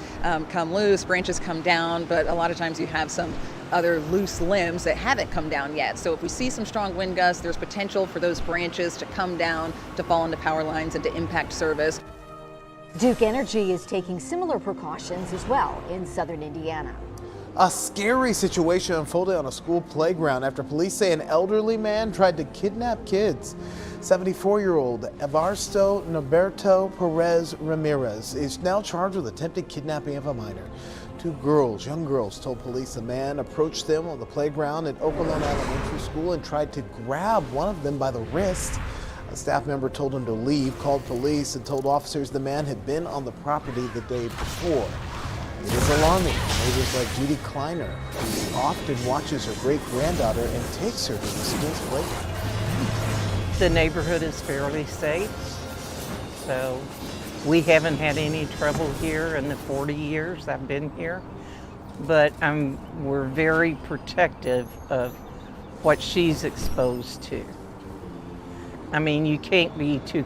come loose, branches come down, but a lot of times you have some other loose limbs that haven't come down yet. So if we see some strong wind gusts, there's potential for those branches to come down, to fall into power lines and to impact service. Duke Energy is taking similar precautions as well in southern Indiana. A scary situation unfolded on a school playground after police say an elderly man tried to kidnap kids. 74-year-old Evarsto Norberto Perez Ramirez is now charged with attempted kidnapping of a minor. 2 young girls, told police the man approached them on the playground at Okolona Elementary School and tried to grab one of them by the wrist. A staff member told him to leave, called police, and told officers the man had been on the property the day before. It is alarming. Neighbors like Judy Kleiner, who often watches her great-granddaughter and takes her to the school's playground. The neighborhood is fairly safe, so we haven't had any trouble here in the 40 years I've been here. But we're very protective of what she's exposed to. I mean, you can't be too